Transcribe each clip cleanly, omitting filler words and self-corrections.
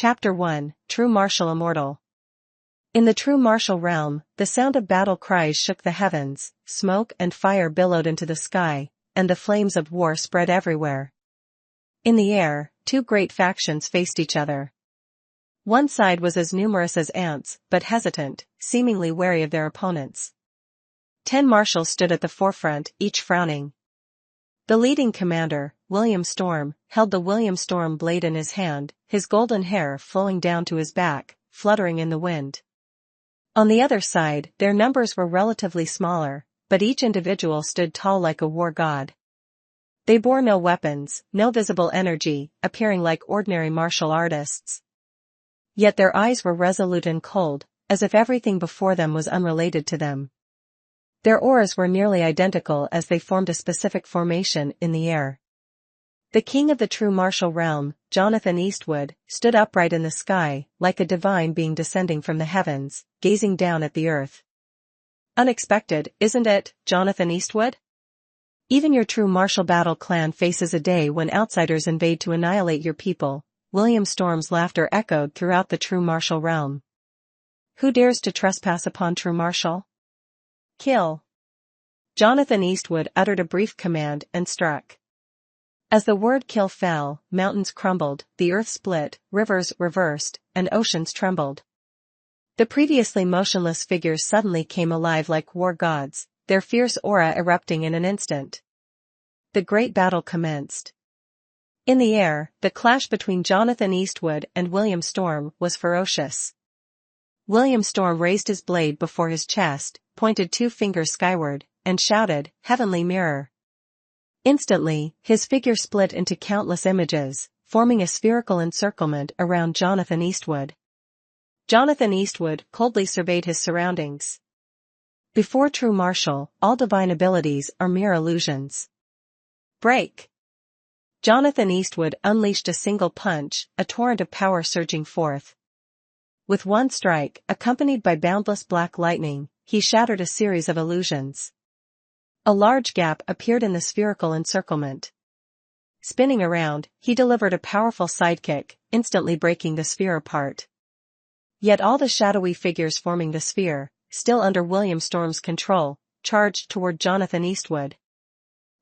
Chapter 1, True Martial Immortal. In the true martial realm, the sound of battle cries shook the heavens, smoke and fire billowed into the sky, and the flames of war spread everywhere. In the air, two great factions faced each other. One side was as numerous as ants, but hesitant, seemingly wary of their opponents. 10 marshals stood at the forefront, each frowning. The leading commander, William Storm, held the William Storm blade in his hand, his golden hair flowing down to his back, fluttering in the wind. On the other side, their numbers were relatively smaller, but each individual stood tall like a war god. They bore no weapons, no visible energy, appearing like ordinary martial artists. Yet their eyes were resolute and cold, as if everything before them was unrelated to them. Their auras were nearly identical as they formed a specific formation in the air. The king of the true martial realm, Jonathan Eastwood, stood upright in the sky, like a divine being descending from the heavens, gazing down at the earth. Unexpected, isn't it, Jonathan Eastwood? Even your true martial battle clan faces a day when outsiders invade to annihilate your people. William Storm's laughter echoed throughout the true martial realm. Who dares to trespass upon true martial? Kill. Jonathan Eastwood uttered a brief command and struck. As the word kill fell, mountains crumbled, the earth split, rivers reversed, and oceans trembled. The previously motionless figures suddenly came alive like war gods, their fierce aura erupting in an instant. The great battle commenced. In the air, the clash between Jonathan Eastwood and William Storm was ferocious. William Storm raised his blade before his chest, pointed 2 fingers skyward, and shouted, "Heavenly Mirror." Instantly, his figure split into countless images, forming a spherical encirclement around Jonathan Eastwood. Jonathan Eastwood coldly surveyed his surroundings. Before true martial, all divine abilities are mere illusions. Break! Jonathan Eastwood unleashed a single punch, a torrent of power surging forth. With one strike, accompanied by boundless black lightning, he shattered a series of illusions. A large gap appeared in the spherical encirclement. Spinning around, he delivered a powerful sidekick, instantly breaking the sphere apart. Yet all the shadowy figures forming the sphere, still under William Storm's control, charged toward Jonathan Eastwood.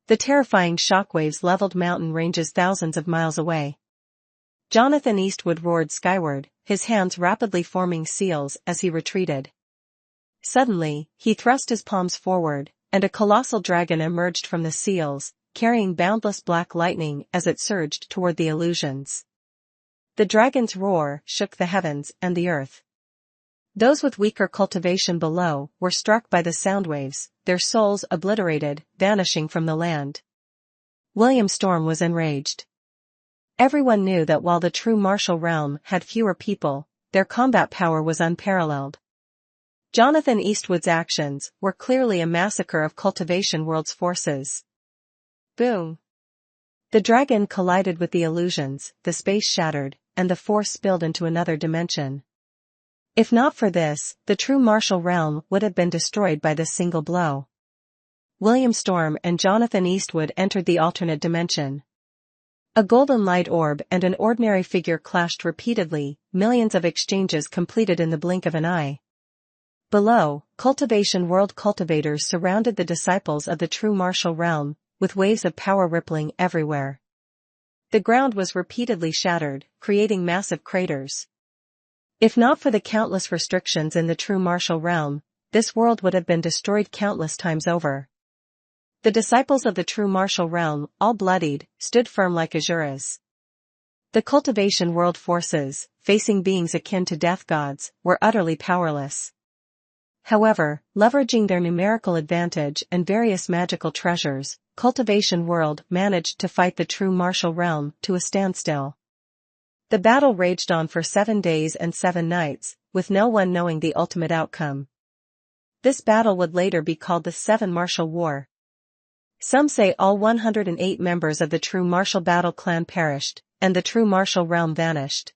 The terrifying shockwaves leveled mountain ranges thousands of miles away. Jonathan Eastwood roared skyward, his hands rapidly forming seals as he retreated. Suddenly, he thrust his palms forward, and a colossal dragon emerged from the seals, carrying boundless black lightning as it surged toward the illusions. The dragon's roar shook the heavens and the earth. Those with weaker cultivation below were struck by the sound waves, their souls obliterated, vanishing from the land. William Storm was enraged. Everyone knew that while the true martial realm had fewer people, their combat power was unparalleled. Jonathan Eastwood's actions were clearly a massacre of cultivation world's forces. Boom! The dragon collided with the illusions, the space shattered, and the force spilled into another dimension. If not for this, the true martial realm would have been destroyed by this single blow. William Storm and Jonathan Eastwood entered the alternate dimension. A golden light orb and an ordinary figure clashed repeatedly, millions of exchanges completed in the blink of an eye. Below, cultivation world cultivators surrounded the disciples of the true martial realm, with waves of power rippling everywhere. The ground was repeatedly shattered, creating massive craters. If not for the countless restrictions in the true martial realm, this world would have been destroyed countless times over. The disciples of the true martial realm, all bloodied, stood firm like azuras. The cultivation world forces, facing beings akin to death gods, were utterly powerless. However, leveraging their numerical advantage and various magical treasures, cultivation world managed to fight the true martial realm to a standstill. The battle raged on for 7 days and 7 nights, with no one knowing the ultimate outcome. This battle would later be called the 7 Martial War. Some say all 108 members of the true martial battle clan perished, and the true martial realm vanished.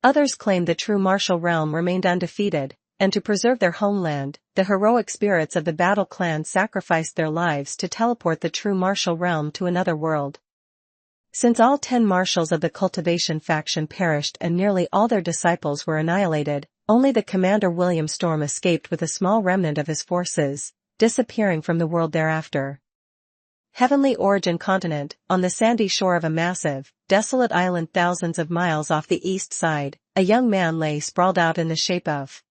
Others claim the true martial realm remained undefeated, and to preserve their homeland, the heroic spirits of the battle clan sacrificed their lives to teleport the true martial realm to another world. Since all 10 marshals of the cultivation faction perished and nearly all their disciples were annihilated, only the commander William Storm escaped with a small remnant of his forces, disappearing from the world thereafter. Heavenly Origin Continent, on the sandy shore of a massive, desolate island thousands of miles off the east side, a young man lay sprawled out in the shape of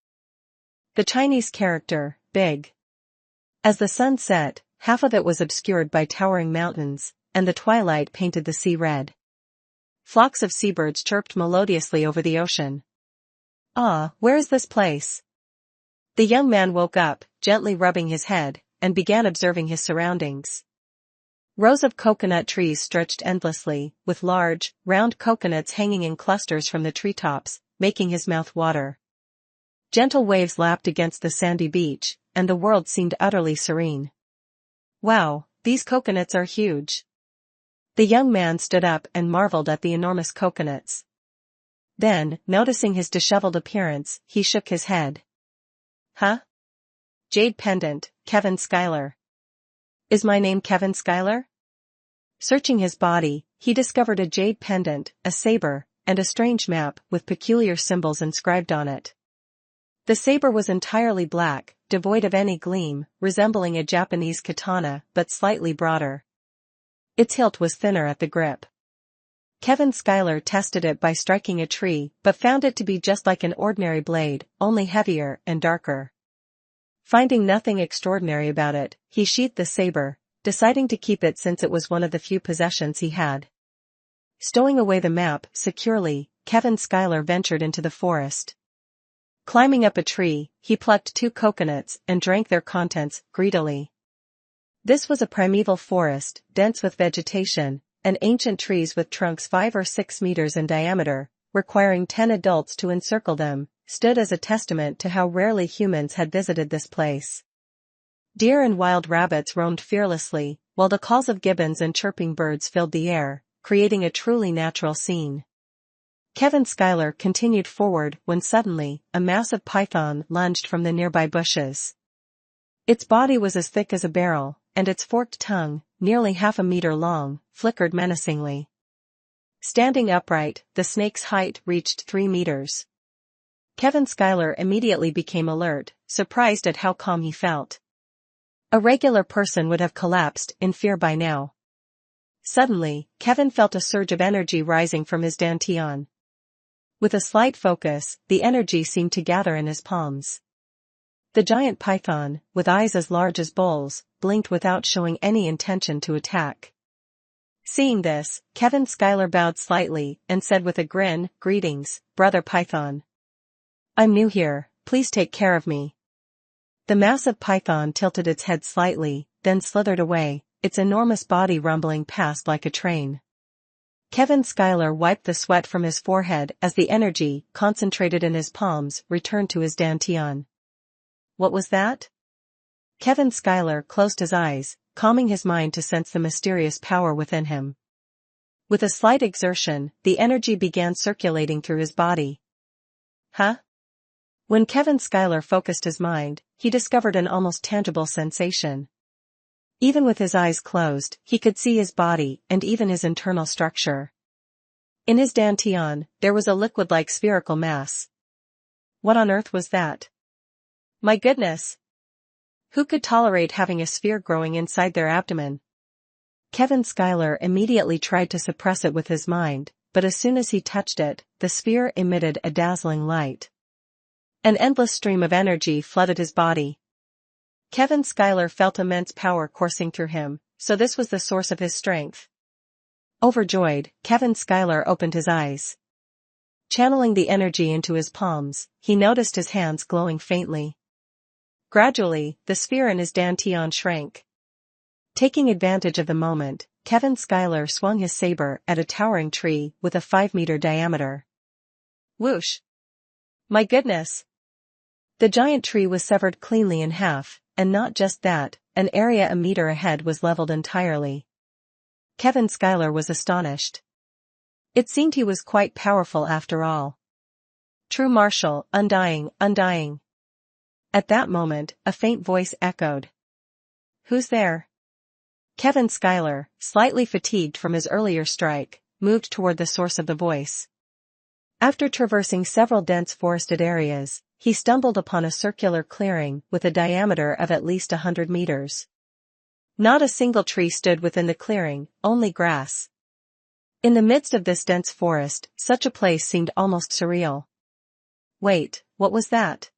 the Chinese character, Big. As the sun set, half of it was obscured by towering mountains, and the twilight painted the sea red. Flocks of seabirds chirped melodiously over the ocean. "Ah, where is this place?" The young man woke up, gently rubbing his head, and began observing his surroundings. Rows of coconut trees stretched endlessly, with large, round coconuts hanging in clusters from the treetops, making his mouth water. Gentle waves lapped against the sandy beach, and the world seemed utterly serene. "Wow, these coconuts are huge." The young man stood up and marveled at the enormous coconuts. Then, noticing his disheveled appearance, he shook his head. "Huh? Jade pendant, Kevin Schuyler. Is my name Kevin Schuyler?" Searching his body, he discovered a jade pendant, a saber, and a strange map with peculiar symbols inscribed on it. The saber was entirely black, devoid of any gleam, resembling a Japanese katana but slightly broader. Its hilt was thinner at the grip. Kevin Schuyler tested it by striking a tree but found it to be just like an ordinary blade, only heavier and darker. Finding nothing extraordinary about it, he sheathed the saber, deciding to keep it since it was one of the few possessions he had. Stowing away the map securely, Kevin Schuyler ventured into the forest. Climbing up a tree, he plucked 2 coconuts and drank their contents greedily. This was a primeval forest, dense with vegetation, and ancient trees with trunks 5 or 6 meters in diameter, requiring 10 adults to encircle them, stood as a testament to how rarely humans had visited this place. Deer and wild rabbits roamed fearlessly, while the calls of gibbons and chirping birds filled the air, creating a truly natural scene. Kevin Schuyler continued forward when suddenly, a massive python lunged from the nearby bushes. Its body was as thick as a barrel, and its forked tongue, nearly half a meter long, flickered menacingly. Standing upright, the snake's height reached 3 meters. Kevin Schuyler immediately became alert, surprised at how calm he felt. A regular person would have collapsed in fear by now. Suddenly, Kevin felt a surge of energy rising from his dantian. With a slight focus, the energy seemed to gather in his palms. The giant python, with eyes as large as bowls, blinked without showing any intention to attack. Seeing this, Kevin Schuyler bowed slightly and said with a grin, "Greetings, Brother Python. I'm new here, please take care of me." The massive python tilted its head slightly, then slithered away, its enormous body rumbling past like a train. Kevin Schuyler wiped the sweat from his forehead as the energy, concentrated in his palms, returned to his dantian. What was that? Kevin Schuyler closed his eyes, calming his mind to sense the mysterious power within him. With a slight exertion, the energy began circulating through his body. Huh? When Kevin Schuyler focused his mind, he discovered an almost tangible sensation. Even with his eyes closed, he could see his body and even his internal structure. In his dantian, there was a liquid-like spherical mass. What on earth was that? My goodness! Who could tolerate having a sphere growing inside their abdomen? Kevin Schuyler immediately tried to suppress it with his mind, but as soon as he touched it, the sphere emitted a dazzling light. An endless stream of energy flooded his body. Kevin Schuyler felt immense power coursing through him, so this was the source of his strength. Overjoyed, Kevin Schuyler opened his eyes. Channeling the energy into his palms, he noticed his hands glowing faintly. Gradually, the sphere in his dantian shrank. Taking advantage of the moment, Kevin Schuyler swung his saber at a towering tree with a 5-meter diameter. Whoosh! My goodness! The giant tree was severed cleanly in half, and not just that, an area a meter ahead was leveled entirely. Kevin Schuyler was astonished. It seemed he was quite powerful after all. True martial, undying, undying. At that moment, a faint voice echoed. Who's there? Kevin Schuyler, slightly fatigued from his earlier strike, moved toward the source of the voice. After traversing several dense forested areas, he stumbled upon a circular clearing with a diameter of at least 100 meters. Not a single tree stood within the clearing, only grass. In the midst of this dense forest, such a place seemed almost surreal. Wait, what was that?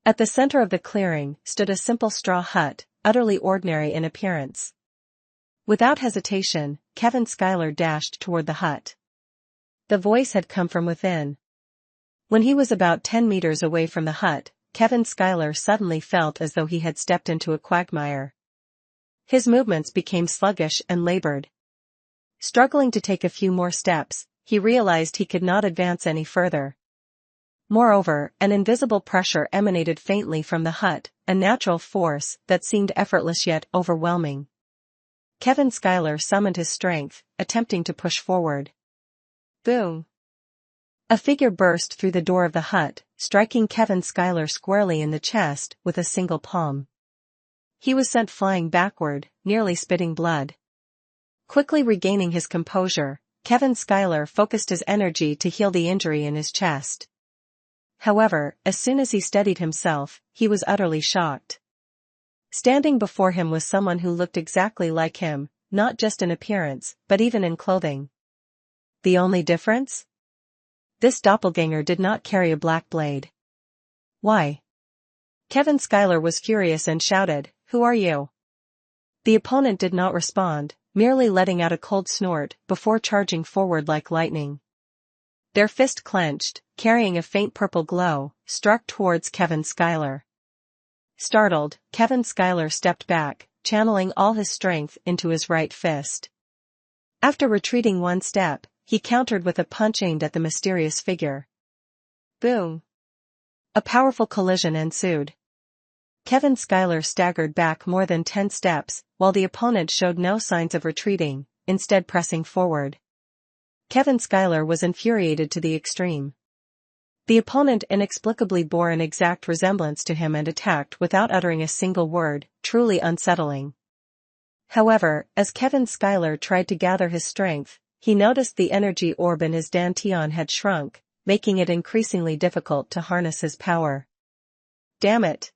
At the center of the clearing stood a simple straw hut, utterly ordinary in appearance. Without hesitation, Kevin Schuyler dashed toward the hut. The voice had come from within. When he was about 10 meters away from the hut, Kevin Schuyler suddenly felt as though he had stepped into a quagmire. His movements became sluggish and labored. Struggling to take a few more steps, he realized he could not advance any further. Moreover, an invisible pressure emanated faintly from the hut, a natural force that seemed effortless yet overwhelming. Kevin Schuyler summoned his strength, attempting to push forward. Boom! A figure burst through the door of the hut, striking Kevin Schuyler squarely in the chest with a single palm. He was sent flying backward, nearly spitting blood. Quickly regaining his composure, Kevin Schuyler focused his energy to heal the injury in his chest. However, as soon as he steadied himself, he was utterly shocked. Standing before him was someone who looked exactly like him, not just in appearance, but even in clothing. The only difference? This doppelganger did not carry a black blade. Why? Kevin Schuyler was furious and shouted, "Who are you?" The opponent did not respond, merely letting out a cold snort before charging forward like lightning. Their fist clenched, carrying a faint purple glow, struck towards Kevin Schuyler. Startled, Kevin Schuyler stepped back, channeling all his strength into his right fist. After retreating one step, he countered with a punch aimed at the mysterious figure. Boom! A powerful collision ensued. Kevin Schuyler staggered back more than 10 steps, while the opponent showed no signs of retreating, instead pressing forward. Kevin Schuyler was infuriated to the extreme. The opponent inexplicably bore an exact resemblance to him and attacked without uttering a single word, truly unsettling. However, as Kevin Schuyler tried to gather his strength, he noticed the energy orb in his dantian had shrunk, making it increasingly difficult to harness his power. Damn it!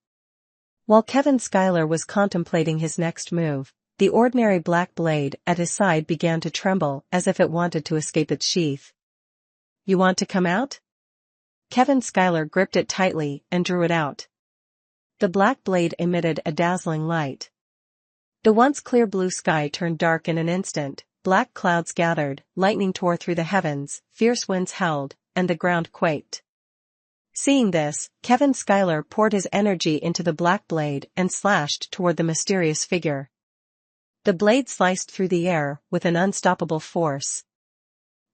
While Kevin Schuyler was contemplating his next move, the ordinary black blade at his side began to tremble as if it wanted to escape its sheath. You want to come out? Kevin Schuyler gripped it tightly and drew it out. The black blade emitted a dazzling light. The once clear blue sky turned dark in an instant, black clouds gathered, lightning tore through the heavens, fierce winds howled, and the ground quaked. Seeing this, Kevin Schuyler poured his energy into the black blade and slashed toward the mysterious figure. The blade sliced through the air with an unstoppable force.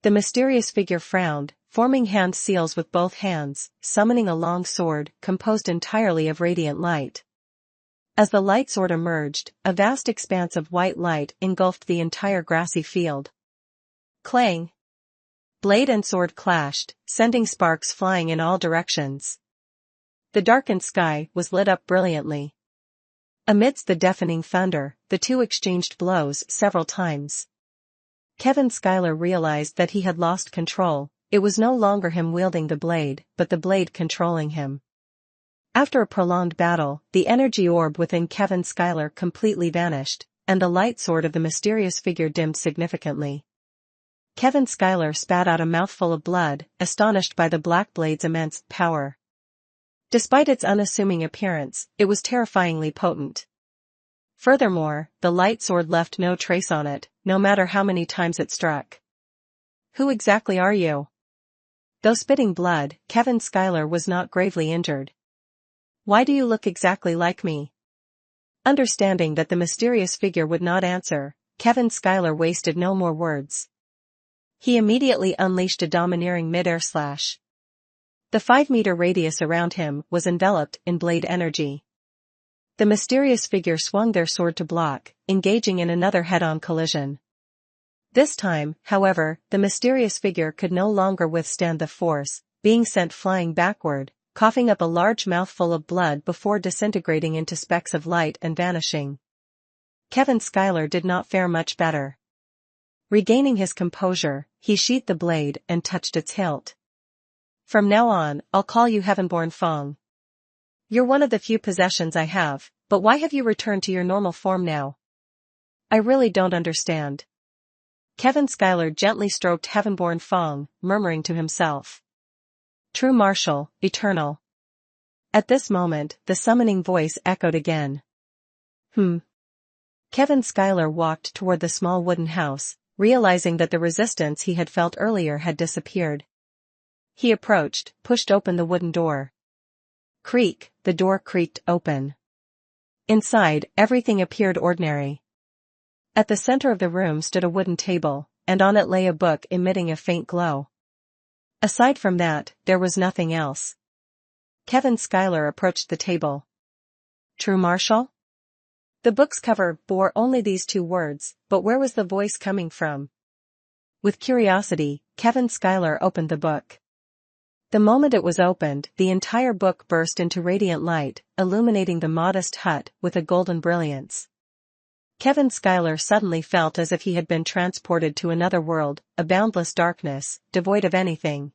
The mysterious figure frowned, forming hand seals with both hands, summoning a long sword composed entirely of radiant light. As the light sword emerged, a vast expanse of white light engulfed the entire grassy field. Clang! Blade and sword clashed, sending sparks flying in all directions. The darkened sky was lit up brilliantly. Amidst the deafening thunder, the two exchanged blows several times. Kevin Schuyler realized that he had lost control. It was no longer him wielding the blade, but the blade controlling him. After a prolonged battle, the energy orb within Kevin Schuyler completely vanished, and the light sword of the mysterious figure dimmed significantly. Kevin Schuyler spat out a mouthful of blood, astonished by the black blade's immense power. Despite its unassuming appearance, it was terrifyingly potent. Furthermore, the light sword left no trace on it, no matter how many times it struck. Who exactly are you? Though spitting blood, Kevin Schuyler was not gravely injured. Why do you look exactly like me? Understanding that the mysterious figure would not answer, Kevin Schuyler wasted no more words. He immediately unleashed a domineering mid-air slash. The 5-meter radius around him was enveloped in blade energy. The mysterious figure swung their sword to block, engaging in another head-on collision. This time, however, the mysterious figure could no longer withstand the force, being sent flying backward, coughing up a large mouthful of blood before disintegrating into specks of light and vanishing. Kevin Schuyler did not fare much better. Regaining his composure, he sheathed the blade and touched its hilt. From now on, I'll call you Heavenborn Fong. You're one of the few possessions I have, but why have you returned to your normal form now? I really don't understand. Kevin Schuyler gently stroked Heavenborn Fong, murmuring to himself. True martial, eternal. At this moment, the summoning voice echoed again. Kevin Schuyler walked toward the small wooden house, realizing that the resistance he had felt earlier had disappeared. He approached, pushed open the wooden door. Creak, the door creaked open. Inside, everything appeared ordinary. At the center of the room stood a wooden table, and on it lay a book emitting a faint glow. Aside from that, there was nothing else. Kevin Schuyler approached the table. True martial? The book's cover bore only these two words, but where was the voice coming from? With curiosity, Kevin Schuyler opened the book. The moment it was opened, the entire book burst into radiant light, illuminating the modest hut with a golden brilliance. Kevin Schuyler suddenly felt as if he had been transported to another world, a boundless darkness, devoid of anything.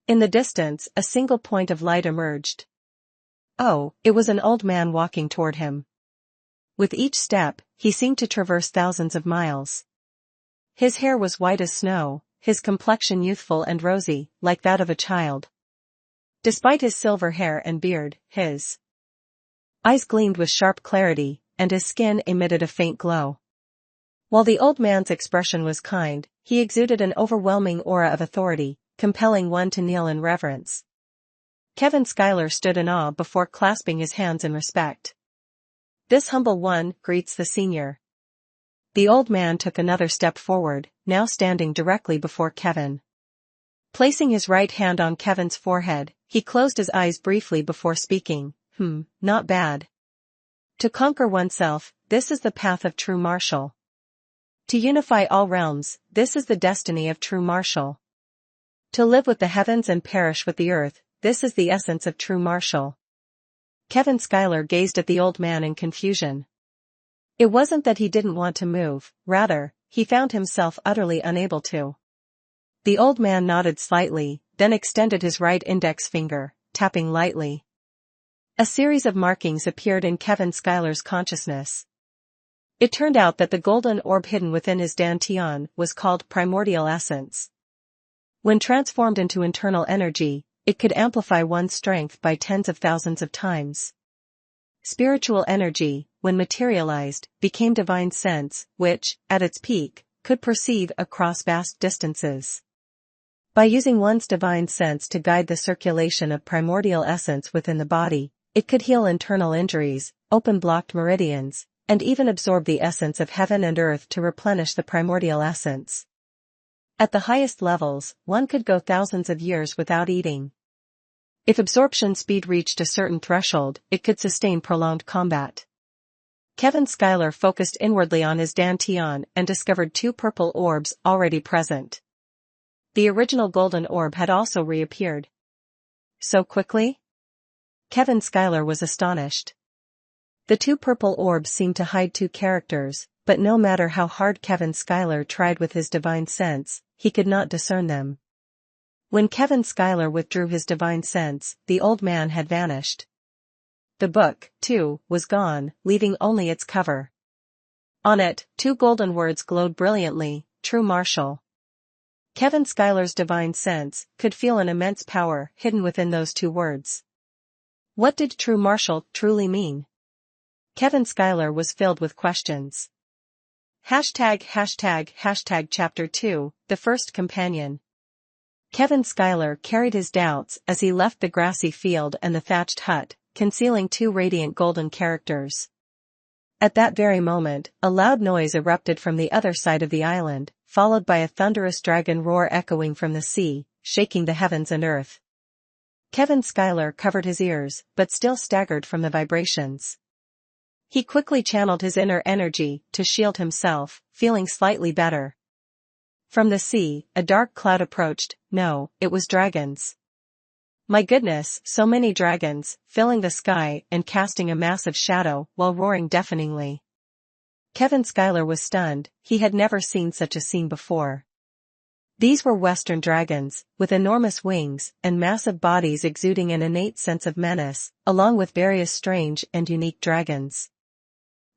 In the distance, a single point of light emerged. Oh, it was an old man walking toward him. With each step, he seemed to traverse thousands of miles. His hair was white as snow, his complexion youthful and rosy, like that of a child. Despite his silver hair and beard, his eyes gleamed with sharp clarity, and his skin emitted a faint glow. While the old man's expression was kind, he exuded an overwhelming aura of authority, compelling one to kneel in reverence. Kevin Schuyler stood in awe before clasping his hands in respect. This humble one greets the senior. The old man took another step forward, now standing directly before Kevin. Placing his right hand on Kevin's forehead, he closed his eyes briefly before speaking. Not bad. To conquer oneself, this is the path of true martial. To unify all realms, this is the destiny of true martial. To live with the heavens and perish with the earth, this is the essence of true martial. Kevin Schuyler gazed at the old man in confusion. It wasn't that he didn't want to move, rather, he found himself utterly unable to. The old man nodded slightly, then extended his right index finger, tapping lightly. A series of markings appeared in Kevin Schuyler's consciousness. It turned out that the golden orb hidden within his dantian was called primordial essence. When transformed into internal energy, it could amplify one's strength by tens of thousands of times. Spiritual energy, when materialized, became divine sense, which, at its peak, could perceive across vast distances. By using one's divine sense to guide the circulation of primordial essence within the body, it could heal internal injuries, open blocked meridians, and even absorb the essence of heaven and earth to replenish the primordial essence. At the highest levels, one could go thousands of years without eating. If absorption speed reached a certain threshold, it could sustain prolonged combat. Kevin Schuyler focused inwardly on his dantian and discovered two purple orbs already present. The original golden orb had also reappeared. So quickly? Kevin Schuyler was astonished. The two purple orbs seemed to hide two characters, but no matter how hard Kevin Schuyler tried with his divine sense, he could not discern them. When Kevin Schuyler withdrew his divine sense, the old man had vanished. The book, too, was gone, leaving only its cover. On it, two golden words glowed brilliantly, true martial. Kevin Schuyler's divine sense could feel an immense power hidden within those two words. What did true martial truly mean? Kevin Schuyler was filled with questions. Chapter 2, The First Companion. Kevin Schuyler carried his doubts as he left the grassy field and the thatched hut, concealing two radiant golden characters. At that very moment, a loud noise erupted from the other side of the island, followed by a thunderous dragon roar echoing from the sea, shaking the heavens and earth. Kevin Schuyler covered his ears, but still staggered from the vibrations. He quickly channeled his inner energy to shield himself, feeling slightly better. From the sea, a dark cloud approached. No, it was dragons. My goodness, so many dragons, filling the sky and casting a massive shadow while roaring deafeningly. Kevin Schuyler was stunned. He had never seen such a scene before. These were Western dragons, with enormous wings and massive bodies exuding an innate sense of menace, along with various strange and unique dragons.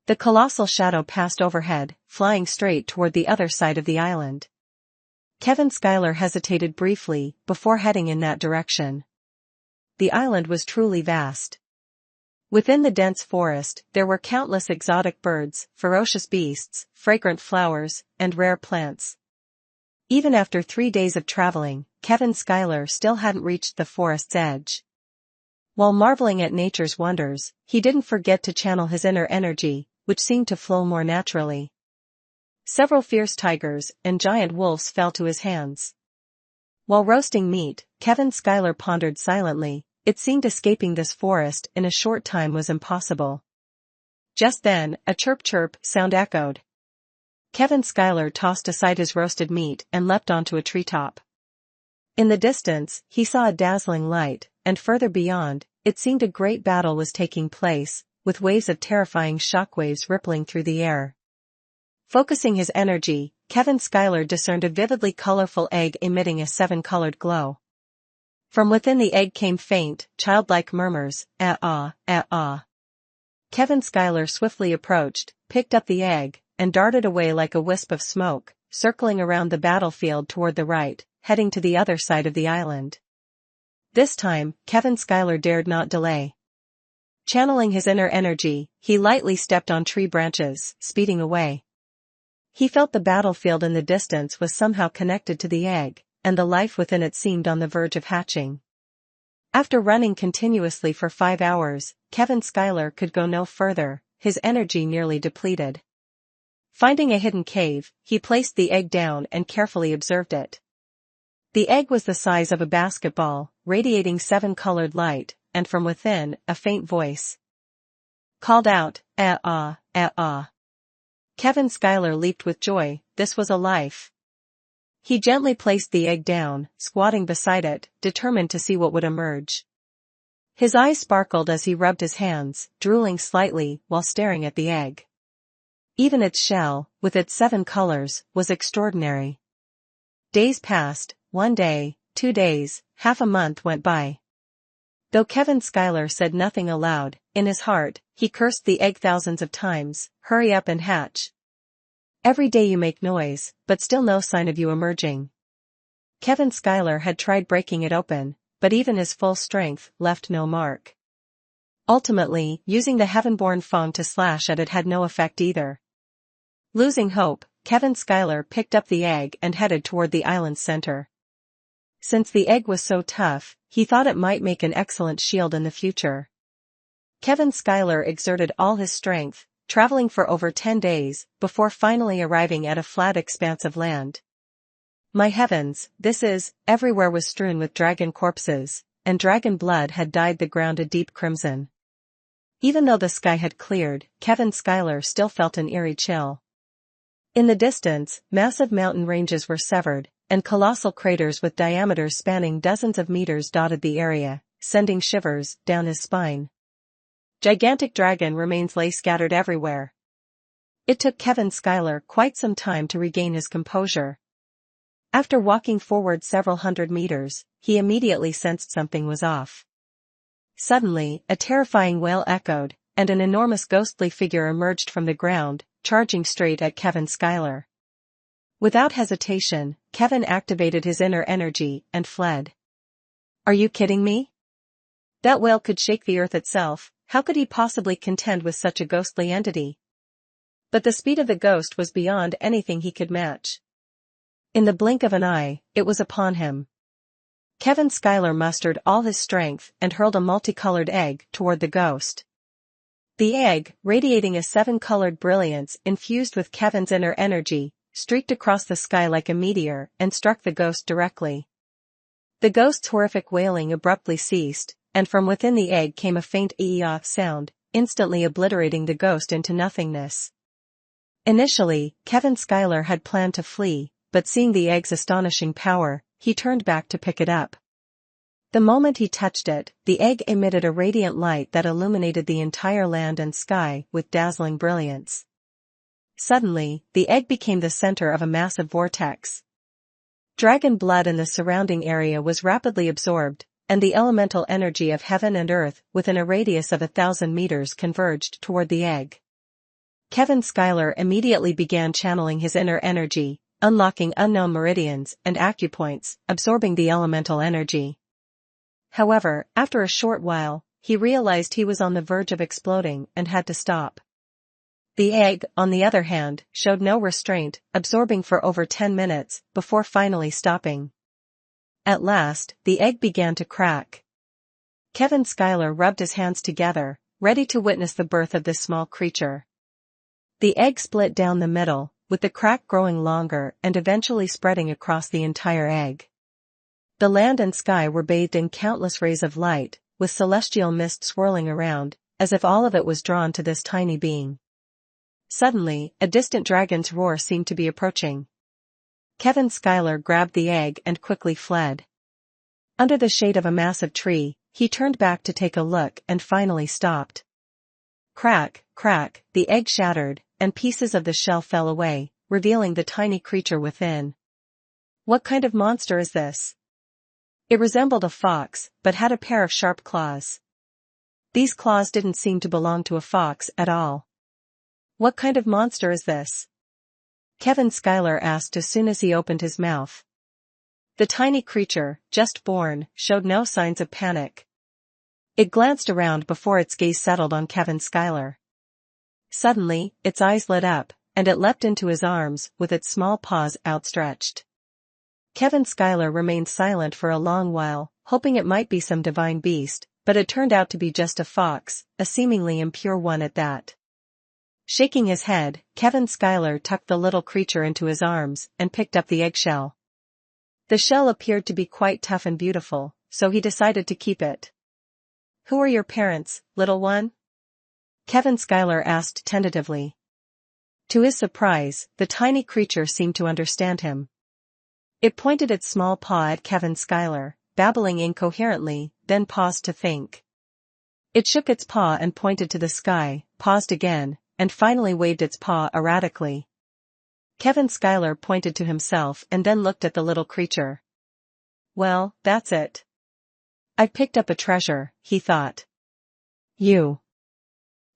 The colossal shadow passed overhead, flying straight toward the other side of the island. Kevin Schuyler hesitated briefly before heading in that direction. The island was truly vast. Within the dense forest, there were countless exotic birds, ferocious beasts, fragrant flowers, and rare plants. Even after 3 days of traveling, Kevin Schuyler still hadn't reached the forest's edge. While marveling at nature's wonders, he didn't forget to channel his inner energy, which seemed to flow more naturally. Several fierce tigers and giant wolves fell to his hands. While roasting meat, Kevin Schuyler pondered silently. It seemed escaping this forest in a short time was impossible. Just then, a chirp-chirp sound echoed. Kevin Schuyler tossed aside his roasted meat and leapt onto a treetop. In the distance, he saw a dazzling light, and further beyond, it seemed a great battle was taking place, with waves of terrifying shockwaves rippling through the air. Focusing his energy, Kevin Schuyler discerned a vividly colorful egg emitting a 7-colored glow. From within the egg came faint, childlike murmurs, ah. Kevin Schuyler swiftly approached, picked up the egg, and darted away like a wisp of smoke, circling around the battlefield toward the right, heading to the other side of the island. This time, Kevin Schuyler dared not delay. Channeling his inner energy, he lightly stepped on tree branches, speeding away. He felt the battlefield in the distance was somehow connected to the egg, and the life within it seemed on the verge of hatching. After running continuously for 5 hours, Kevin Schuyler could go no further, his energy nearly depleted. Finding a hidden cave, he placed the egg down and carefully observed it. The egg was the size of a basketball, radiating 7-colored light, and from within, a faint voice called out, ah. Kevin Schuyler leaped with joy. This was a life. He gently placed the egg down, squatting beside it, determined to see what would emerge. His eyes sparkled as he rubbed his hands, drooling slightly while staring at the egg. Even its shell, with its 7 colors, was extraordinary. Days passed, 1 day, 2 days, half a month went by. Though Kevin Schuyler said nothing aloud, in his heart, he cursed the egg thousands of times. Hurry up and hatch. Every day you make noise, but still no sign of you emerging. Kevin Schuyler had tried breaking it open, but even his full strength left no mark. Ultimately, using the heaven-born phone to slash at it had no effect either. Losing hope, Kevin Schuyler picked up the egg and headed toward the island's center. Since the egg was so tough, he thought it might make an excellent shield in the future. Kevin Schuyler exerted all his strength, traveling for over 10 days, before finally arriving at a flat expanse of land. My heavens, everywhere was strewn with dragon corpses, and dragon blood had dyed the ground a deep crimson. Even though the sky had cleared, Kevin Schuyler still felt an eerie chill. In the distance, massive mountain ranges were severed, and colossal craters with diameters spanning dozens of meters dotted the area, sending shivers down his spine. Gigantic dragon remains lay scattered everywhere. It took Kevin Schuyler quite some time to regain his composure. After walking forward several hundred meters, he immediately sensed something was off. Suddenly, a terrifying wail echoed, and an enormous ghostly figure emerged from the ground, charging straight at Kevin Schuyler. Without hesitation, Kevin activated his inner energy and fled. Are you kidding me? That wail could shake the earth itself. How could he possibly contend with such a ghostly entity? But the speed of the ghost was beyond anything he could match. In the blink of an eye, it was upon him. Kevin Schuyler mustered all his strength and hurled a multicolored egg toward the ghost. The egg, radiating a 7-colored brilliance infused with Kevin's inner energy, streaked across the sky like a meteor and struck the ghost directly. The ghost's horrific wailing abruptly ceased, and from within the egg came a faint ee-ah sound, instantly obliterating the ghost into nothingness. Initially, Kevin Schuyler had planned to flee, but seeing the egg's astonishing power, he turned back to pick it up. The moment he touched it, the egg emitted a radiant light that illuminated the entire land and sky with dazzling brilliance. Suddenly, the egg became the center of a massive vortex. Dragon blood in the surrounding area was rapidly absorbed, and the elemental energy of heaven and earth within a radius of 1,000 meters converged toward the egg. Kevin Schuyler immediately began channeling his inner energy, unlocking unknown meridians and acupoints, absorbing the elemental energy. However, after a short while, he realized he was on the verge of exploding and had to stop. The egg, on the other hand, showed no restraint, absorbing for over 10 minutes, before finally stopping. At last, the egg began to crack. Kevin Schuyler rubbed his hands together, ready to witness the birth of this small creature. The egg split down the middle, with the crack growing longer and eventually spreading across the entire egg. The land and sky were bathed in countless rays of light, with celestial mist swirling around, as if all of it was drawn to this tiny being. Suddenly, a distant dragon's roar seemed to be approaching. Kevin Schuyler grabbed the egg and quickly fled. Under the shade of a massive tree, he turned back to take a look and finally stopped. Crack, crack, the egg shattered, and pieces of the shell fell away, revealing the tiny creature within. What kind of monster is this? It resembled a fox, but had a pair of sharp claws. These claws didn't seem to belong to a fox at all. What kind of monster is this? Kevin Schuyler asked as soon as he opened his mouth. The tiny creature, just born, showed no signs of panic. It glanced around before its gaze settled on Kevin Schuyler. Suddenly, its eyes lit up, and it leapt into his arms, with its small paws outstretched. Kevin Schuyler remained silent for a long while, hoping it might be some divine beast, but it turned out to be just a fox, a seemingly impure one at that. Shaking his head, Kevin Schuyler tucked the little creature into his arms and picked up the eggshell. The shell appeared to be quite tough and beautiful, so he decided to keep it. "Who are your parents, little one?" Kevin Schuyler asked tentatively. To his surprise, the tiny creature seemed to understand him. It pointed its small paw at Kevin Schuyler, babbling incoherently, then paused to think. It shook its paw and pointed to the sky, paused again, and finally waved its paw erratically. Kevin Schuyler pointed to himself and then looked at the little creature. "Well, that's it. I've picked up a treasure," he thought. "You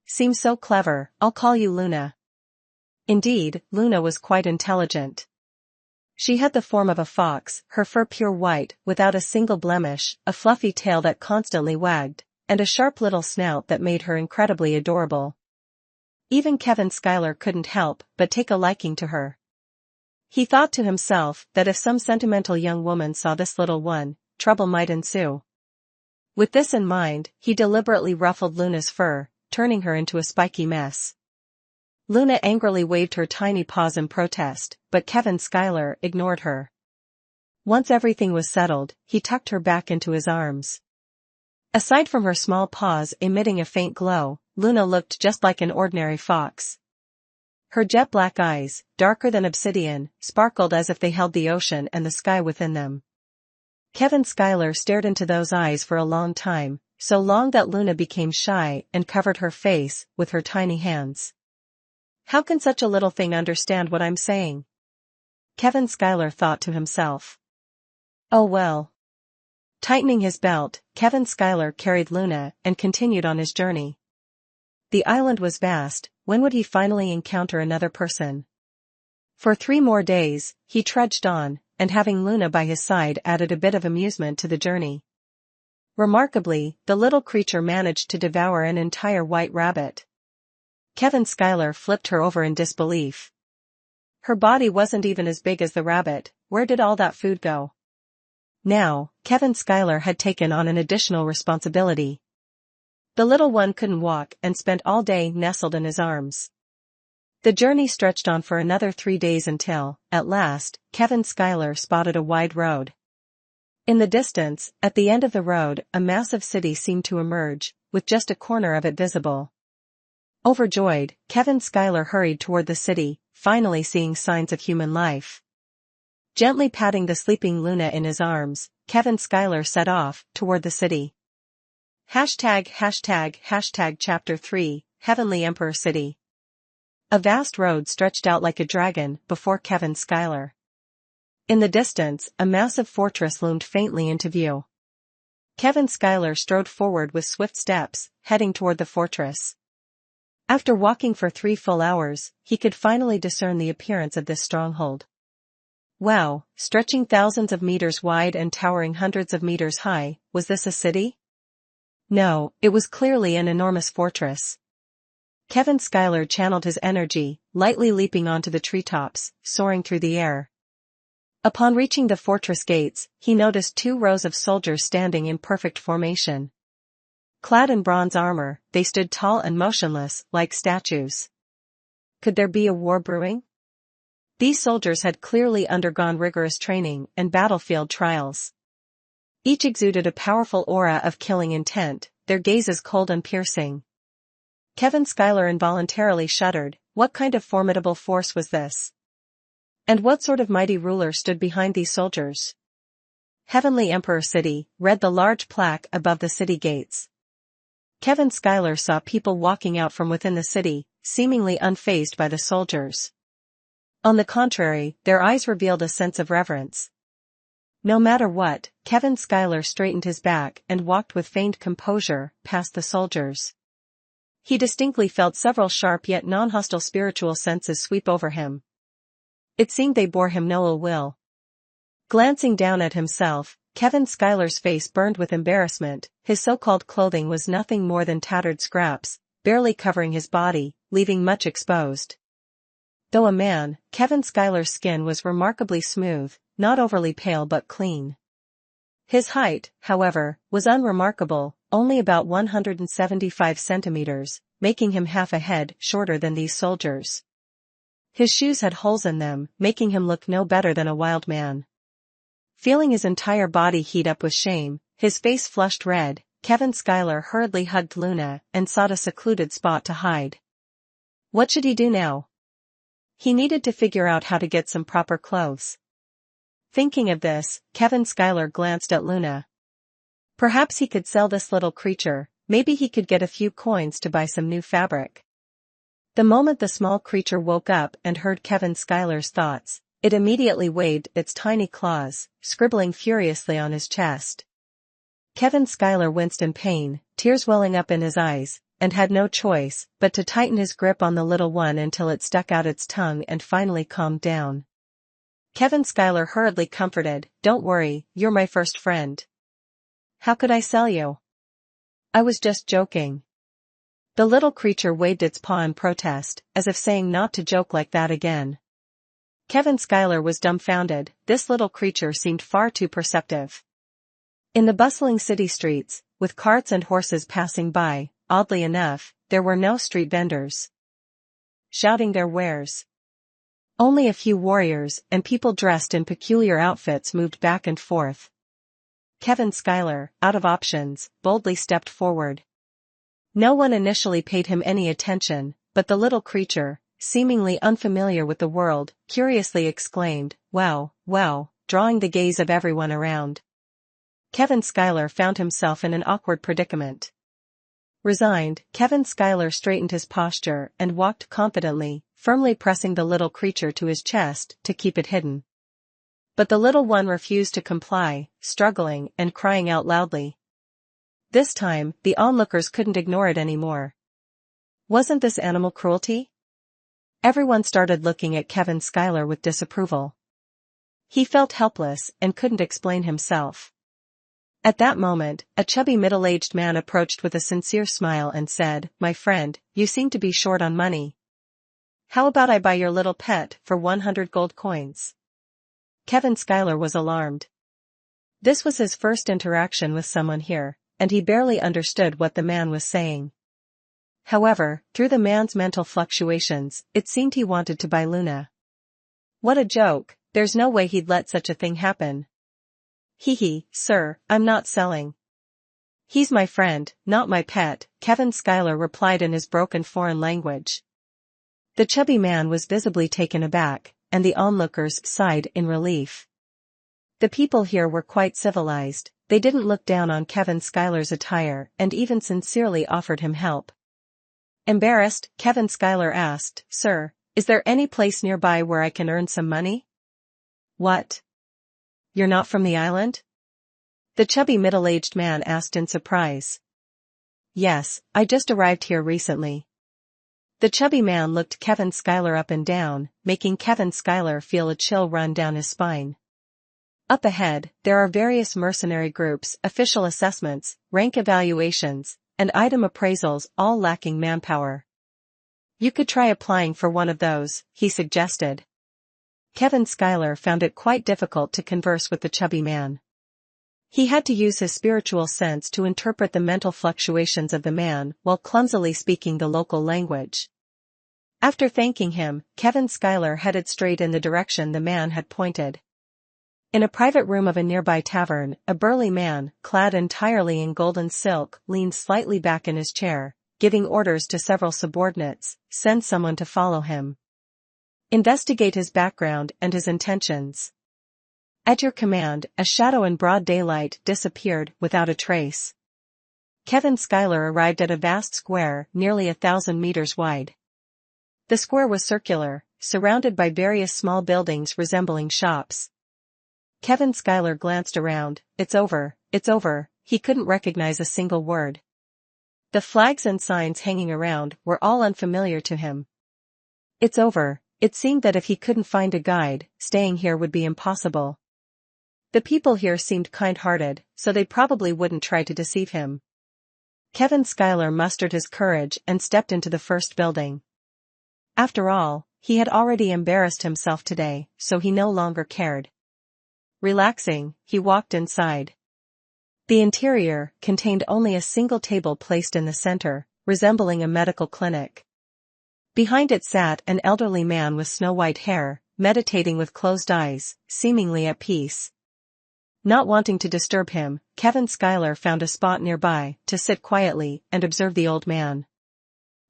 seem so clever, I'll call you Luna." Indeed, Luna was quite intelligent. She had the form of a fox, her fur pure white, without a single blemish, a fluffy tail that constantly wagged, and a sharp little snout that made her incredibly adorable. Even Kevin Schuyler couldn't help but take a liking to her. He thought to himself that if some sentimental young woman saw this little one, trouble might ensue. With this in mind, he deliberately ruffled Luna's fur, turning her into a spiky mess. Luna angrily waved her tiny paws in protest, but Kevin Schuyler ignored her. Once everything was settled, he tucked her back into his arms. Aside from her small paws emitting a faint glow, Luna looked just like an ordinary fox. Her jet black eyes, darker than obsidian, sparkled as if they held the ocean and the sky within them. Kevin Schuyler stared into those eyes for a long time, so long that Luna became shy and covered her face with her tiny hands. "How can such a little thing understand what I'm saying?" Kevin Schuyler thought to himself. "Oh well." Tightening his belt, Kevin Schuyler carried Luna and continued on his journey. The island was vast. When would he finally encounter another person? For 3 more days, he trudged on, and having Luna by his side added a bit of amusement to the journey. Remarkably, the little creature managed to devour an entire white rabbit. Kevin Schuyler flipped her over in disbelief. Her body wasn't even as big as the rabbit. Where did all that food go? Now, Kevin Schuyler had taken on an additional responsibility. The little one couldn't walk and spent all day nestled in his arms. The journey stretched on for another 3 days until, at last, Kevin Schuyler spotted a wide road. In the distance, at the end of the road, a massive city seemed to emerge, with just a corner of it visible. Overjoyed, Kevin Schuyler hurried toward the city, finally seeing signs of human life. Gently patting the sleeping Luna in his arms, Kevin Schuyler set off toward the city. ###Chapter 3, Heavenly Emperor City. A vast road stretched out like a dragon before Kevin Schuyler. In the distance, a massive fortress loomed faintly into view. Kevin Schuyler strode forward with swift steps, heading toward the fortress. After walking for 3 full hours, he could finally discern the appearance of this stronghold. Wow, stretching thousands of meters wide and towering hundreds of meters high, was this a city? No, it was clearly an enormous fortress. Kevin Schuyler channeled his energy, lightly leaping onto the treetops, soaring through the air. Upon reaching the fortress gates, he noticed 2 rows of soldiers standing in perfect formation. Clad in bronze armor, they stood tall and motionless, like statues. Could there be a war brewing? These soldiers had clearly undergone rigorous training and battlefield trials. Each exuded a powerful aura of killing intent, their gazes cold and piercing. Kevin Schuyler involuntarily shuddered. What kind of formidable force was this? And what sort of mighty ruler stood behind these soldiers? Heavenly Emperor City, read the large plaque above the city gates. Kevin Schuyler saw people walking out from within the city, seemingly unfazed by the soldiers. On the contrary, their eyes revealed a sense of reverence. No matter what, Kevin Schuyler straightened his back and walked with feigned composure past the soldiers. He distinctly felt several sharp yet non-hostile spiritual senses sweep over him. It seemed they bore him no ill will. Glancing down at himself, Kevin Schuyler's face burned with embarrassment. His so-called clothing was nothing more than tattered scraps, barely covering his body, leaving much exposed. Though a man, Kevin Schuyler's skin was remarkably smooth, not overly pale but clean. His height, however, was unremarkable, only about 175 centimeters, making him half a head shorter than these soldiers. His shoes had holes in them, making him look no better than a wild man. Feeling his entire body heat up with shame, his face flushed red, Kevin Schuyler hurriedly hugged Luna and sought a secluded spot to hide. What should he do now? He needed to figure out how to get some proper clothes. Thinking of this, Kevin Schuyler glanced at Luna. Perhaps he could sell this little creature, maybe he could get a few coins to buy some new fabric. The moment the small creature woke up and heard Kevin Schuyler's thoughts, it immediately waved its tiny claws, scribbling furiously on his chest. Kevin Schuyler winced in pain, tears welling up in his eyes, and had no choice but to tighten his grip on the little one until it stuck out its tongue and finally calmed down. Kevin Schuyler hurriedly comforted, "Don't worry, you're my first friend. How could I sell you? I was just joking." The little creature waved its paw in protest, as if saying not to joke like that again. Kevin Schuyler was dumbfounded. This little creature seemed far too perceptive. In the bustling city streets, with carts and horses passing by, oddly enough, there were no street vendors shouting their wares. Only a few warriors and people dressed in peculiar outfits moved back and forth. Kevin Schuyler, out of options, boldly stepped forward. No one initially paid him any attention, but the little creature, seemingly unfamiliar with the world, curiously exclaimed, "Wow, wow," drawing the gaze of everyone around. Kevin Schuyler found himself in an awkward predicament. Resigned, Kevin Schuyler straightened his posture and walked confidently, firmly pressing the little creature to his chest to keep it hidden. But the little one refused to comply, struggling and crying out loudly. This time, the onlookers couldn't ignore it anymore. Wasn't this animal cruelty? Everyone started looking at Kevin Schuyler with disapproval. He felt helpless and couldn't explain himself. At that moment, a chubby middle-aged man approached with a sincere smile and said, "My friend, you seem to be short on money. How about I buy your little pet for 100 gold coins?" Kevin Schuyler was alarmed. This was his first interaction with someone here, and he barely understood what the man was saying. However, through the man's mental fluctuations, it seemed he wanted to buy Luna. What a joke, there's no way he'd let such a thing happen. "Hee, sir, I'm not selling. He's my friend, not my pet," Kevin Schuyler replied in his broken foreign language. The chubby man was visibly taken aback, and the onlookers sighed in relief. The people here were quite civilized, they didn't look down on Kevin Schuyler's attire and even sincerely offered him help. Embarrassed, Kevin Schuyler asked, "Sir, is there any place nearby where I can earn some money?" "What? You're not from the island?" the chubby middle-aged man asked in surprise. "Yes, I just arrived here recently." The chubby man looked Kevin Schuyler up and down, making Kevin Schuyler feel a chill run down his spine. Up ahead, there are various mercenary groups, official assessments, rank evaluations, and item appraisals, all lacking manpower. "You could try applying for one of those," he suggested. Kevin Schuyler found it quite difficult to converse with the chubby man. He had to use his spiritual sense to interpret the mental fluctuations of the man while clumsily speaking the local language. After thanking him, Kevin Schuyler headed straight in the direction the man had pointed. In a private room of a nearby tavern, a burly man, clad entirely in golden silk, leaned slightly back in his chair, giving orders to several subordinates. "Send someone to follow him. Investigate his background and his intentions." "At your command," a shadow in broad daylight disappeared without a trace. Kevin Schuyler arrived at a vast square nearly 1,000 meters wide. The square was circular, surrounded by various small buildings resembling shops. Kevin Schuyler glanced around. It's over," he couldn't recognize a single word. The flags and signs hanging around were all unfamiliar to him. "It's over." It seemed that if he couldn't find a guide, staying here would be impossible. The people here seemed kind-hearted, so they probably wouldn't try to deceive him. Kevin Schuyler mustered his courage and stepped into the first building. After all, he had already embarrassed himself today, so he no longer cared. Relaxing, he walked inside. The interior contained only a single table placed in the center, resembling a medical clinic. Behind it sat an elderly man with snow-white hair, meditating with closed eyes, seemingly at peace. Not wanting to disturb him, Kevin Schuyler found a spot nearby to sit quietly and observe the old man.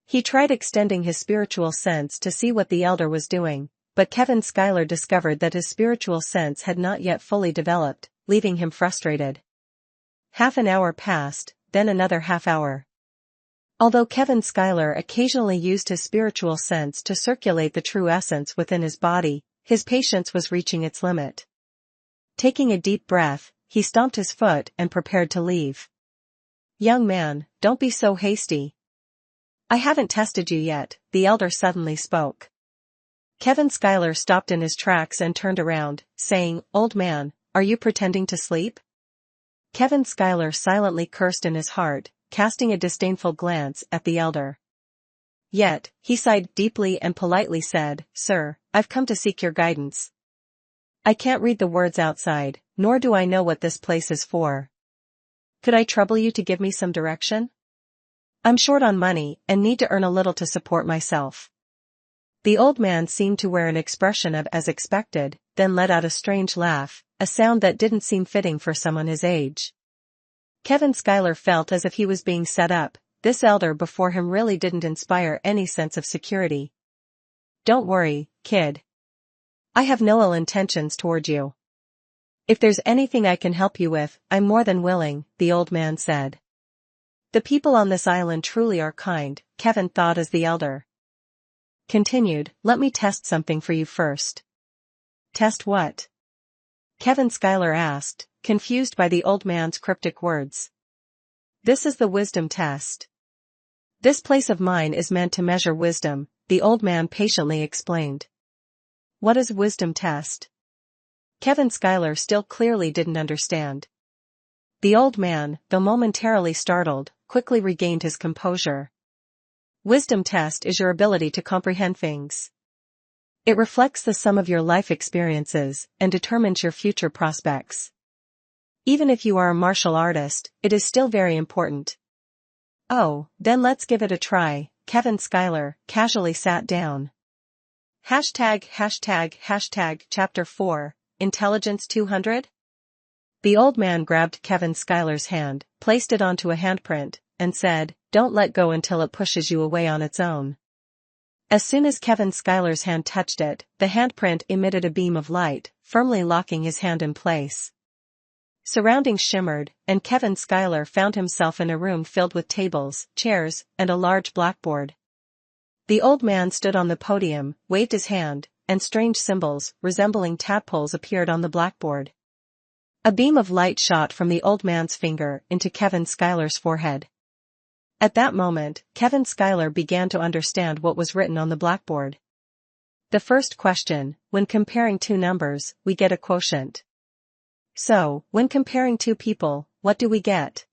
He tried extending his spiritual sense to see what the elder was doing, but Kevin Schuyler discovered that his spiritual sense had not yet fully developed, leaving him frustrated. Half an hour passed, then another half hour. Although Kevin Schuyler occasionally used his spiritual sense to circulate the true essence within his body, his patience was reaching its limit. Taking a deep breath, he stomped his foot and prepared to leave. "Young man, don't be so hasty. I haven't tested you yet," the elder suddenly spoke. Kevin Schuyler stopped in his tracks and turned around, saying, "Old man, are you pretending to sleep?" Kevin Schuyler silently cursed in his heart, casting a disdainful glance at the elder. Yet, he sighed deeply and politely said, "Sir, I've come to seek your guidance. I can't read the words outside, nor do I know what this place is for. Could I trouble you to give me some direction? I'm short on money and need to earn a little to support myself." The old man seemed to wear an expression of as expected, then let out a strange laugh, a sound that didn't seem fitting for someone his age. Kevin Schuyler felt as if he was being set up. This elder before him really didn't inspire any sense of security. "Don't worry, kid. I have no ill intentions toward you. If there's anything I can help you with, I'm more than willing," the old man said. The people on this island truly are kind, Kevin thought as the elder continued, "Let me test something for you first." "Test what?" Kevin Schuyler asked, confused by the old man's cryptic words. "This is the wisdom test. This place of mine is meant to measure wisdom," the old man patiently explained. "What is wisdom test?" Kevin Schuyler still clearly didn't understand. The old man, though momentarily startled, quickly regained his composure. "Wisdom test is your ability to comprehend things. It reflects the sum of your life experiences and determines your future prospects. Even if you are a martial artist, it is still very important." "Oh, then let's give it a try." Kevin Schuyler casually sat down. Hashtag Chapter 4, Intelligence 200? The old man grabbed Kevin Schuyler's hand, placed it onto a handprint, and said, "Don't let go until it pushes you away on its own." As soon as Kevin Schuyler's hand touched it, the handprint emitted a beam of light, firmly locking his hand in place. Surroundings shimmered, and Kevin Schuyler found himself in a room filled with tables, chairs, and a large blackboard. The old man stood on the podium, waved his hand, and strange symbols, resembling tadpoles, appeared on the blackboard. A beam of light shot from the old man's finger into Kevin Schuyler's forehead. At that moment, Kevin Schuyler began to understand what was written on the blackboard. The first question: when comparing two numbers, we get a quotient. So, when comparing two people, what do we get?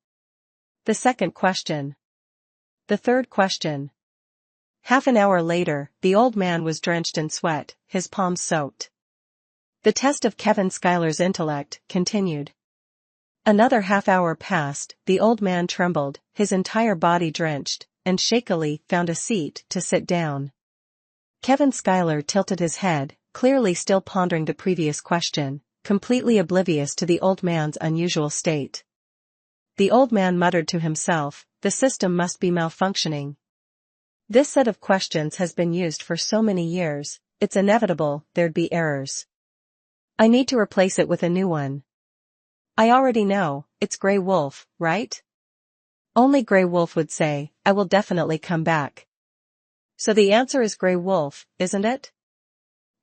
The second question. The third question. Half an hour later, the old man was drenched in sweat, his palms soaked. The test of Kevin Schuyler's intellect continued. Another half hour passed, the old man trembled, his entire body drenched, and shakily found a seat to sit down. Kevin Schuyler tilted his head, clearly still pondering the previous question, completely oblivious to the old man's unusual state. The old man muttered to himself, "The system must be malfunctioning. This set of questions has been used for so many years, it's inevitable there'd be errors. I need to replace it with a new one. I already know, it's Grey Wolf, right? Only Grey Wolf would say, I will definitely come back. So the answer is Grey Wolf, isn't it?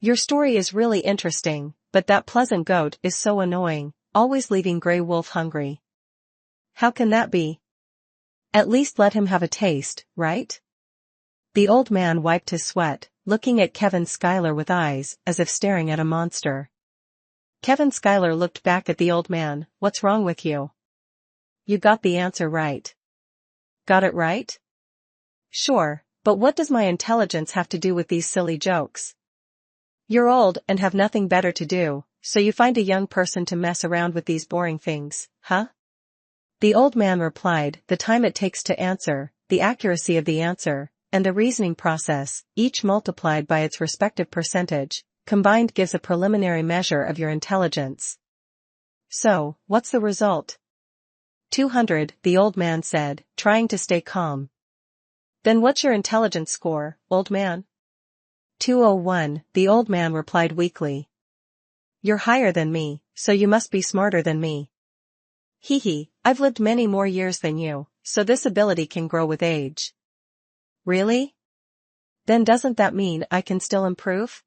Your story is really interesting, but that pleasant goat is so annoying, always leaving Grey Wolf hungry. How can that be? At least let him have a taste, right?" The old man wiped his sweat, looking at Kevin Schuyler with eyes as if staring at a monster. Kevin Schuyler looked back at the old man. "What's wrong with you? You got the answer right." "Got it right? Sure, but what does my intelligence have to do with these silly jokes? You're old and have nothing better to do, so you find a young person to mess around with these boring things, huh?" The old man replied, "The time it takes to answer, the accuracy of the answer, and the reasoning process, each multiplied by its respective percentage, combined gives a preliminary measure of your intelligence. So, what's the result?" 200, the old man said, trying to stay calm. "Then what's your intelligence score, old man?" 201, the old man replied weakly. "You're higher than me, so you must be smarter than me. Hee hee, I've lived many more years than you, so this ability can grow with age." "Really? Then doesn't that mean I can still improve?"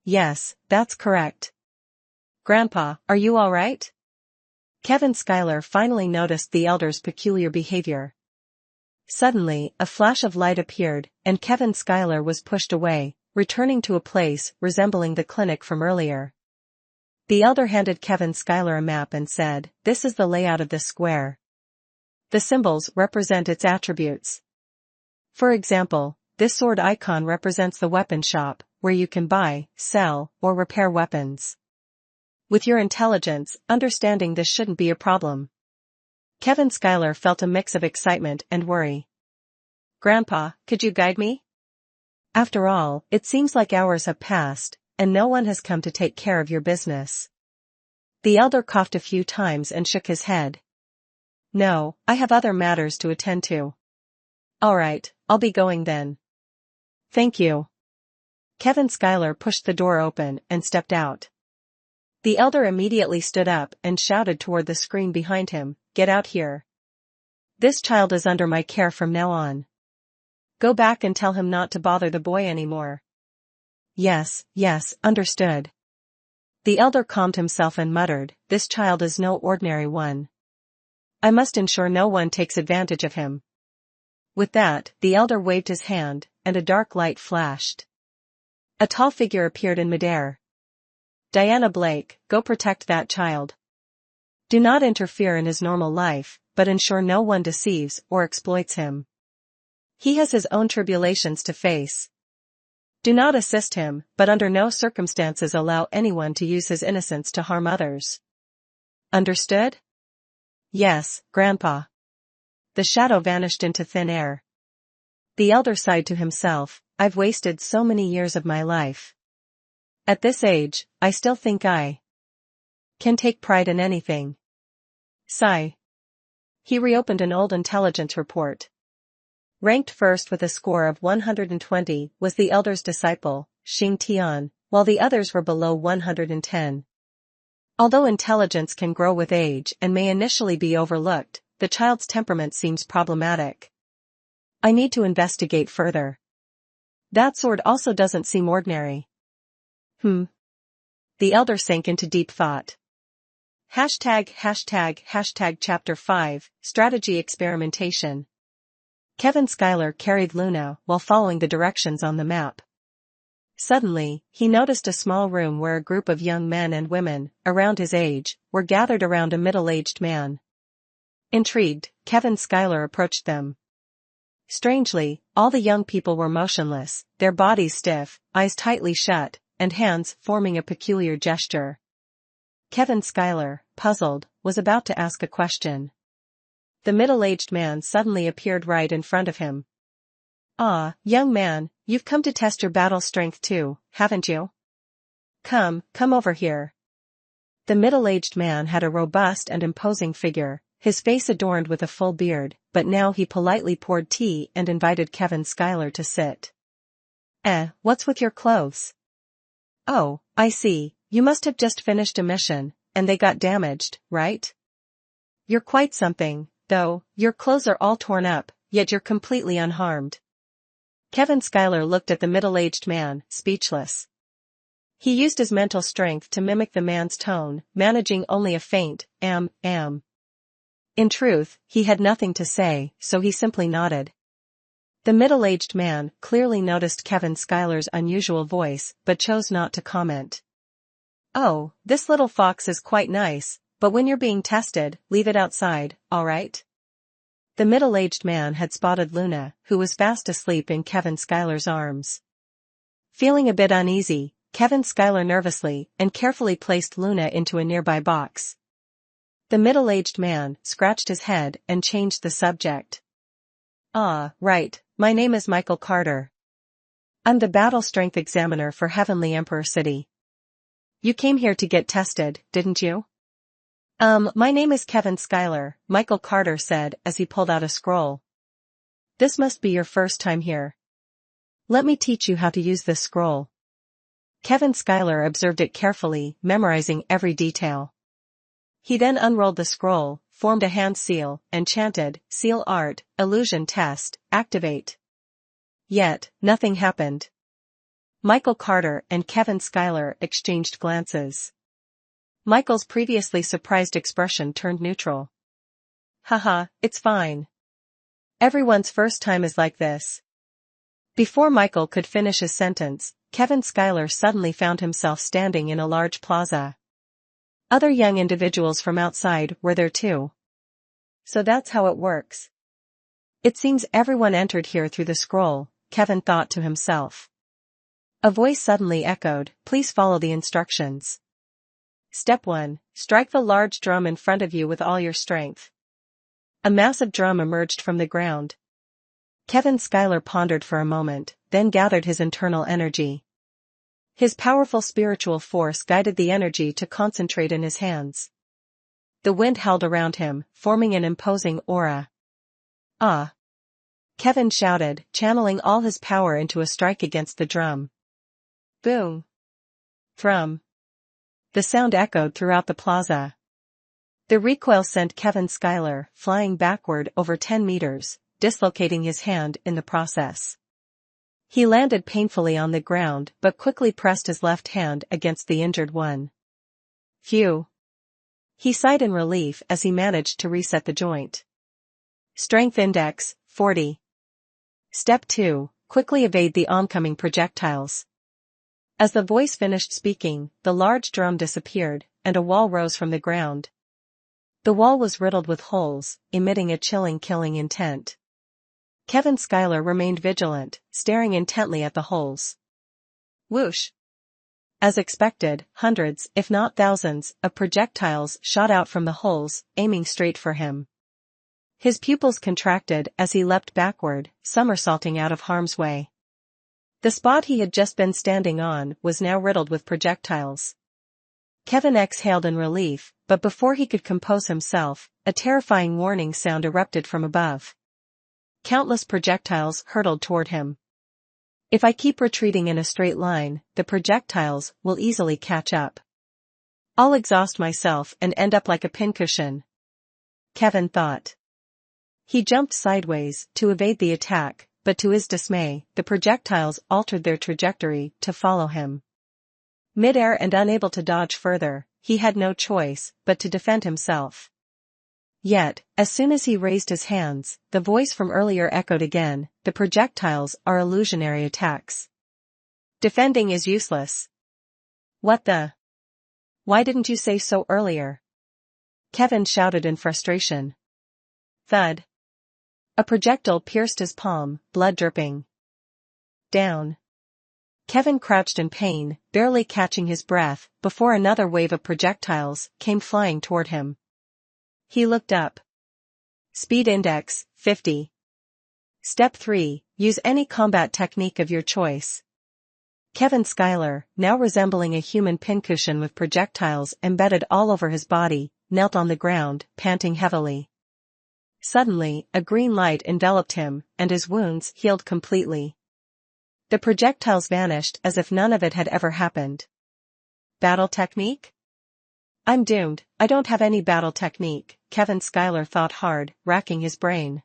"Yes, that's correct." "Grandpa, are you all right?" Kevin Schuyler finally noticed the elder's peculiar behavior. Suddenly, a flash of light appeared, and Kevin Schuyler was pushed away, returning to a place resembling the clinic from earlier. The elder handed Kevin Schuyler a map and said, "This is the layout of this square. The symbols represent its attributes. For example, this sword icon represents the weapon shop, where you can buy, sell, or repair weapons. With your intelligence, understanding this shouldn't be a problem." Kevin Schuyler felt a mix of excitement and worry. "Grandpa, could you guide me? After all, it seems like hours have passed, and no one has come to take care of your business." The elder coughed a few times and shook his head. "No, I have other matters to attend to." "All right, I'll be going then." "Thank you." Kevin Schuyler pushed the door open and stepped out. The elder immediately stood up and shouted toward the screen behind him, "Get out here. This child is under my care from now on. Go back and tell him not to bother the boy anymore." Yes, understood." The elder calmed himself and muttered, "This child is no ordinary one. I must ensure no one takes advantage of him." With that, the elder waved his hand, and a dark light flashed. A tall figure appeared in midair. "Diana Blake, go protect that child. Do not interfere in his normal life, but ensure no one deceives or exploits him. He has his own tribulations to face. Do not assist him, but under no circumstances allow anyone to use his innocence to harm others. Understood?" "Yes, Grandpa." The shadow vanished into thin air. The elder sighed to himself, "I've wasted so many years of my life. At this age, I still think I can take pride in anything." Sigh. He reopened an old intelligence report. Ranked first with a score of 120 was the elder's disciple, Xing Tian, while the others were below 110. Although intelligence can grow with age and may initially be overlooked, the child's temperament seems problematic. I need to investigate further. That sword also doesn't seem ordinary. The elder sank into deep thought. Hashtag Chapter 5, Strategy Experimentation. Kevin Schuyler carried Luna while following the directions on the map. Suddenly, he noticed a small room where a group of young men and women, around his age, were gathered around a middle-aged man. Intrigued, Kevin Schuyler approached them. Strangely, all the young people were motionless, their bodies stiff, eyes tightly shut, and hands forming a peculiar gesture. Kevin Schuyler, puzzled, was about to ask a question. The middle-aged man suddenly appeared right in front of him. "Ah, young man, you've come to test your battle strength too, haven't you? Come over here." The middle-aged man had a robust and imposing figure, his face adorned with a full beard, but now he politely poured tea and invited Kevin Schuyler to sit. What's with your clothes?" "Oh, I see, you must have just finished a mission, and they got damaged, right? You're quite something, though, your clothes are all torn up, yet you're completely unharmed." Kevin Schuyler looked at the middle-aged man, speechless. He used his mental strength to mimic the man's tone, managing only a faint, am. In truth, he had nothing to say, so he simply nodded. The middle-aged man clearly noticed Kevin Schuyler's unusual voice, but chose not to comment. "Oh, this little fox is quite nice, but when you're being tested, leave it outside, all right?" The middle-aged man had spotted Luna, who was fast asleep in Kevin Schuyler's arms. Feeling a bit uneasy, Kevin Schuyler nervously and carefully placed Luna into a nearby box. The middle-aged man scratched his head and changed the subject. "Ah, right, my name is Michael Carter. I'm the battle strength examiner for Heavenly Emperor City. You came here to get tested, didn't you?" My name is Kevin Schuyler," Michael Carter said as he pulled out a scroll. "This must be your first time here. Let me teach you how to use this scroll." Kevin Schuyler observed it carefully, memorizing every detail. He then unrolled the scroll, formed a hand seal, and chanted, "Seal art, illusion test, activate." Yet, nothing happened. Michael Carter and Kevin Schuyler exchanged glances. Michael's previously surprised expression turned neutral. "Haha, it's fine. Everyone's first time is like this." Before Michael could finish his sentence, Kevin Schuyler suddenly found himself standing in a large plaza. Other young individuals from outside were there too. So that's how it works. It seems everyone entered here through the scroll, Kevin thought to himself. A voice suddenly echoed, "Please follow the instructions. Step 1, strike the large drum in front of you with all your strength." A massive drum emerged from the ground. Kevin Schuyler pondered for a moment, then gathered his internal energy. His powerful spiritual force guided the energy to concentrate in his hands. The wind held around him, forming an imposing aura. "Ah!" Kevin shouted, channeling all his power into a strike against the drum. Boom! Thrum! The sound echoed throughout the plaza. The recoil sent Kevin Schuyler flying backward over 10 meters, dislocating his hand in the process. He landed painfully on the ground but quickly pressed his left hand against the injured one. Phew! He sighed in relief as he managed to reset the joint. Strength Index, 40. Step 2, quickly evade the oncoming projectiles. As the voice finished speaking, the large drum disappeared, and a wall rose from the ground. The wall was riddled with holes, emitting a chilling killing intent. Kevin Schuyler remained vigilant, staring intently at the holes. Whoosh! As expected, hundreds, if not thousands, of projectiles shot out from the holes, aiming straight for him. His pupils contracted as he leapt backward, somersaulting out of harm's way. The spot he had just been standing on was now riddled with projectiles. Kevin exhaled in relief, but before he could compose himself, a terrifying warning sound erupted from above. Countless projectiles hurtled toward him. If I keep retreating in a straight line, the projectiles will easily catch up. I'll exhaust myself and end up like a pincushion. Kevin thought. He jumped sideways to evade the attack, but to his dismay, the projectiles altered their trajectory to follow him. Mid-air and unable to dodge further, he had no choice but to defend himself. Yet, as soon as he raised his hands, the voice from earlier echoed again, "The projectiles are illusionary attacks. Defending is useless." "What the? Why didn't you say so earlier?" Kevin shouted in frustration. Thud. A projectile pierced his palm, blood dripping. Down. Kevin crouched in pain, barely catching his breath, before another wave of projectiles came flying toward him. He looked up. Speed index, 50. Step 3, use any combat technique of your choice. Kevin Schuyler, now resembling a human pincushion with projectiles embedded all over his body, knelt on the ground, panting heavily. Suddenly, a green light enveloped him, and his wounds healed completely. The projectiles vanished as if none of it had ever happened. Battle technique? I'm doomed, I don't have any battle technique, Kevin Schuyler thought hard, racking his brain.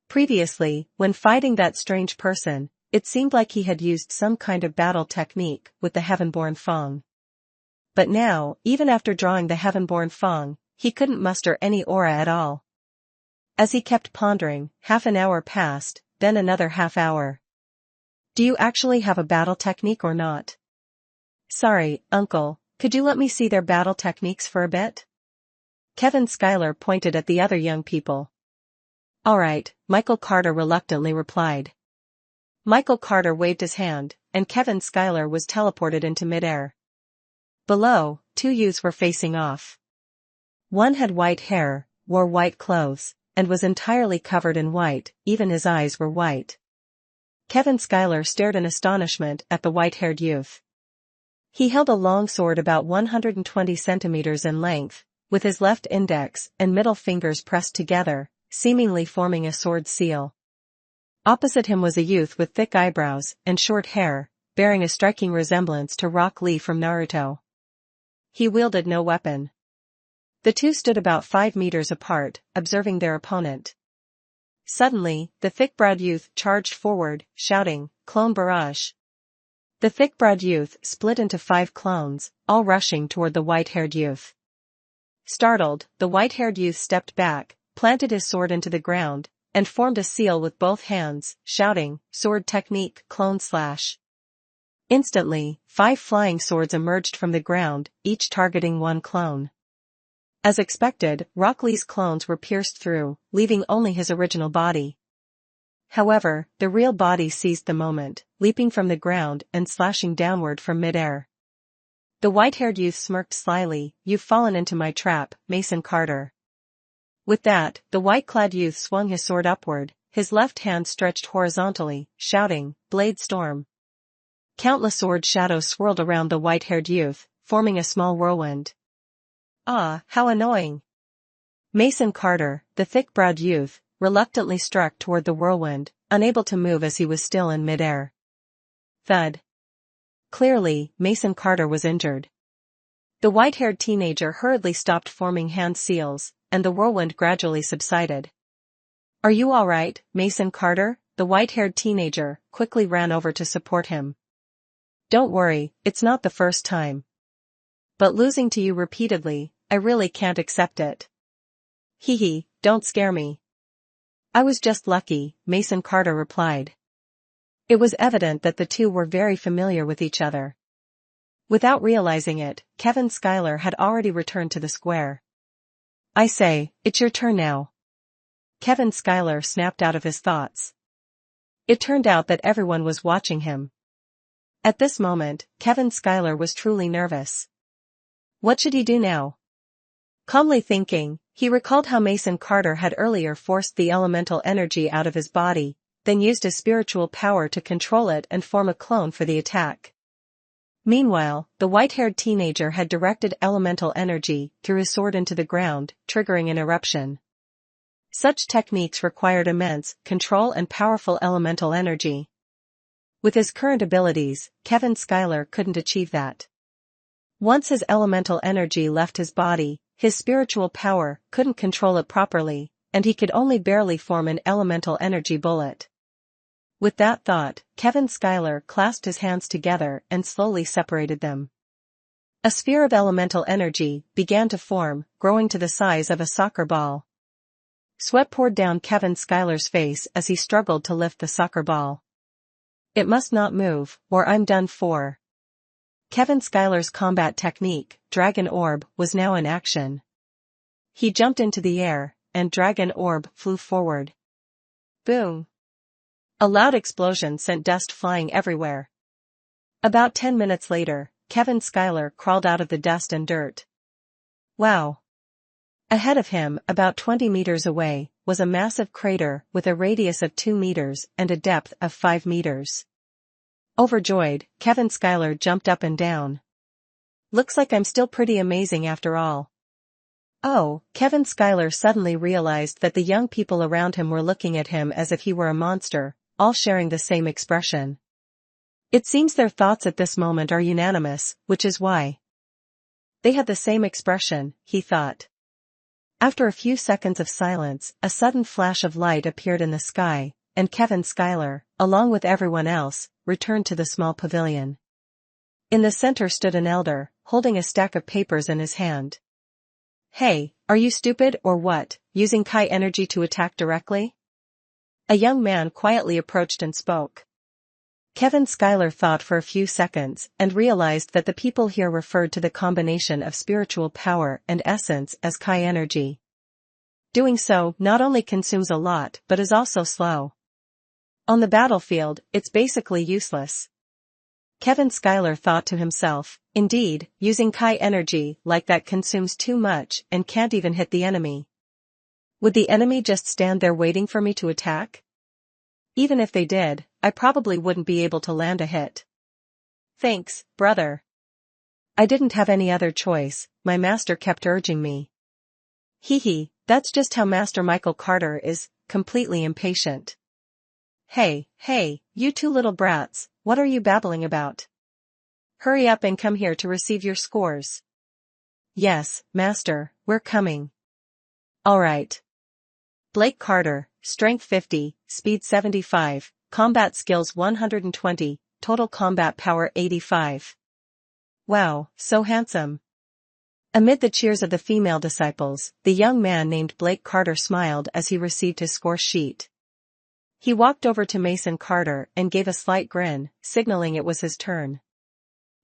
Previously, when fighting that strange person, it seemed like he had used some kind of battle technique with the Heavenborn Fong. But now, even after drawing the Heavenborn Fong, he couldn't muster any aura at all. As he kept pondering, half an hour passed, then another half hour. Do you actually have a battle technique or not? Sorry, Uncle, could you let me see their battle techniques for a bit? Kevin Schuyler pointed at the other young people. All right, Michael Carter reluctantly replied. Michael Carter waved his hand, and Kevin Schuyler was teleported into midair. Below, two youths were facing off. One had white hair, wore white clothes, and was entirely covered in white, even his eyes were white. Kevin Schuyler stared in astonishment at the white-haired youth. He held a long sword about 120 centimeters in length, with his left index and middle fingers pressed together, seemingly forming a sword seal. Opposite him was a youth with thick eyebrows and short hair, bearing a striking resemblance to Rock Lee from Naruto. He wielded no weapon. The two stood about 5 meters apart, observing their opponent. Suddenly, the thick-browed youth charged forward, shouting, "Clone barrage!" The thick-browed youth split into 5 clones, all rushing toward the white-haired youth. Startled, the white-haired youth stepped back, planted his sword into the ground, and formed a seal with both hands, shouting, "Sword technique, clone slash." Instantly, 5 flying swords emerged from the ground, each targeting one clone. As expected, Rock Lee's clones were pierced through, leaving only his original body. However, the real body seized the moment, leaping from the ground and slashing downward from midair. The white-haired youth smirked slyly, "You've fallen into my trap, Mason Carter." With that, the white-clad youth swung his sword upward, his left hand stretched horizontally, shouting, "Blade storm." Countless sword shadows swirled around the white-haired youth, forming a small whirlwind. Ah, how annoying! Mason Carter, the thick-browed youth, reluctantly struck toward the whirlwind, unable to move as he was still in midair. Thud. Clearly, Mason Carter was injured. The white-haired teenager hurriedly stopped forming hand seals, and the whirlwind gradually subsided. "Are you all right, Mason Carter?" The white-haired teenager quickly ran over to support him. "Don't worry, it's not the first time. But losing to you repeatedly, I really can't accept it." "Hee hee, don't scare me. I was just lucky," Mason Carter replied. It was evident that the two were very familiar with each other. Without realizing it, Kevin Schuyler had already returned to the square. "I say, it's your turn now." Kevin Schuyler snapped out of his thoughts. It turned out that everyone was watching him. At this moment, Kevin Schuyler was truly nervous. What should he do now? Calmly thinking, he recalled how Mason Carter had earlier forced the elemental energy out of his body, then used his spiritual power to control it and form a clone for the attack. Meanwhile, the white-haired teenager had directed elemental energy through his sword into the ground, triggering an eruption. Such techniques required immense control and powerful elemental energy. With his current abilities, Kevin Schuyler couldn't achieve that. Once his elemental energy left his body, his spiritual power couldn't control it properly, and he could only barely form an elemental energy bullet. With that thought, Kevin Schuyler clasped his hands together and slowly separated them. A sphere of elemental energy began to form, growing to the size of a soccer ball. Sweat poured down Kevin Schuyler's face as he struggled to lift the soccer ball. It must not move, or I'm done for. Kevin Schuyler's combat technique, Dragon Orb, was now in action. He jumped into the air, and Dragon Orb flew forward. Boom! A loud explosion sent dust flying everywhere. About 10 minutes later, Kevin Schuyler crawled out of the dust and dirt. Wow! Ahead of him, about 20 meters away, was a massive crater with a radius of 2 meters and a depth of 5 meters. Overjoyed, Kevin Schuyler jumped up and down. Looks like I'm still pretty amazing after all. Oh, Kevin Schuyler suddenly realized that the young people around him were looking at him as if he were a monster, all sharing the same expression. It seems their thoughts at this moment are unanimous, which is why. They had the same expression, he thought. After a few seconds of silence, a sudden flash of light appeared in the sky, and Kevin Schuyler, along with everyone else, returned to the small pavilion. In the center stood an elder, holding a stack of papers in his hand. Hey, are you stupid or what, using Kai energy to attack directly? A young man quietly approached and spoke. Kevin Schuyler thought for a few seconds and realized that the people here referred to the combination of spiritual power and essence as Kai energy. Doing so not only consumes a lot but is also slow. On the battlefield, it's basically useless. Kevin Schuyler thought to himself, indeed, using Kai energy like that consumes too much and can't even hit the enemy. Would the enemy just stand there waiting for me to attack? Even if they did, I probably wouldn't be able to land a hit. Thanks, brother. I didn't have any other choice, my master kept urging me. Hee, that's just how Master Michael Carter is, completely impatient. Hey, you two little brats, what are you babbling about? Hurry up and come here to receive your scores. Yes, master, we're coming. Alright. Blake Carter, Strength 50, Speed 75, Combat Skills 120, Total Combat Power 85. Wow, so handsome. Amid the cheers of the female disciples, the young man named Blake Carter smiled as he received his score sheet. He walked over to Mason Carter and gave a slight grin, signaling it was his turn.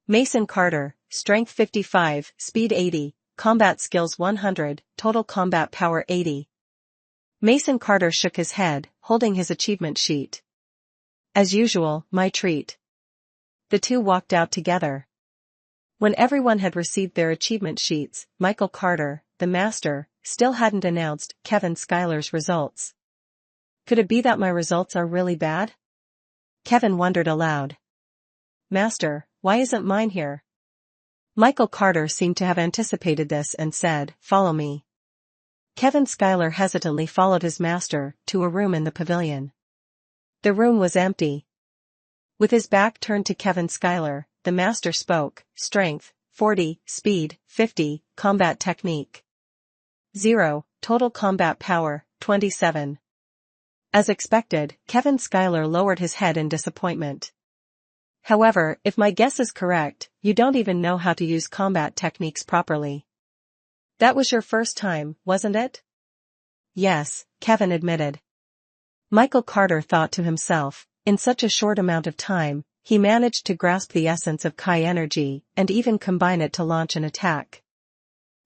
Mason Carter, Strength 55, Speed 80, Combat Skills 100, Total Combat Power 80. Mason Carter shook his head, holding his achievement sheet. As usual, my treat. The two walked out together. When everyone had received their achievement sheets, Michael Carter, the master, still hadn't announced Kevin Schuyler's results. Could it be that my results are really bad? Kevin wondered aloud. Master, why isn't mine here? Michael Carter seemed to have anticipated this and said, follow me. Kevin Schuyler hesitantly followed his master to a room in the pavilion. The room was empty. With his back turned to Kevin Schuyler, the master spoke, Strength, 40, Speed, 50, Combat Technique. 0, Total Combat Power, 27. As expected, Kevin Schuyler lowered his head in disappointment. However, if my guess is correct, you don't even know how to use combat techniques properly. That was your first time, wasn't it? Yes, Kevin admitted. Michael Carter thought to himself, in such a short amount of time, he managed to grasp the essence of Kai energy and even combine it to launch an attack.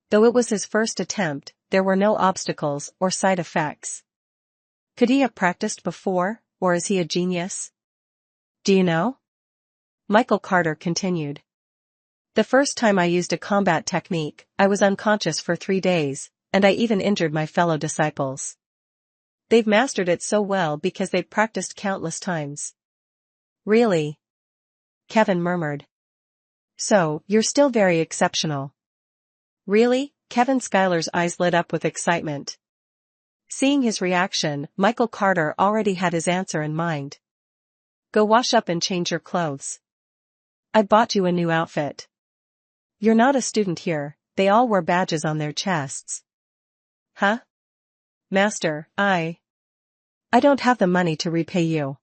Though it was his first attempt, there were no obstacles or side effects. Could he have practiced before, or is he a genius? Do you know? Michael Carter continued. The first time I used a combat technique, I was unconscious for 3 days, and I even injured my fellow disciples. They've mastered it so well because they've practiced countless times. Really? Kevin murmured. So, you're still very exceptional. Really? Kevin Schuyler's eyes lit up with excitement. Seeing his reaction, Michael Carter already had his answer in mind. Go wash up and change your clothes. I bought you a new outfit. You're not a student here, they all wear badges on their chests. Huh? Master, I don't have the money to repay you.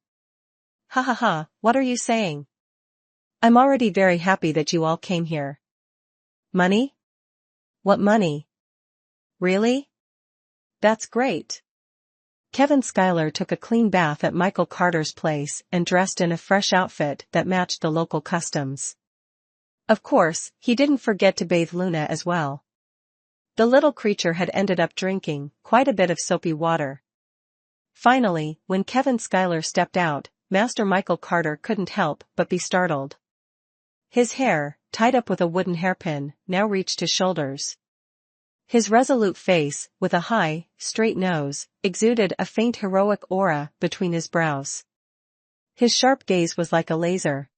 Ha ha ha, what are you saying? I'm already very happy that you all came here. Money? What money? Really? That's great. Kevin Schuyler took a clean bath at Michael Carter's place and dressed in a fresh outfit that matched the local customs. Of course, he didn't forget to bathe Luna as well. The little creature had ended up drinking quite a bit of soapy water. Finally, when Kevin Schuyler stepped out, Master Michael Carter couldn't help but be startled. His hair, tied up with a wooden hairpin, now reached his shoulders. His resolute face, with a high, straight nose, exuded a faint heroic aura between his brows. His sharp gaze was like a laser.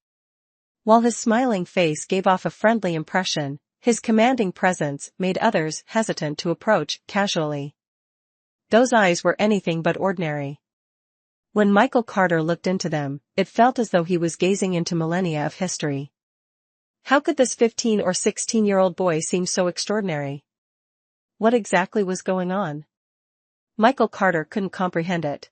While his smiling face gave off a friendly impression, his commanding presence made others hesitant to approach casually. Those eyes were anything but ordinary. When Michael Carter looked into them, it felt as though he was gazing into millennia of history. How could this 15 or 16-year-old boy seem so extraordinary? What exactly was going on? Michael Carter couldn't comprehend it.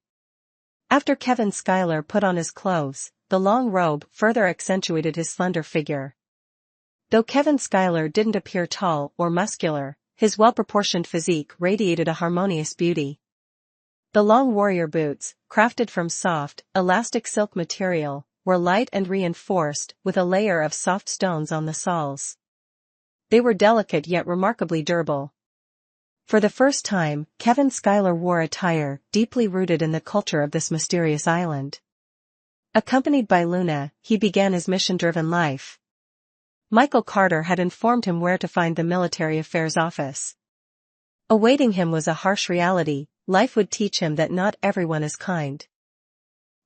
After Kevin Schuyler put on his clothes, the long robe further accentuated his slender figure. Though Kevin Schuyler didn't appear tall or muscular, his well-proportioned physique radiated a harmonious beauty. The long warrior boots, crafted from soft, elastic silk material, were light and reinforced with a layer of soft stones on the soles. They were delicate yet remarkably durable. For the first time, Kevin Schuyler wore attire deeply rooted in the culture of this mysterious island. Accompanied by Luna, he began his mission-driven life. Michael Carter had informed him where to find the military affairs office. Awaiting him was a harsh reality: life would teach him that not everyone is kind.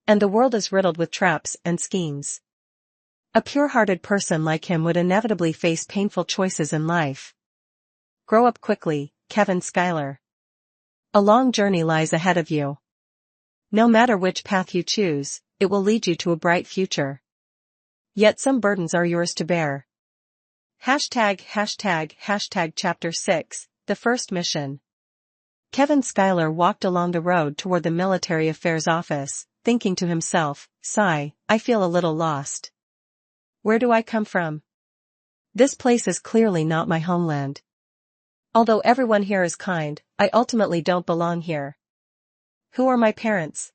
And the world is riddled with traps and schemes. A pure-hearted person like him would inevitably face painful choices in life. Grow up quickly, Kevin Schuyler. A long journey lies ahead of you. No matter which path you choose, it will lead you to a bright future. Yet some burdens are yours to bear. #### Chapter 6, The First Mission. Kevin Schuyler walked along the road toward the military affairs office, thinking to himself, "Sigh, I feel a little lost. Where do I come from? This place is clearly not my homeland. Although everyone here is kind, I ultimately don't belong here. Who are my parents?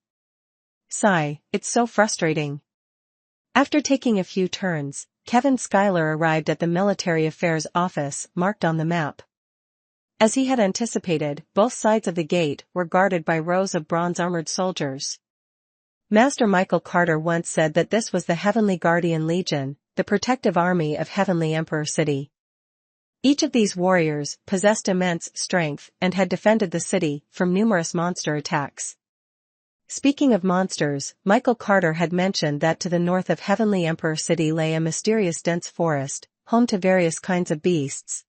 Sigh, it's so frustrating." After taking a few turns, Kevin Schuyler arrived at the military affairs office marked on the map. As he had anticipated, both sides of the gate were guarded by rows of bronze-armored soldiers. Master Michael Carter once said that this was the Heavenly Guardian Legion, the protective army of Heavenly Emperor City. Each of these warriors possessed immense strength and had defended the city from numerous monster attacks. Speaking of monsters, Michael Carter had mentioned that to the north of Heavenly Emperor City lay a mysterious dense forest, home to various kinds of beasts.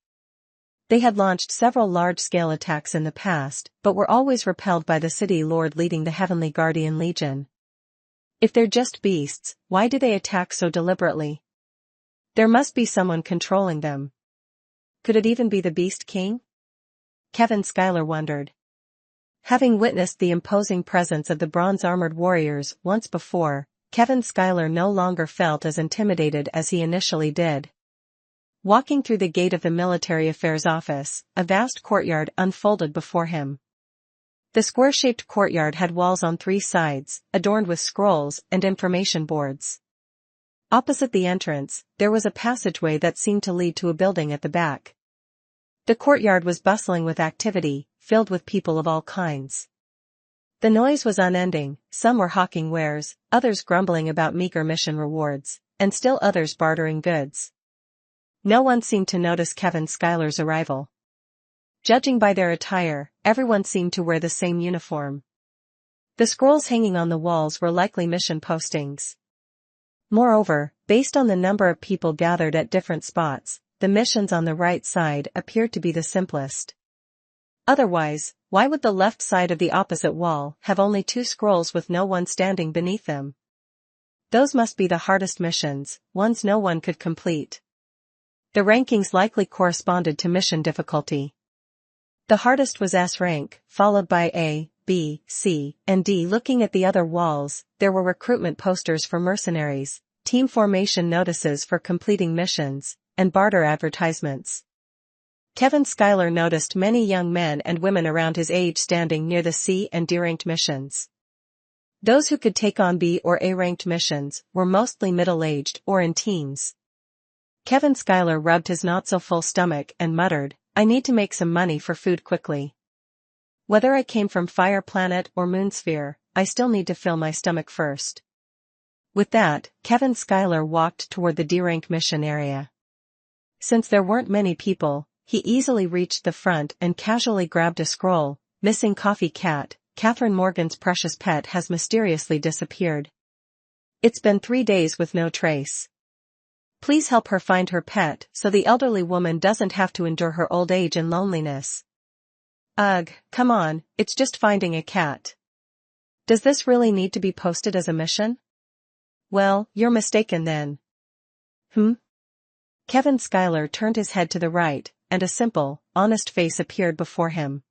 They had launched several large-scale attacks in the past, but were always repelled by the city lord leading the Heavenly Guardian Legion. If they're just beasts, why do they attack so deliberately? There must be someone controlling them. Could it even be the Beast King? Kevin Schuyler wondered. Having witnessed the imposing presence of the bronze-armored warriors once before, Kevin Schuyler no longer felt as intimidated as he initially did. Walking through the gate of the military affairs office, a vast courtyard unfolded before him. The square-shaped courtyard had walls on three sides, adorned with scrolls and information boards. Opposite the entrance, there was a passageway that seemed to lead to a building at the back. The courtyard was bustling with activity, filled with people of all kinds. The noise was unending: some were hawking wares, others grumbling about meager mission rewards, and still others bartering goods. No one seemed to notice Kevin Schuyler's arrival. Judging by their attire, everyone seemed to wear the same uniform. The scrolls hanging on the walls were likely mission postings. Moreover, based on the number of people gathered at different spots, the missions on the right side appeared to be the simplest. Otherwise, why would the left side of the opposite wall have only 2 scrolls with no one standing beneath them? Those must be the hardest missions, ones no one could complete. The rankings likely corresponded to mission difficulty. The hardest was S rank, followed by A, B, C, and D. Looking at the other walls, there were recruitment posters for mercenaries, team formation notices for completing missions, and barter advertisements. Kevin Schuyler noticed many young men and women around his age standing near the C and D-ranked missions. Those who could take on B or A-ranked missions were mostly middle-aged or in teens. Kevin Schuyler rubbed his not-so-full stomach and muttered, "I need to make some money for food quickly. Whether I came from Fire Planet or Moonsphere, I still need to fill my stomach first." With that, Kevin Schuyler walked toward the D-rank mission area. Since there weren't many people, he easily reached the front and casually grabbed a scroll. "Missing coffee cat, Catherine Morgan's precious pet has mysteriously disappeared. It's been 3 days with no trace. Please help her find her pet so the elderly woman doesn't have to endure her old age and loneliness." Ugh, come on, it's just finding a cat. Does this really need to be posted as a mission? Well, you're mistaken then. Kevin Schuyler turned his head to the right, and a simple, honest face appeared before him.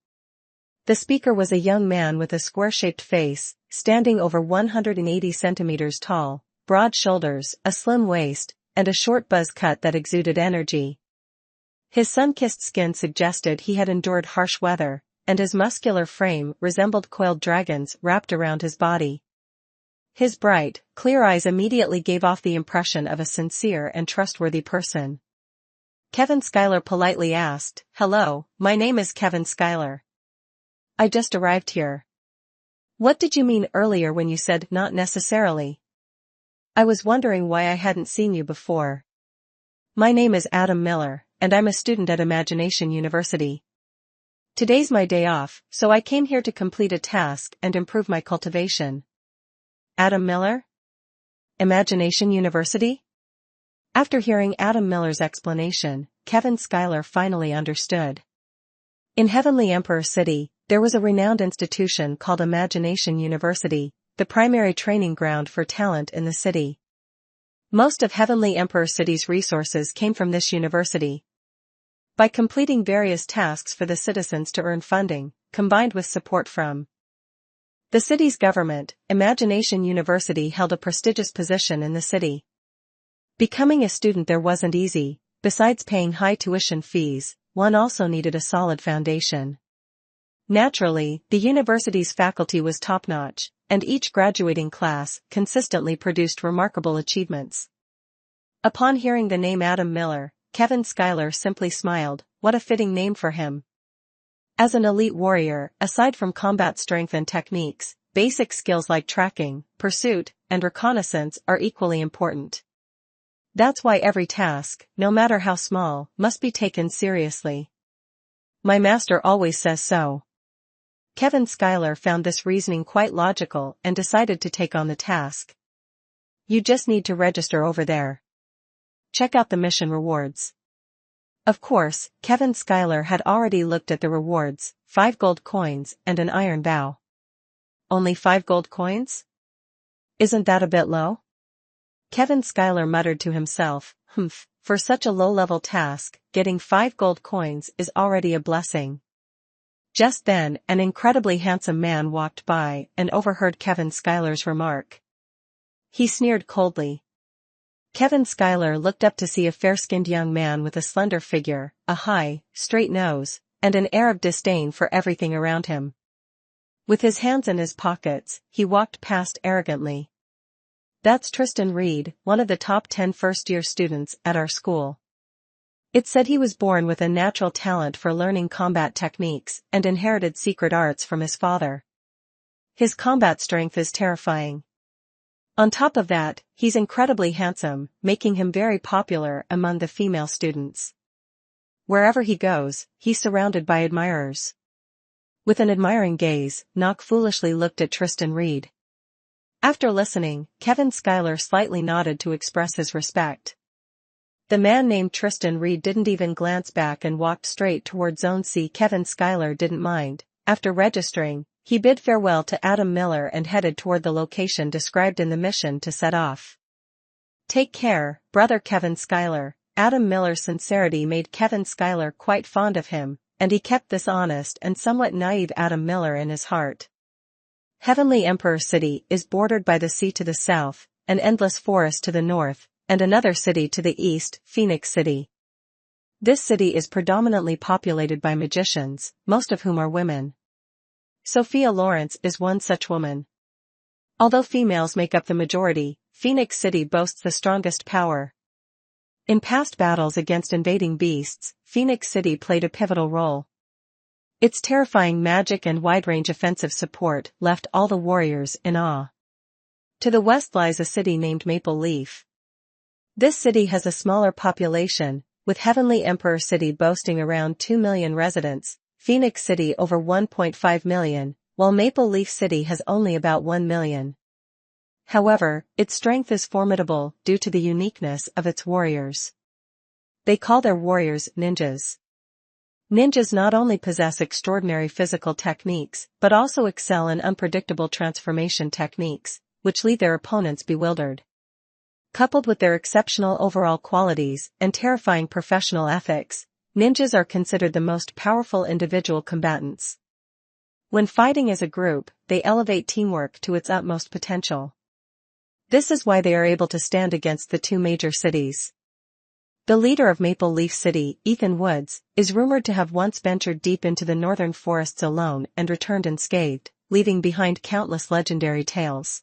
The speaker was a young man with a square-shaped face, standing over 180 centimeters tall, broad shoulders, a slim waist, and a short buzz cut that exuded energy. His sun-kissed skin suggested he had endured harsh weather, and his muscular frame resembled coiled dragons wrapped around his body. His bright, clear eyes immediately gave off the impression of a sincere and trustworthy person. Kevin Schuyler politely asked, "Hello, my name is Kevin Schuyler. I just arrived here." "What did you mean earlier when you said not necessarily? I was wondering why I hadn't seen you before. My name is Adam Miller, and I'm a student at Imagination University. Today's my day off, so I came here to complete a task and improve my cultivation." Adam Miller? Imagination University? After hearing Adam Miller's explanation, Kevin Schuyler finally understood. In Heavenly Emperor City, there was a renowned institution called Imagination University, the primary training ground for talent in the city. Most of Heavenly Emperor City's resources came from this university. By completing various tasks for the citizens to earn funding, combined with support from the city's government, Imagination University held a prestigious position in the city. Becoming a student there wasn't easy. Besides paying high tuition fees, one also needed a solid foundation. Naturally, the university's faculty was top-notch, and each graduating class consistently produced remarkable achievements. Upon hearing the name Adam Miller, Kevin Schuyler simply smiled. What a fitting name for him. As an elite warrior, aside from combat strength and techniques, basic skills like tracking, pursuit, and reconnaissance are equally important. That's why every task, no matter how small, must be taken seriously. My master always says so. Kevin Schuyler found this reasoning quite logical and decided to take on the task. You just need to register over there. Check out the mission rewards. Of course, Kevin Schuyler had already looked at the rewards, 5 gold coins and an iron bow. Only 5 gold coins? Isn't that a bit low? Kevin Schuyler muttered to himself, for such a low-level task, getting 5 gold coins is already a blessing. Just then, an incredibly handsome man walked by and overheard Kevin Schuyler's remark. He sneered coldly. Kevin Schuyler looked up to see a fair-skinned young man with a slender figure, a high, straight nose, and an air of disdain for everything around him. With his hands in his pockets, he walked past arrogantly. That's Tristan Reed, one of the top 10 first-year students at our school. It said he was born with a natural talent for learning combat techniques and inherited secret arts from his father. His combat strength is terrifying. On top of that, he's incredibly handsome, making him very popular among the female students. Wherever he goes, he's surrounded by admirers. With an admiring gaze, Nock foolishly looked at Tristan Reed. After listening, Kevin Schuyler slightly nodded to express his respect. The man named Tristan Reed didn't even glance back and walked straight toward Zone C. Kevin Schuyler didn't mind. After registering, he bid farewell to Adam Miller and headed toward the location described in the mission to set off. Take care, brother Kevin Schuyler. Adam Miller's sincerity made Kevin Schuyler quite fond of him, and he kept this honest and somewhat naive Adam Miller in his heart. Heavenly Emperor City is bordered by the sea to the south, an endless forest to the north, and another city to the east, Phoenix City. This city is predominantly populated by magicians, most of whom are women. Sophia Lawrence is one such woman. Although females make up the majority, Phoenix City boasts the strongest power. In past battles against invading beasts, Phoenix City played a pivotal role. Its terrifying magic and wide-range offensive support left all the warriors in awe. To the west lies a city named Maple Leaf. This city has a smaller population, with Heavenly Emperor City boasting around 2 million residents, Phoenix City over 1.5 million, while Maple Leaf City has only about 1 million. However, its strength is formidable due to the uniqueness of its warriors. They call their warriors ninjas. Ninjas not only possess extraordinary physical techniques, but also excel in unpredictable transformation techniques, which leave their opponents bewildered. Coupled with their exceptional overall qualities and terrifying professional ethics, ninjas are considered the most powerful individual combatants. When fighting as a group, they elevate teamwork to its utmost potential. This is why they are able to stand against the two major cities. The leader of Maple Leaf City, Ethan Woods, is rumored to have once ventured deep into the northern forests alone and returned unscathed, leaving behind countless legendary tales.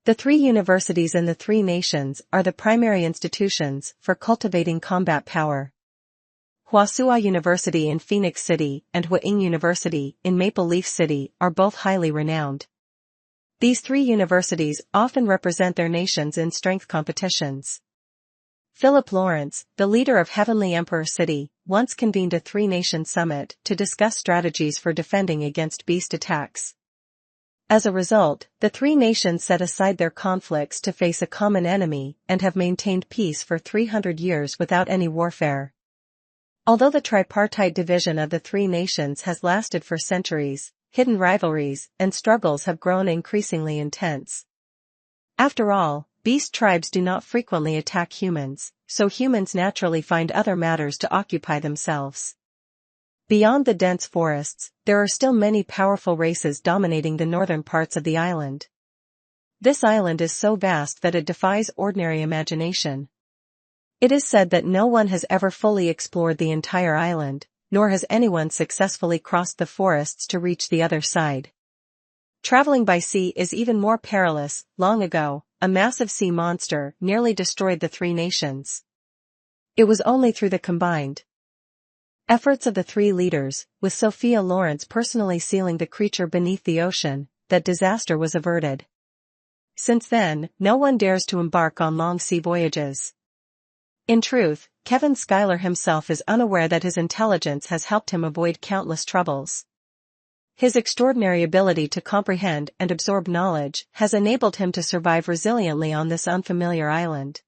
The three universities in the three nations are the primary institutions for cultivating combat power. Hwasua University in Phoenix City and Hwa-Ing University in Maple Leaf City are both highly renowned. These three universities often represent their nations in strength competitions. Philip Lawrence, the leader of Heavenly Emperor City, once convened a three-nation summit to discuss strategies for defending against beast attacks. As a result, the three nations set aside their conflicts to face a common enemy and have maintained peace for 300 years without any warfare. Although the tripartite division of the three nations has lasted for centuries, hidden rivalries and struggles have grown increasingly intense. After all, beast tribes do not frequently attack humans, so humans naturally find other matters to occupy themselves. Beyond the dense forests, there are still many powerful races dominating the northern parts of the island. This island is so vast that it defies ordinary imagination. It is said that no one has ever fully explored the entire island, nor has anyone successfully crossed the forests to reach the other side. Traveling by sea is even more perilous. Long ago, a massive sea monster nearly destroyed the three nations. It was only through the combined efforts of the three leaders, with Sophia Lawrence personally sealing the creature beneath the ocean, that disaster was averted. Since then, no one dares to embark on long sea voyages. In truth, Kevin Schuyler himself is unaware that his intelligence has helped him avoid countless troubles. His extraordinary ability to comprehend and absorb knowledge has enabled him to survive resiliently on this unfamiliar island.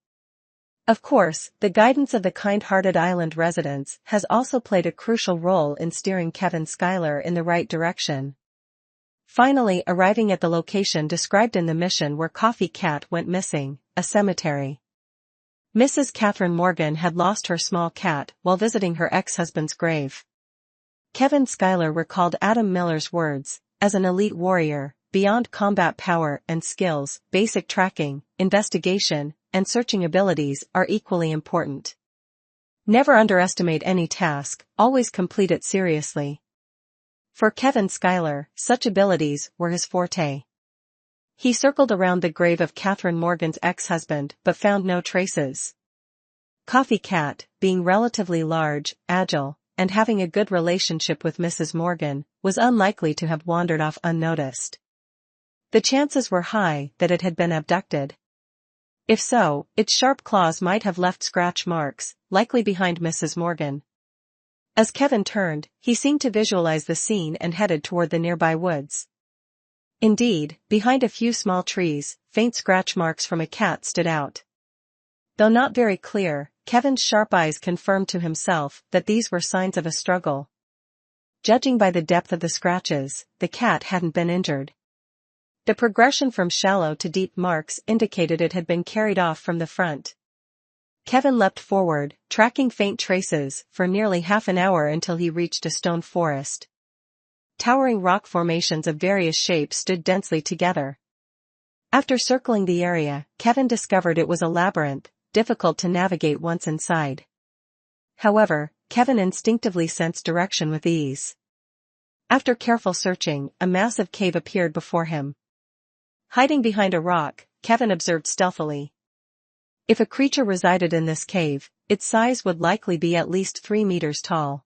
Of course, the guidance of the kind-hearted island residents has also played a crucial role in steering Kevin Schuyler in the right direction. Finally arriving at the location described in the mission where Coffee Cat went missing, a cemetery. Mrs. Catherine Morgan had lost her small cat while visiting her ex-husband's grave. Kevin Schuyler recalled Adam Miller's words, as an elite warrior, beyond combat power and skills, basic tracking, investigation, and searching abilities are equally important. Never underestimate any task, always complete it seriously. For Kevin Schuyler, such abilities were his forte. He circled around the grave of Catherine Morgan's ex-husband but found no traces. Coffee Cat, being relatively large, agile, and having a good relationship with Mrs. Morgan, was unlikely to have wandered off unnoticed. The chances were high that it had been abducted. If so, its sharp claws might have left scratch marks, likely behind Mrs. Morgan. As Kevin turned, he seemed to visualize the scene and headed toward the nearby woods. Indeed, behind a few small trees, faint scratch marks from a cat stood out. Though not very clear, Kevin's sharp eyes confirmed to himself that these were signs of a struggle. Judging by the depth of the scratches, the cat hadn't been injured. The progression from shallow to deep marks indicated it had been carried off from the front. Kevin leapt forward, tracking faint traces, for nearly half an hour until he reached a stone forest. towering rock formations of various shapes stood densely together. After circling the area, Kevin discovered it was a labyrinth, difficult to navigate once inside. However, Kevin instinctively sensed direction with ease. After careful searching, a massive cave appeared before him. Hiding behind a rock, Kevin observed stealthily. If a creature resided in this cave, its size would likely be at least 3 meters tall.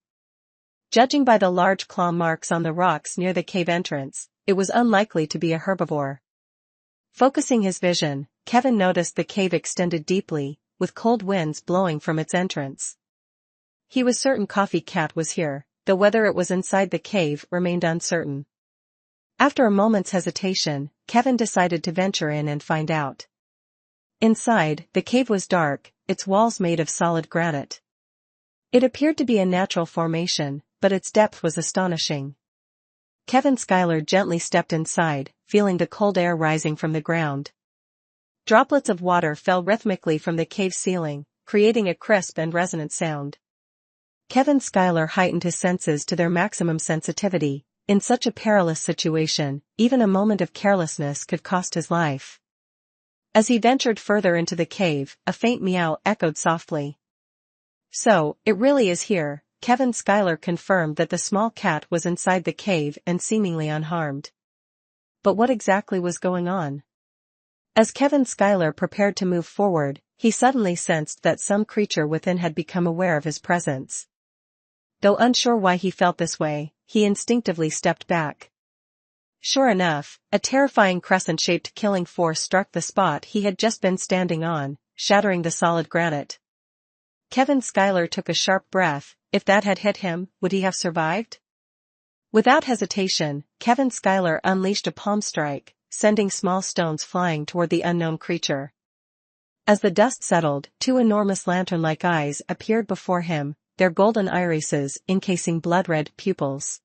Judging by the large claw marks on the rocks near the cave entrance, it was unlikely to be a herbivore. Focusing his vision, Kevin noticed the cave extended deeply, with cold winds blowing from its entrance. He was certain Coffee Cat was here, though whether it was inside the cave remained uncertain. After a moment's hesitation, Kevin decided to venture in and find out. Inside, the cave was dark, its walls made of solid granite. It appeared to be a natural formation, but its depth was astonishing. Kevin Schuyler gently stepped inside, feeling the cold air rising from the ground. Droplets of water fell rhythmically from the cave ceiling, creating a crisp and resonant sound. Kevin Schuyler heightened his senses to their maximum sensitivity. In such a perilous situation, even a moment of carelessness could cost his life. As he ventured further into the cave, a faint meow echoed softly. So, it really is here. Kevin Schuyler confirmed that the small cat was inside the cave and seemingly unharmed. But what exactly was going on? As Kevin Schuyler prepared to move forward, he suddenly sensed that some creature within had become aware of his presence. Though unsure why he felt this way, he instinctively stepped back. Sure enough, a terrifying crescent-shaped killing force struck the spot he had just been standing on, shattering the solid granite. Kevin Schuyler took a sharp breath. If that had hit him, would he have survived? Without hesitation, Kevin Schuyler unleashed a palm strike, sending small stones flying toward the unknown creature. As the dust settled, 2 enormous lantern-like eyes appeared before him, their golden irises encasing blood-red pupils.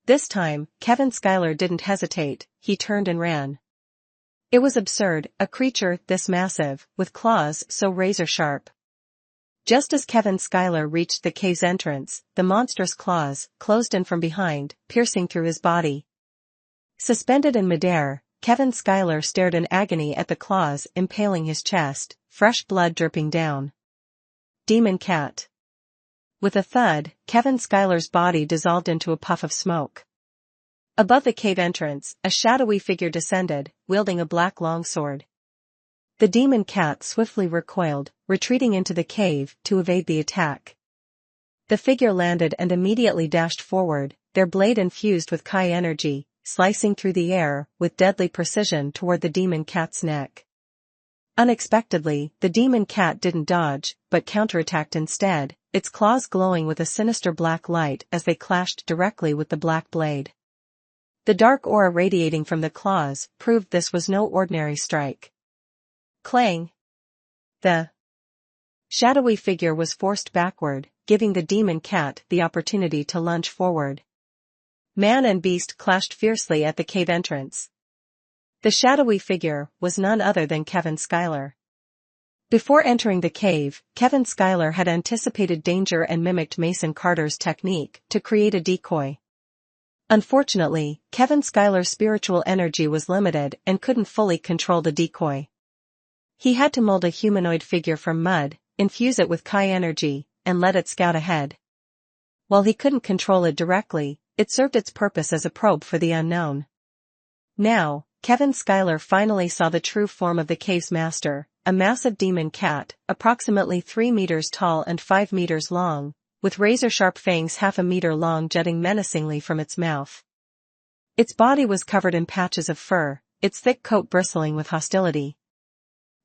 This time, Kevin Schuyler didn't hesitate, he turned and ran. It was absurd, a creature this massive, with claws so razor-sharp. Just as Kevin Schuyler reached the cave's entrance, the monstrous claws closed in from behind, piercing through his body. Suspended in midair, Kevin Schuyler stared in agony at the claws impaling his chest, fresh blood dripping down. Demon Cat. With a thud, Kevin Schuyler's body dissolved into a puff of smoke. Above the cave entrance, a shadowy figure descended, wielding a black longsword. The demon cat swiftly recoiled, retreating into the cave to evade the attack. The figure landed and immediately dashed forward, their blade infused with Kai energy, slicing through the air with deadly precision toward the demon cat's neck. Unexpectedly, the demon cat didn't dodge, but counterattacked instead, its claws glowing with a sinister black light as they clashed directly with the black blade. The dark aura radiating from the claws proved this was no ordinary strike. Clang! The shadowy figure was forced backward, giving the demon cat the opportunity to lunge forward. Man and beast clashed fiercely at the cave entrance. The shadowy figure was none other than Kevin Schuyler. Before entering the cave, Kevin Schuyler had anticipated danger and mimicked Mason Carter's technique to create a decoy. Unfortunately, Kevin Schuyler's spiritual energy was limited and couldn't fully control the decoy. He had to mold a humanoid figure from mud, infuse it with Kai energy, and let it scout ahead. While he couldn't control it directly, it served its purpose as a probe for the unknown. Now, Kevin Schuyler finally saw the true form of the cave's master, a massive demon cat, approximately 3 meters tall and 5 meters long, with razor-sharp fangs half a meter long jutting menacingly from its mouth. Its body was covered in patches of fur, its thick coat bristling with hostility.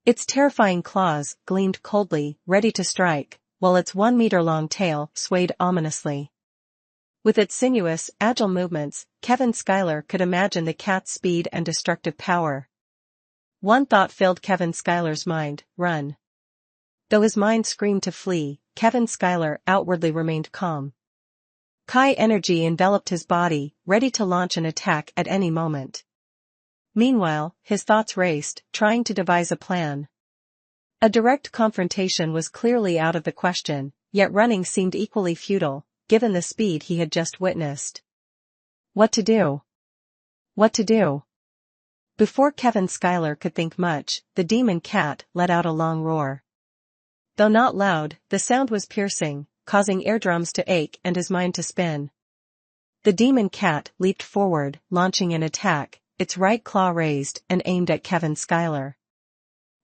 Its terrifying claws gleamed coldly, ready to strike, while its 1 meter long tail swayed ominously. With its sinuous, agile movements, Kevin Schuyler could imagine the cat's speed and destructive power. One thought filled Kevin Schuyler's mind: run. Though his mind screamed to flee, Kevin Schuyler outwardly remained calm. Kai energy enveloped his body, ready to launch an attack at any moment. Meanwhile, his thoughts raced, trying to devise a plan. A direct confrontation was clearly out of the question, yet running seemed equally futile, given the speed he had just witnessed. What to do? What to do? Before Kevin Schuyler could think much, the demon cat let out a long roar. Though not loud, the sound was piercing, causing eardrums to ache and his mind to spin. The demon cat leaped forward, launching an attack, its right claw raised and aimed at Kevin Schuyler.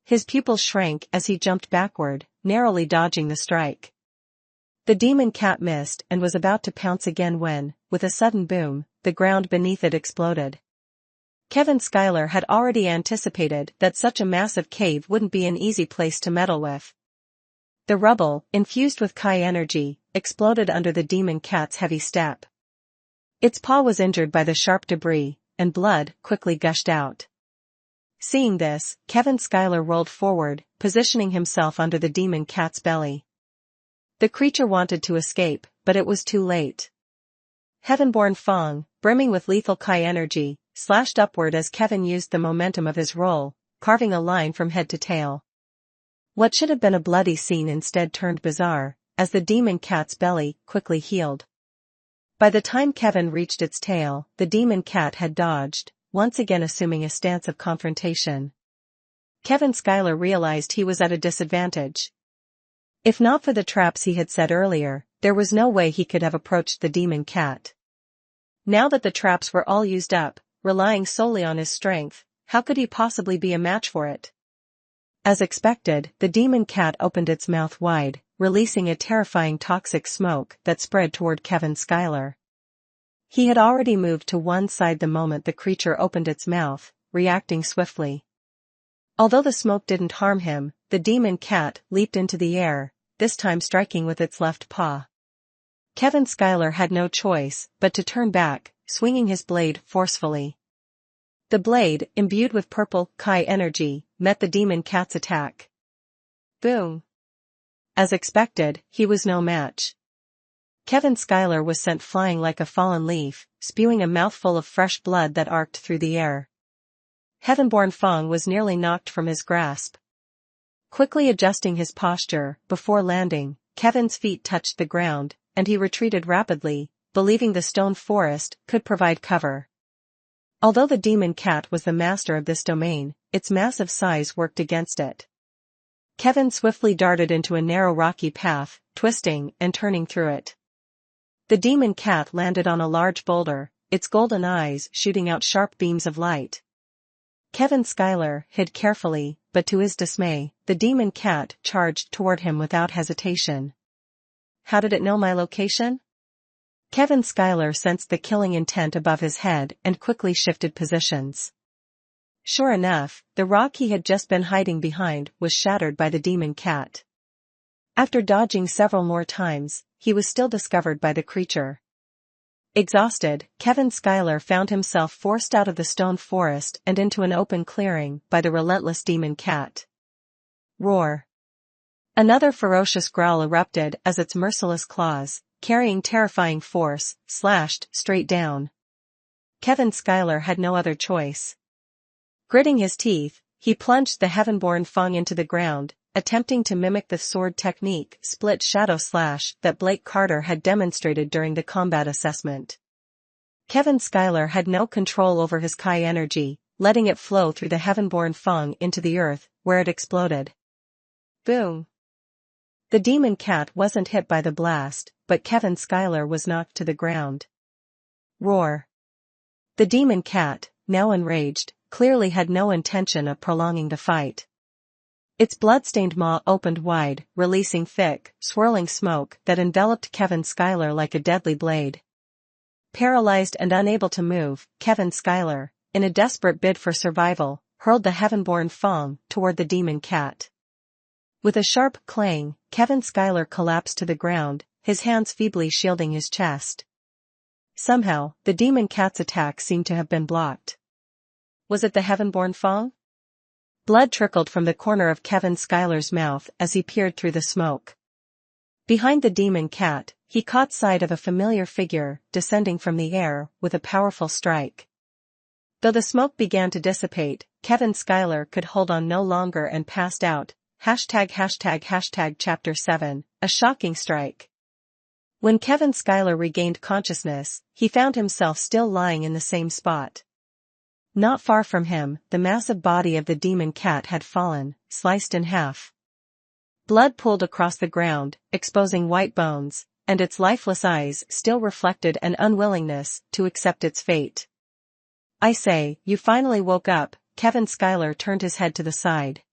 His pupils shrank as he jumped backward, narrowly dodging the strike. The demon cat missed and was about to pounce again when, with a sudden boom, the ground beneath it exploded. Kevin Schuyler had already anticipated that such a massive cave wouldn't be an easy place to meddle with. The rubble, infused with Chi energy, exploded under the demon cat's heavy step. Its paw was injured by the sharp debris, and blood quickly gushed out. Seeing this, Kevin Schuyler rolled forward, positioning himself under the demon cat's belly. The creature wanted to escape, but it was too late. Heavenborn Fong, brimming with lethal Chi energy, slashed upward as Kevin used the momentum of his roll, carving a line from head to tail. What should have been a bloody scene instead turned bizarre, as the demon cat's belly quickly healed. By the time Kevin reached its tail, the demon cat had dodged, once again assuming a stance of confrontation. Kevin Schuyler realized he was at a disadvantage. If not for the traps he had set earlier, there was no way he could have approached the demon cat. Now that the traps were all used up, relying solely on his strength, how could he possibly be a match for it? As expected, the demon cat opened its mouth wide, releasing a terrifying toxic smoke that spread toward Kevin Schuyler. He had already moved to one side the moment the creature opened its mouth, reacting swiftly. Although the smoke didn't harm him, the demon cat leaped into the air, this time striking with its left paw. Kevin Schuyler had no choice but to turn back, swinging his blade forcefully. The blade, imbued with purple Chi energy, met the demon cat's attack. Boom! As expected, he was no match. Kevin Schuyler was sent flying like a fallen leaf, spewing a mouthful of fresh blood that arced through the air. Heavenborn Fong was nearly knocked from his grasp. Quickly adjusting his posture, before landing, Kevin's feet touched the ground, and he retreated rapidly, believing the stone forest could provide cover. Although the demon cat was the master of this domain, its massive size worked against it. Kevin swiftly darted into a narrow rocky path, twisting and turning through it. The demon cat landed on a large boulder, its golden eyes shooting out sharp beams of light. Kevin Schuyler hid carefully, but to his dismay, the demon cat charged toward him without hesitation. How did it know my location? Kevin Schuyler sensed the killing intent above his head and quickly shifted positions. Sure enough, the rock he had just been hiding behind was shattered by the demon cat. After dodging several more times, he was still discovered by the creature. Exhausted, Kevin Schuyler found himself forced out of the stone forest and into an open clearing by the relentless demon cat. Roar! Another ferocious growl erupted as its merciless claws, carrying terrifying force, slashed straight down. Kevin Schuyler had no other choice. Gritting his teeth, he plunged the heavenborn Fong into the ground, attempting to mimic the sword technique split shadow slash that Blake Carter had demonstrated during the combat assessment. Kevin Schuyler had no control over his Chi energy, letting it flow through the heavenborn Fong into the earth, where it exploded. Boom! The demon cat wasn't hit by the blast, but Kevin Schuyler was knocked to the ground. Roar! The demon cat, now enraged, clearly had no intention of prolonging the fight. Its blood-stained maw opened wide, releasing thick, swirling smoke that enveloped Kevin Schuyler like a deadly blade. Paralyzed and unable to move, Kevin Schuyler, in a desperate bid for survival, hurled the heavenborn Fong toward the demon cat. With a sharp clang, Kevin Schuyler collapsed to the ground, his hands feebly shielding his chest. Somehow, the demon cat's attack seemed to have been blocked. Was it the heavenborn Fong? Blood trickled from the corner of Kevin Schuyler's mouth as he peered through the smoke. Behind the demon cat, he caught sight of a familiar figure descending from the air with a powerful strike. Though the smoke began to dissipate, Kevin Schuyler could hold on no longer and passed out. ###Chapter 7, a shocking strike. When Kevin Schuyler regained consciousness, he found himself still lying in the same spot. Not far from him, the massive body of the demon cat had fallen, sliced in half. Blood pooled across the ground, exposing white bones, and its lifeless eyes still reflected an unwillingness to accept its fate. "I say, you finally woke up." Kevin Schuyler turned his head to the side.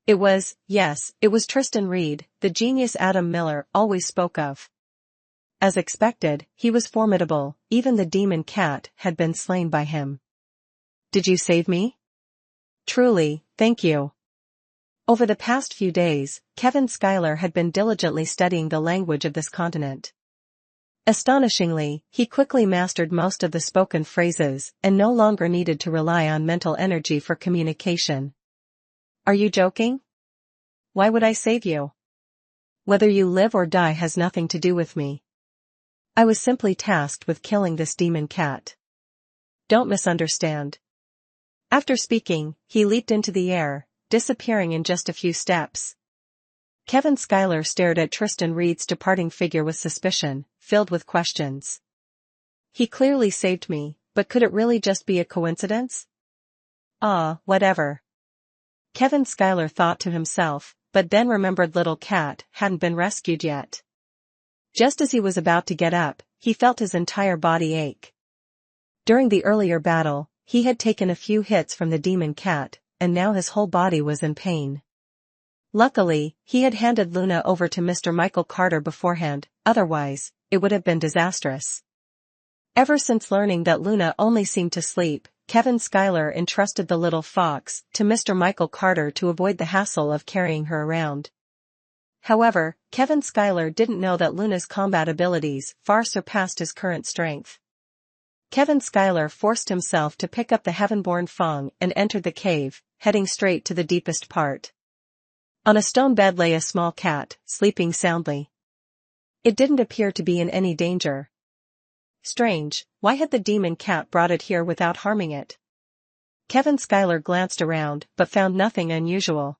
It was Tristan Reed, the genius Adam Miller always spoke of. As expected, he was formidable, even the demon cat had been slain by him. "Did you save me?" "Truly, thank you." Over the past few days, Kevin Schuyler had been diligently studying the language of this continent. Astonishingly, he quickly mastered most of the spoken phrases and no longer needed to rely on mental energy for communication. "Are you joking? Why would I save you? Whether you live or die has nothing to do with me. I was simply tasked with killing this demon cat. Don't misunderstand." After speaking, he leaped into the air, disappearing in just a few steps. Kevin Schuyler stared at Tristan Reed's departing figure with suspicion, filled with questions. "He clearly saved me, but could it really just be a coincidence?" Whatever. Kevin Schuyler thought to himself, but then remembered little cat hadn't been rescued yet. Just as he was about to get up, he felt his entire body ache. During the earlier battle, he had taken a few hits from the demon cat, and now his whole body was in pain. Luckily, he had handed Luna over to Mr. Michael Carter beforehand, otherwise, it would have been disastrous. Ever since learning that Luna only seemed to sleep, Kevin Schuyler entrusted the little fox to Mr. Michael Carter to avoid the hassle of carrying her around. However, Kevin Schuyler didn't know that Luna's combat abilities far surpassed his current strength. Kevin Schuyler forced himself to pick up the heaven-born Fong and entered the cave, heading straight to the deepest part. On a stone bed lay a small cat, sleeping soundly. It didn't appear to be in any danger. Strange, why had the demon cat brought it here without harming it? Kevin Schuyler glanced around but found nothing unusual.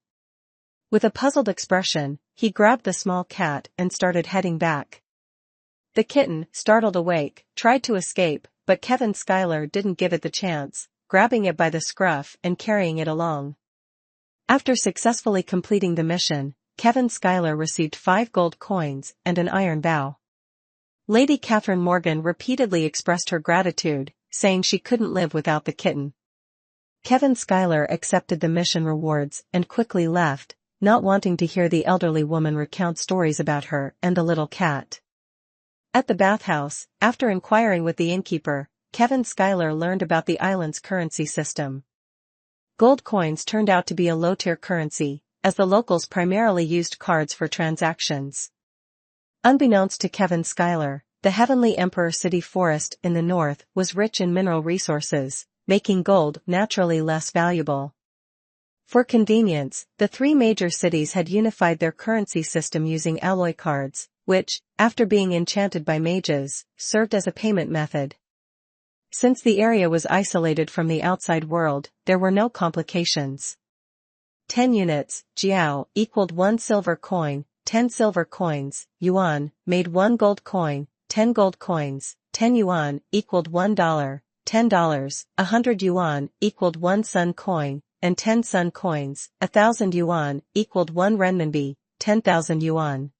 With a puzzled expression, he grabbed the small cat and started heading back. The kitten, startled awake, tried to escape, but Kevin Schuyler didn't give it the chance, grabbing it by the scruff and carrying it along. After successfully completing the mission, Kevin Schuyler received 5 gold coins and an iron bow. Lady Catherine Morgan repeatedly expressed her gratitude, saying she couldn't live without the kitten. Kevin Schuyler accepted the mission rewards and quickly left, not wanting to hear the elderly woman recount stories about her and the little cat. At the bathhouse, after inquiring with the innkeeper, Kevin Schuyler learned about the island's currency system. Gold coins turned out to be a low-tier currency, as the locals primarily used cards for transactions. Unbeknownst to Kevin Schuyler, the Heavenly Emperor City Forest in the north was rich in mineral resources, making gold naturally less valuable. For convenience, the 3 major cities had unified their currency system using alloy cards, which, after being enchanted by mages, served as a payment method. Since the area was isolated from the outside world, there were no complications. 10 units, jiao, equaled 1 silver coin, 10 silver coins, yuan, made 1 gold coin, 10 gold coins, 10 yuan, equaled $1, $10, 100 yuan, equaled 1 sun coin, and 10 sun coins, 1,000 yuan, equaled 1 renminbi, 10,000 yuan.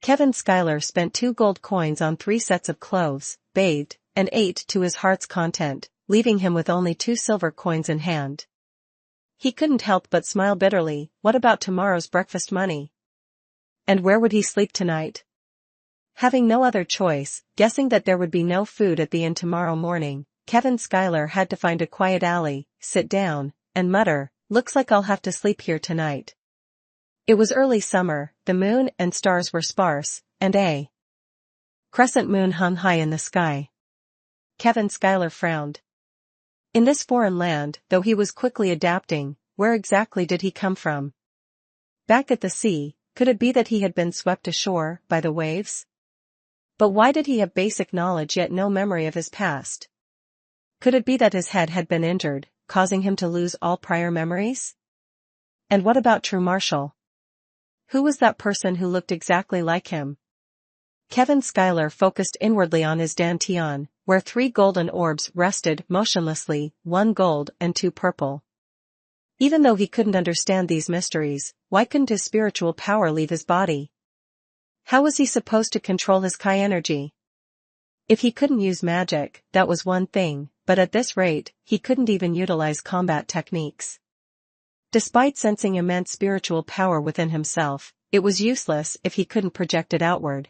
Kevin Schuyler spent 2 gold coins on 3 sets of clothes, bathed, and ate to his heart's content, leaving him with only 2 silver coins in hand. He couldn't help but smile bitterly. What about tomorrow's breakfast money? And where would he sleep tonight? Having no other choice, guessing that there would be no food at the inn tomorrow morning, Kevin Schuyler had to find a quiet alley, sit down, and mutter, "Looks like I'll have to sleep here tonight." It was early summer, the moon and stars were sparse, and a crescent moon hung high in the sky. Kevin Schuyler frowned. In this foreign land, though he was quickly adapting, where exactly did he come from? Back at the sea, could it be that he had been swept ashore by the waves? But why did he have basic knowledge yet no memory of his past? Could it be that his head had been injured, causing him to lose all prior memories? And what about True Marshall? Who was that person who looked exactly like him? Kevin Schuyler focused inwardly on his dantian, where 3 golden orbs rested motionlessly, 1 gold and 2 purple. Even though he couldn't understand these mysteries, why couldn't his spiritual power leave his body? How was he supposed to control his Chi energy? If he couldn't use magic, that was one thing, but at this rate, he couldn't even utilize combat techniques. Despite sensing immense spiritual power within himself, it was useless if he couldn't project it outward.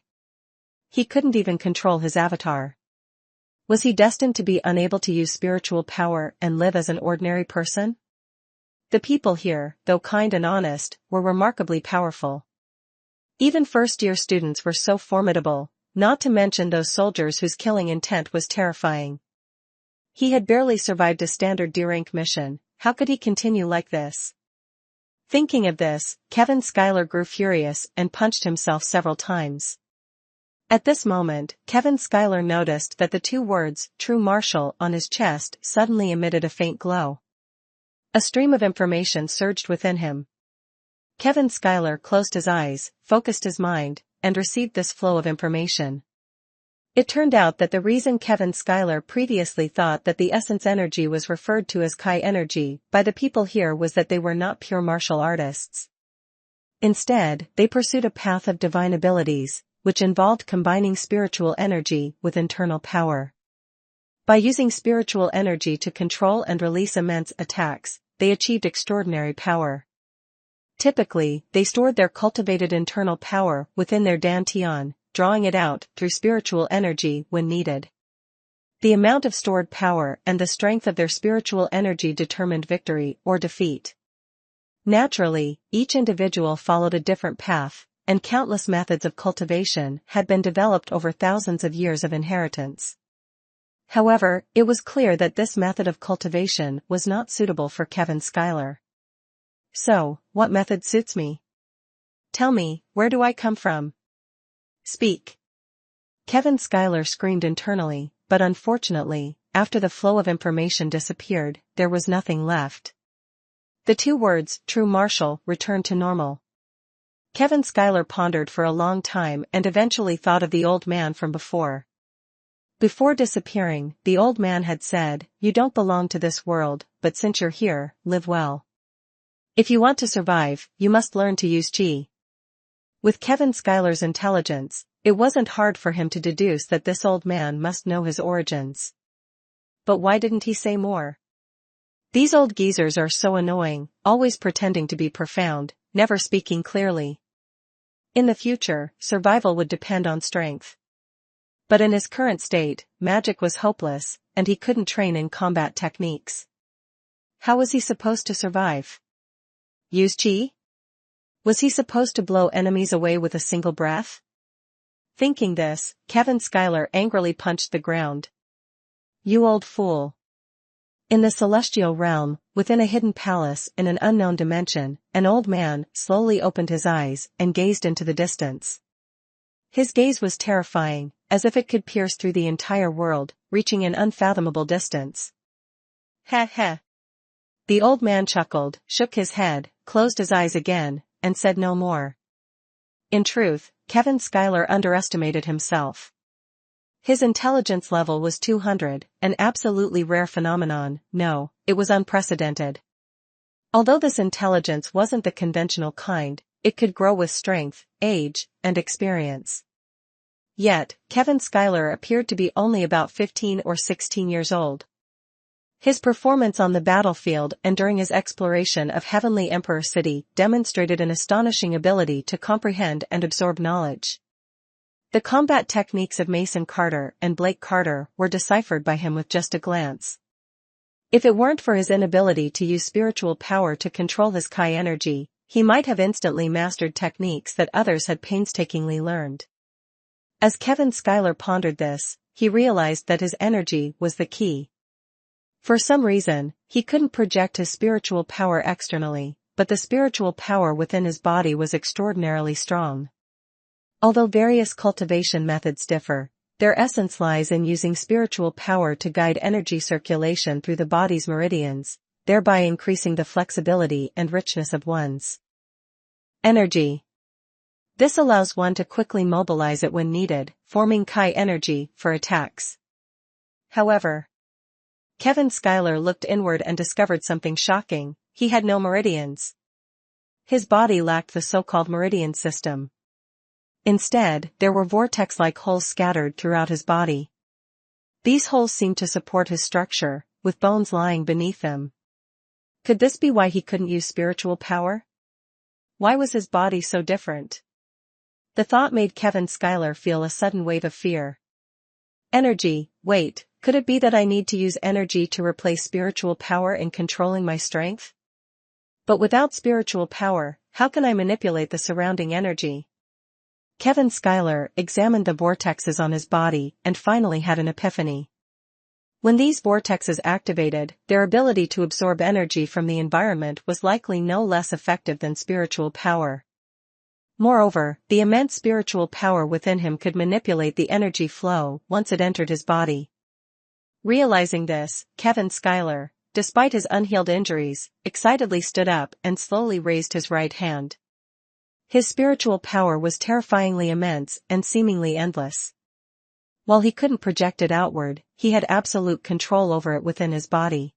He couldn't even control his avatar. Was he destined to be unable to use spiritual power and live as an ordinary person? The people here, though kind and honest, were remarkably powerful. Even first-year students were so formidable, not to mention those soldiers whose killing intent was terrifying. He had barely survived a standard D-rank mission. How could he continue like this? Thinking of this, Kevin Schuyler grew furious and punched himself several times. At this moment, Kevin Schuyler noticed that the 2 words, "True Martial," on his chest suddenly emitted a faint glow. A stream of information surged within him. Kevin Schuyler closed his eyes, focused his mind, and received this flow of information. It turned out that the reason Kevin Schuyler previously thought that the essence energy was referred to as Chi energy by the people here was that they were not pure martial artists. Instead, they pursued a path of divine abilities, which involved combining spiritual energy with internal power. By using spiritual energy to control and release immense attacks, they achieved extraordinary power. Typically, they stored their cultivated internal power within their dantian, drawing it out through spiritual energy when needed. The amount of stored power and the strength of their spiritual energy determined victory or defeat. Naturally, each individual followed a different path, and countless methods of cultivation had been developed over thousands of years of inheritance. However, it was clear that this method of cultivation was not suitable for Kevin Schuyler. So, what method suits me? Tell me, where do I come from? Speak. Kevin Schuyler screamed internally, but unfortunately, after the flow of information disappeared, there was nothing left. The 2 words, "True Martial," returned to normal. Kevin Schuyler pondered for a long time and eventually thought of the old man from before. Before disappearing, the old man had said, "You don't belong to this world, but since you're here, live well. If you want to survive, you must learn to use Qi." With Kevin Schuyler's intelligence, it wasn't hard for him to deduce that this old man must know his origins. But why didn't he say more? These old geezers are so annoying, always pretending to be profound, never speaking clearly. In the future, survival would depend on strength. But in his current state, magic was hopeless, and he couldn't train in combat techniques. How was he supposed to survive? Use Qi? Was he supposed to blow enemies away with a single breath? Thinking this, Kevin Schuyler angrily punched the ground. You old fool. In the celestial realm, within a hidden palace in an unknown dimension, an old man slowly opened his eyes and gazed into the distance. His gaze was terrifying, as if it could pierce through the entire world, reaching an unfathomable distance. Ha ha. The old man chuckled, shook his head, closed his eyes again, and said no more. In truth, Kevin Schuyler underestimated himself. His intelligence level was 200, an absolutely rare phenomenon. No, it was unprecedented. Although this intelligence wasn't the conventional kind, it could grow with strength, age, and experience. Yet, Kevin Schuyler appeared to be only about 15 or 16 years old. His performance on the battlefield and during his exploration of Heavenly Emperor City demonstrated an astonishing ability to comprehend and absorb knowledge. The combat techniques of Mason Carter and Blake Carter were deciphered by him with just a glance. If it weren't for his inability to use spiritual power to control his Chi energy, he might have instantly mastered techniques that others had painstakingly learned. As Kevin Schuyler pondered this, he realized that his energy was the key. For some reason, he couldn't project his spiritual power externally, but the spiritual power within his body was extraordinarily strong. Although various cultivation methods differ, their essence lies in using spiritual power to guide energy circulation through the body's meridians, thereby increasing the flexibility and richness of one's energy. This allows one to quickly mobilize it when needed, forming chi energy for attacks. However, Kevin Schuyler looked inward and discovered something shocking: he had no meridians. His body lacked the so-called meridian system. Instead, there were vortex-like holes scattered throughout his body. These holes seemed to support his structure, with bones lying beneath them. Could this be why he couldn't use spiritual power? Why was his body so different? The thought made Kevin Schuyler feel a sudden wave of fear. Energy, wait, could it be that I need to use energy to replace spiritual power in controlling my strength? But without spiritual power, how can I manipulate the surrounding energy? Kevin Schuyler examined the vortexes on his body and finally had an epiphany. When these vortexes activated, their ability to absorb energy from the environment was likely no less effective than spiritual power. Moreover, the immense spiritual power within him could manipulate the energy flow once it entered his body. Realizing this, Kevin Schuyler, despite his unhealed injuries, excitedly stood up and slowly raised his right hand. His spiritual power was terrifyingly immense and seemingly endless. While he couldn't project it outward, he had absolute control over it within his body.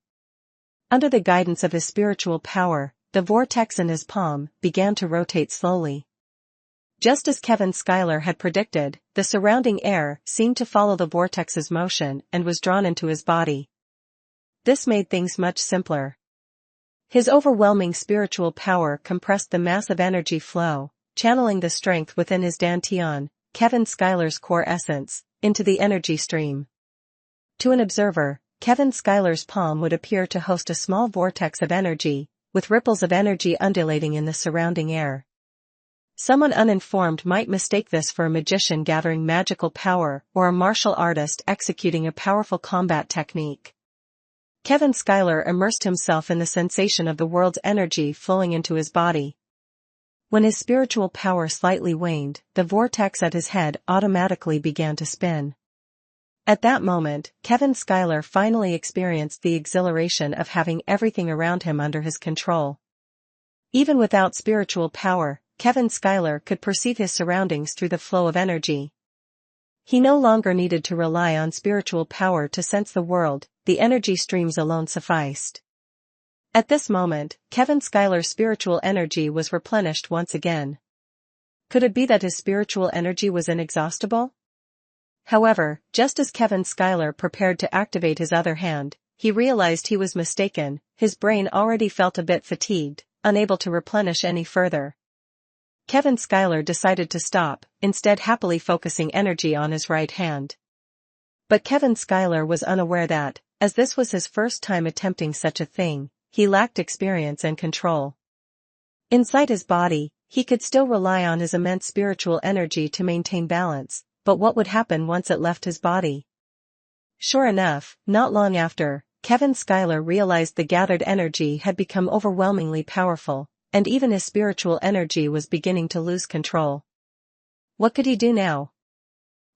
Under the guidance of his spiritual power, the vortex in his palm began to rotate slowly. Just as Kevin Schuyler had predicted, the surrounding air seemed to follow the vortex's motion and was drawn into his body. This made things much simpler. His overwhelming spiritual power compressed the massive energy flow, channeling the strength within his dantian, Kevin Schuyler's core essence, into the energy stream. To an observer, Kevin Schuyler's palm would appear to host a small vortex of energy, with ripples of energy undulating in the surrounding air. Someone uninformed might mistake this for a magician gathering magical power or a martial artist executing a powerful combat technique. Kevin Schuyler immersed himself in the sensation of the world's energy flowing into his body. When his spiritual power slightly waned, the vortex at his head automatically began to spin. At that moment, Kevin Schuyler finally experienced the exhilaration of having everything around him under his control. Even without spiritual power, Kevin Schuyler could perceive his surroundings through the flow of energy. He no longer needed to rely on spiritual power to sense the world, the energy streams alone sufficed. At this moment, Kevin Schuyler's spiritual energy was replenished once again. Could it be that his spiritual energy was inexhaustible? However, just as Kevin Schuyler prepared to activate his other hand, he realized he was mistaken. His brain already felt a bit fatigued, unable to replenish any further. Kevin Schuyler decided to stop, instead happily focusing energy on his right hand. But Kevin Schuyler was unaware that, as this was his first time attempting such a thing, he lacked experience and control. Inside his body, he could still rely on his immense spiritual energy to maintain balance, but what would happen once it left his body? Sure enough, not long after, Kevin Schuyler realized the gathered energy had become overwhelmingly powerful, and even his spiritual energy was beginning to lose control. What could he do now?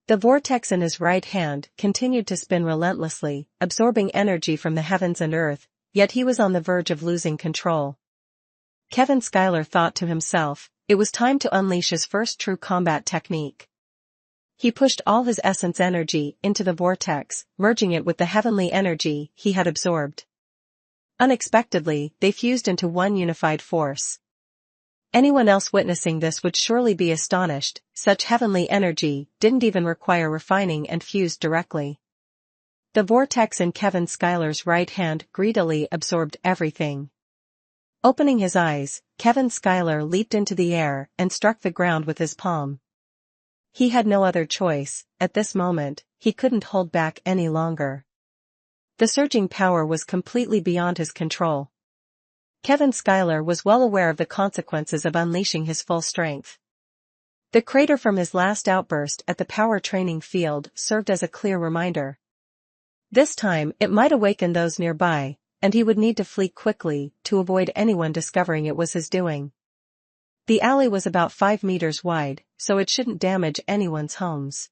The vortex in his right hand continued to spin relentlessly, absorbing energy from the heavens and earth, yet he was on the verge of losing control. Kevin Schuyler thought to himself, it was time to unleash his first true combat technique. He pushed all his essence energy into the vortex, merging it with the heavenly energy he had absorbed. Unexpectedly, they fused into one unified force. Anyone else witnessing this would surely be astonished. Such heavenly energy didn't even require refining and fused directly. The vortex in Kevin Schuyler's right hand greedily absorbed everything. Opening his eyes, Kevin Schuyler leaped into the air and struck the ground with his palm. He had no other choice. At this moment, he couldn't hold back any longer. The surging power was completely beyond his control. Kevin Schuyler was well aware of the consequences of unleashing his full strength. The crater from his last outburst at the power training field served as a clear reminder. This time, it might awaken those nearby, and he would need to flee quickly to avoid anyone discovering it was his doing. The alley was about 5 meters wide, so it shouldn't damage anyone's homes.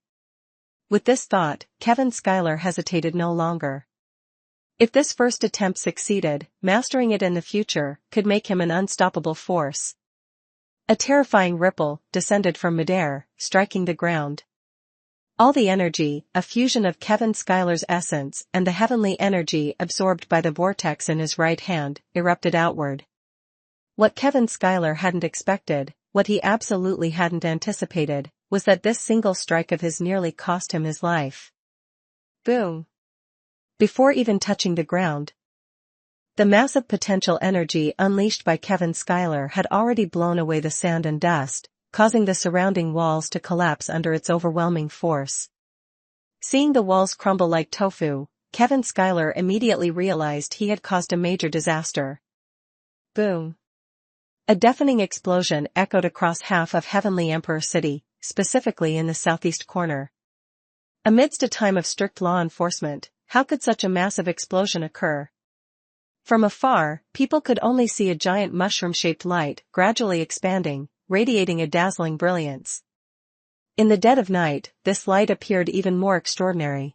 With this thought, Kevin Schuyler hesitated no longer. If this first attempt succeeded, mastering it in the future could make him an unstoppable force. A terrifying ripple descended from midair, striking the ground. All the energy, a fusion of Kevin Schuyler's essence and the heavenly energy absorbed by the vortex in his right hand, erupted outward. What Kevin Schuyler hadn't expected, what he absolutely hadn't anticipated, was that this single strike of his nearly cost him his life. Boom! Before even touching the ground, the massive potential energy unleashed by Kevin Schuyler had already blown away the sand and dust, causing the surrounding walls to collapse under its overwhelming force. Seeing the walls crumble like tofu, Kevin Schuyler immediately realized he had caused a major disaster. Boom! A deafening explosion echoed across half of Heavenly Emperor City, specifically in the southeast corner. Amidst a time of strict law enforcement, how could such a massive explosion occur? From afar, people could only see a giant mushroom-shaped light gradually expanding, radiating a dazzling brilliance. In the dead of night, this light appeared even more extraordinary.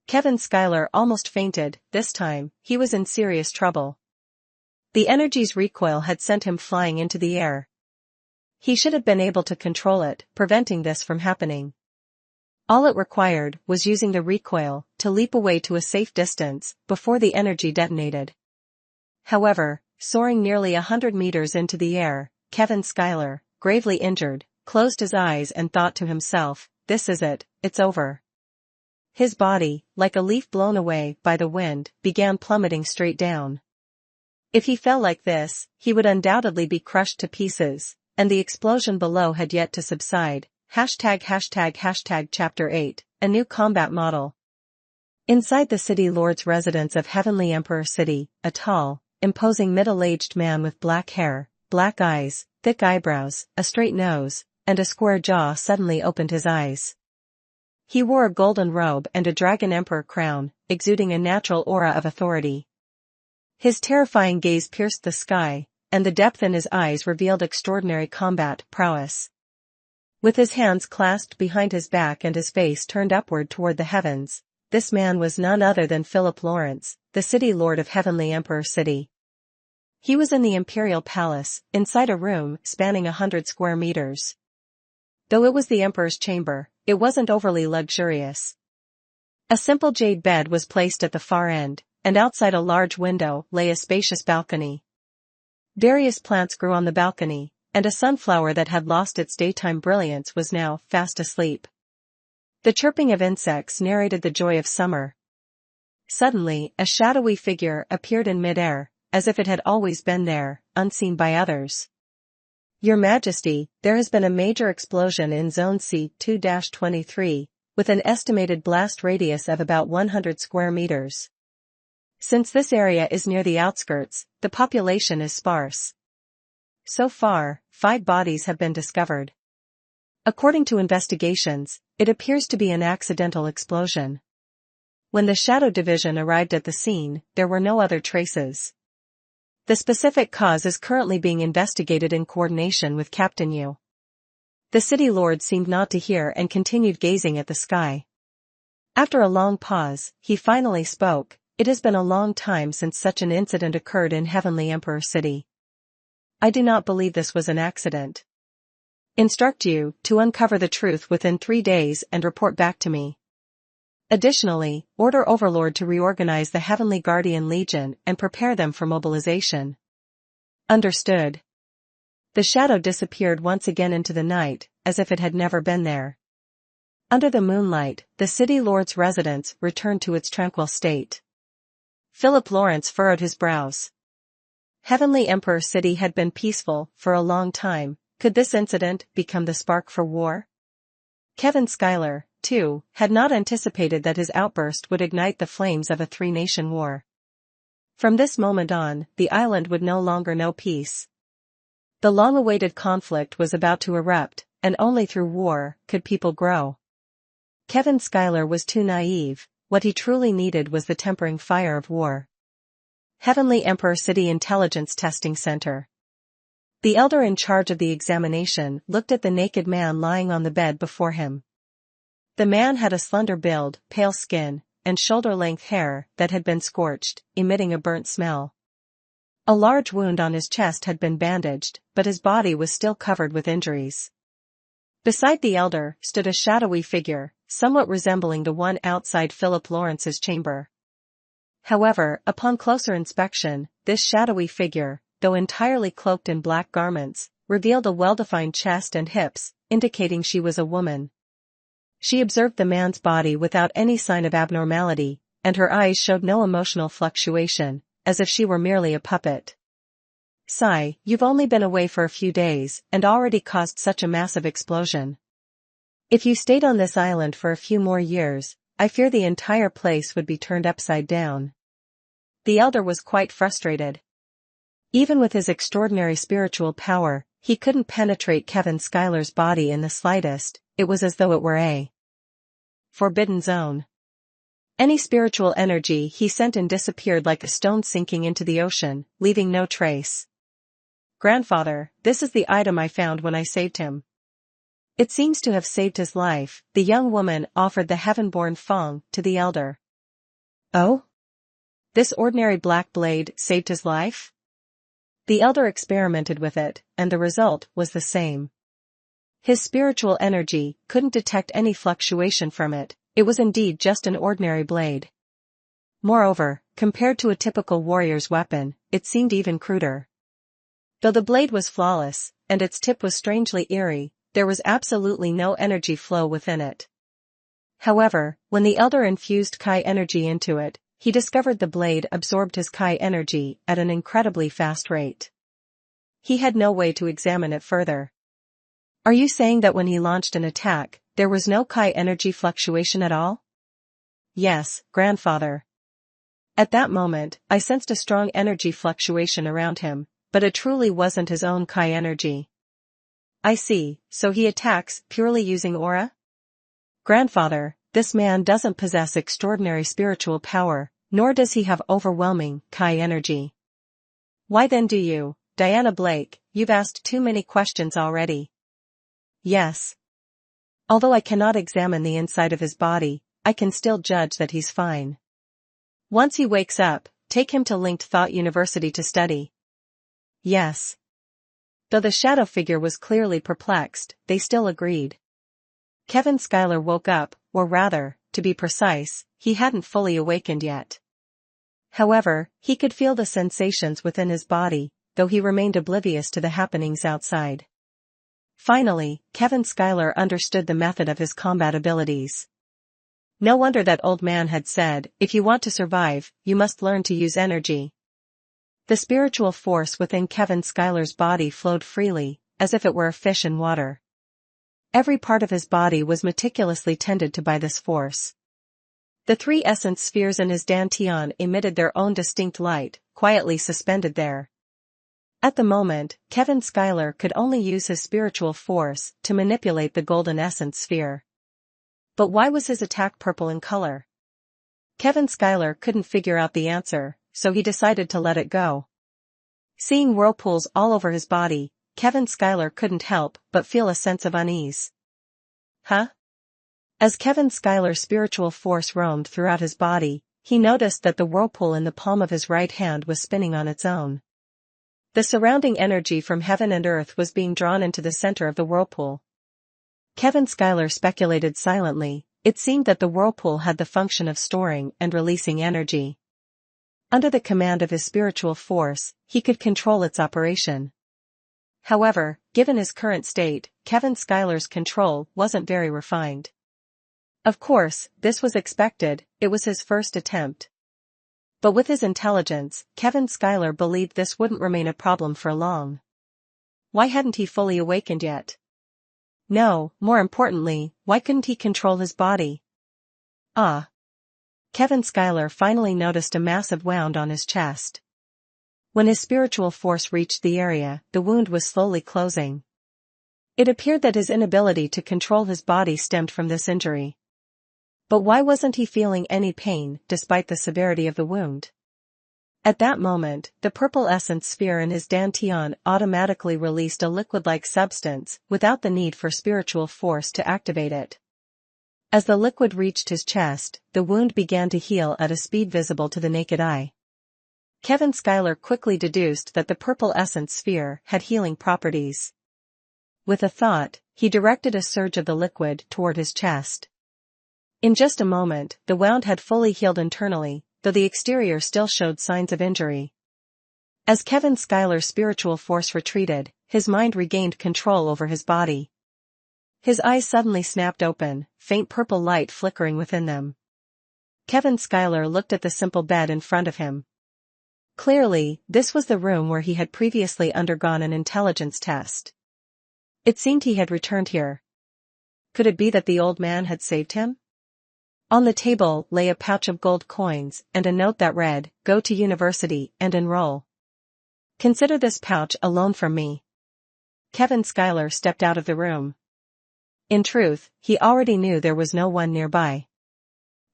Kevin Schuyler almost fainted. This time, he was in serious trouble. The energy's recoil had sent him flying into the air. He should have been able to control it, preventing this from happening. All it required was using the recoil to leap away to a safe distance before the energy detonated. However, soaring nearly 100 meters into the air, Kevin Schuyler, gravely injured, closed his eyes and thought to himself, "This is it, it's over." His body, like a leaf blown away by the wind, began plummeting straight down. If he fell like this, he would undoubtedly be crushed to pieces, and the explosion below had yet to subside. Chapter 8, a new combat model. Inside the City Lord's residence of Heavenly Emperor City, a tall, imposing middle-aged man with black hair, black eyes, thick eyebrows, a straight nose, and a square jaw suddenly opened his eyes. He wore a golden robe and a dragon emperor crown, exuding a natural aura of authority. His terrifying gaze pierced the sky, and the depth in his eyes revealed extraordinary combat prowess. With his hands clasped behind his back and his face turned upward toward the heavens, this man was none other than Philip Lawrence, the City Lord of Heavenly Emperor City. He was in the Imperial Palace, inside a room spanning 100 square meters. Though it was the Emperor's chamber, it wasn't overly luxurious. A simple jade bed was placed at the far end, and outside a large window lay a spacious balcony. Various plants grew on the balcony, and a sunflower that had lost its daytime brilliance was now fast asleep. The chirping of insects narrated the joy of summer. Suddenly, a shadowy figure appeared in midair, as if it had always been there, unseen by others. "Your Majesty, there has been a major explosion in Zone C-2-23, with an estimated blast radius of about 100 square meters. Since this area is near the outskirts, the population is sparse. So far, 5 bodies have been discovered. According to investigations, it appears to be an accidental explosion." When the Shadow Division arrived at the scene, there were no other traces. The specific cause is currently being investigated in coordination with Captain Yu. The City Lord seemed not to hear and continued gazing at the sky. After a long pause, he finally spoke. "It has been a long time since such an incident occurred in Heavenly Emperor City. I do not believe this was an accident. Instruct you to uncover the truth within 3 days and report back to me. Additionally, order Overlord to reorganize the Heavenly Guardian Legion and prepare them for mobilization." Understood. The shadow disappeared once again into the night, as if it had never been there. Under the moonlight, the City Lord's residence returned to its tranquil state. Philip Lawrence furrowed his brows. Heavenly Emperor City had been peaceful for a long time. Could this incident become the spark for war? Kevin Schuyler, too, had not anticipated that his outburst would ignite the flames of a 3-nation war. From this moment on, the island would no longer know peace. The long-awaited conflict was about to erupt, and only through war could people grow. Kevin Schuyler was too naive. What he truly needed was the tempering fire of war. Heavenly Emperor City Intelligence Testing Center. The elder in charge of the examination looked at the naked man lying on the bed before him. The man had a slender build, pale skin, and shoulder-length hair that had been scorched, emitting a burnt smell. A large wound on his chest had been bandaged, but his body was still covered with injuries. Beside the elder stood a shadowy figure, somewhat resembling the one outside Philip Lawrence's chamber. However, upon closer inspection, this shadowy figure, though entirely cloaked in black garments, revealed a well-defined chest and hips, indicating she was a woman. She observed the man's body without any sign of abnormality, and her eyes showed no emotional fluctuation, as if she were merely a puppet. "Sigh, you've only been away for a few days, and already caused such a massive explosion. If you stayed on this island for a few more years, I fear the entire place would be turned upside down." The elder was quite frustrated. Even with his extraordinary spiritual power, he couldn't penetrate Kevin Schuyler's body in the slightest. It was as though it were a forbidden zone. Any spiritual energy he sent in disappeared like a stone sinking into the ocean, leaving no trace. "Grandfather, this is the item I found when I saved him. It seems to have saved his life." The young woman offered the heaven-born Fong to the elder. "Oh? This ordinary black blade saved his life?" The elder experimented with it, and the result was the same. His spiritual energy couldn't detect any fluctuation from it. It was indeed just an ordinary blade. Moreover, compared to a typical warrior's weapon, it seemed even cruder. Though the blade was flawless, and its tip was strangely eerie, there was absolutely no energy flow within it. However, when the elder infused Kai energy into it, he discovered the blade absorbed his Kai energy at an incredibly fast rate. He had no way to examine it further. "Are you saying that when he launched an attack, there was no Kai energy fluctuation at all?" "Yes, grandfather. At that moment, I sensed a strong energy fluctuation around him, but it truly wasn't his own Kai energy." "I see, so he attacks purely using aura?" "Grandfather, this man doesn't possess extraordinary spiritual power, nor does he have overwhelming Kai energy." "Why then do you, Diana Blake, you've asked too many questions already." "Yes. Although I cannot examine the inside of his body, I can still judge that he's fine. Once he wakes up, take him to Linked Thought University to study." "Yes." Though the shadow figure was clearly perplexed, they still agreed. Kevin Schuyler woke up, or rather, to be precise, he hadn't fully awakened yet. However, he could feel the sensations within his body, though he remained oblivious to the happenings outside. Finally, Kevin Schuyler understood the method of his combat abilities. No wonder that old man had said, "If you want to survive, you must learn to use energy." The spiritual force within Kevin Schuyler's body flowed freely, as if it were a fish in water. Every part of his body was meticulously tended to by this force. The three essence spheres in his dantian emitted their own distinct light, quietly suspended there. At the moment, Kevin Schuyler could only use his spiritual force to manipulate the golden essence sphere. But why was his attack purple in color? Kevin Schuyler couldn't figure out the answer, so he decided to let it go. Seeing whirlpools all over his body, Kevin Schuyler couldn't help but feel a sense of unease. Huh? As Kevin Schuyler's spiritual force roamed throughout his body, he noticed that the whirlpool in the palm of his right hand was spinning on its own. The surrounding energy from heaven and earth was being drawn into the center of the whirlpool. Kevin Schuyler speculated silently. It seemed that the whirlpool had the function of storing and releasing energy. Under the command of his spiritual force, he could control its operation. However, given his current state, Kevin Schuyler's control wasn't very refined. Of course, this was expected, it was his first attempt. But with his intelligence, Kevin Schuyler believed this wouldn't remain a problem for long. Why hadn't he fully awakened yet? No, more importantly, why couldn't he control his body? Ah. Kevin Schuyler finally noticed a massive wound on his chest. When his spiritual force reached the area, the wound was slowly closing. It appeared that his inability to control his body stemmed from this injury. But why wasn't he feeling any pain, despite the severity of the wound? At that moment, the purple essence sphere in his dantian automatically released a liquid-like substance, without the need for spiritual force to activate it. As the liquid reached his chest, the wound began to heal at a speed visible to the naked eye. Kevin Schuyler quickly deduced that the purple essence sphere had healing properties. With a thought, he directed a surge of the liquid toward his chest. In just a moment, the wound had fully healed internally, though the exterior still showed signs of injury. As Kevin Schuyler's spiritual force retreated, his mind regained control over his body. His eyes suddenly snapped open, faint purple light flickering within them. Kevin Schuyler looked at the simple bed in front of him. Clearly, this was the room where he had previously undergone an intelligence test. It seemed he had returned here. Could it be that the old man had saved him? On the table lay a pouch of gold coins and a note that read, "Go to university and enroll. Consider this pouch a loan from me." Kevin Schuyler stepped out of the room. In truth, he already knew there was no one nearby.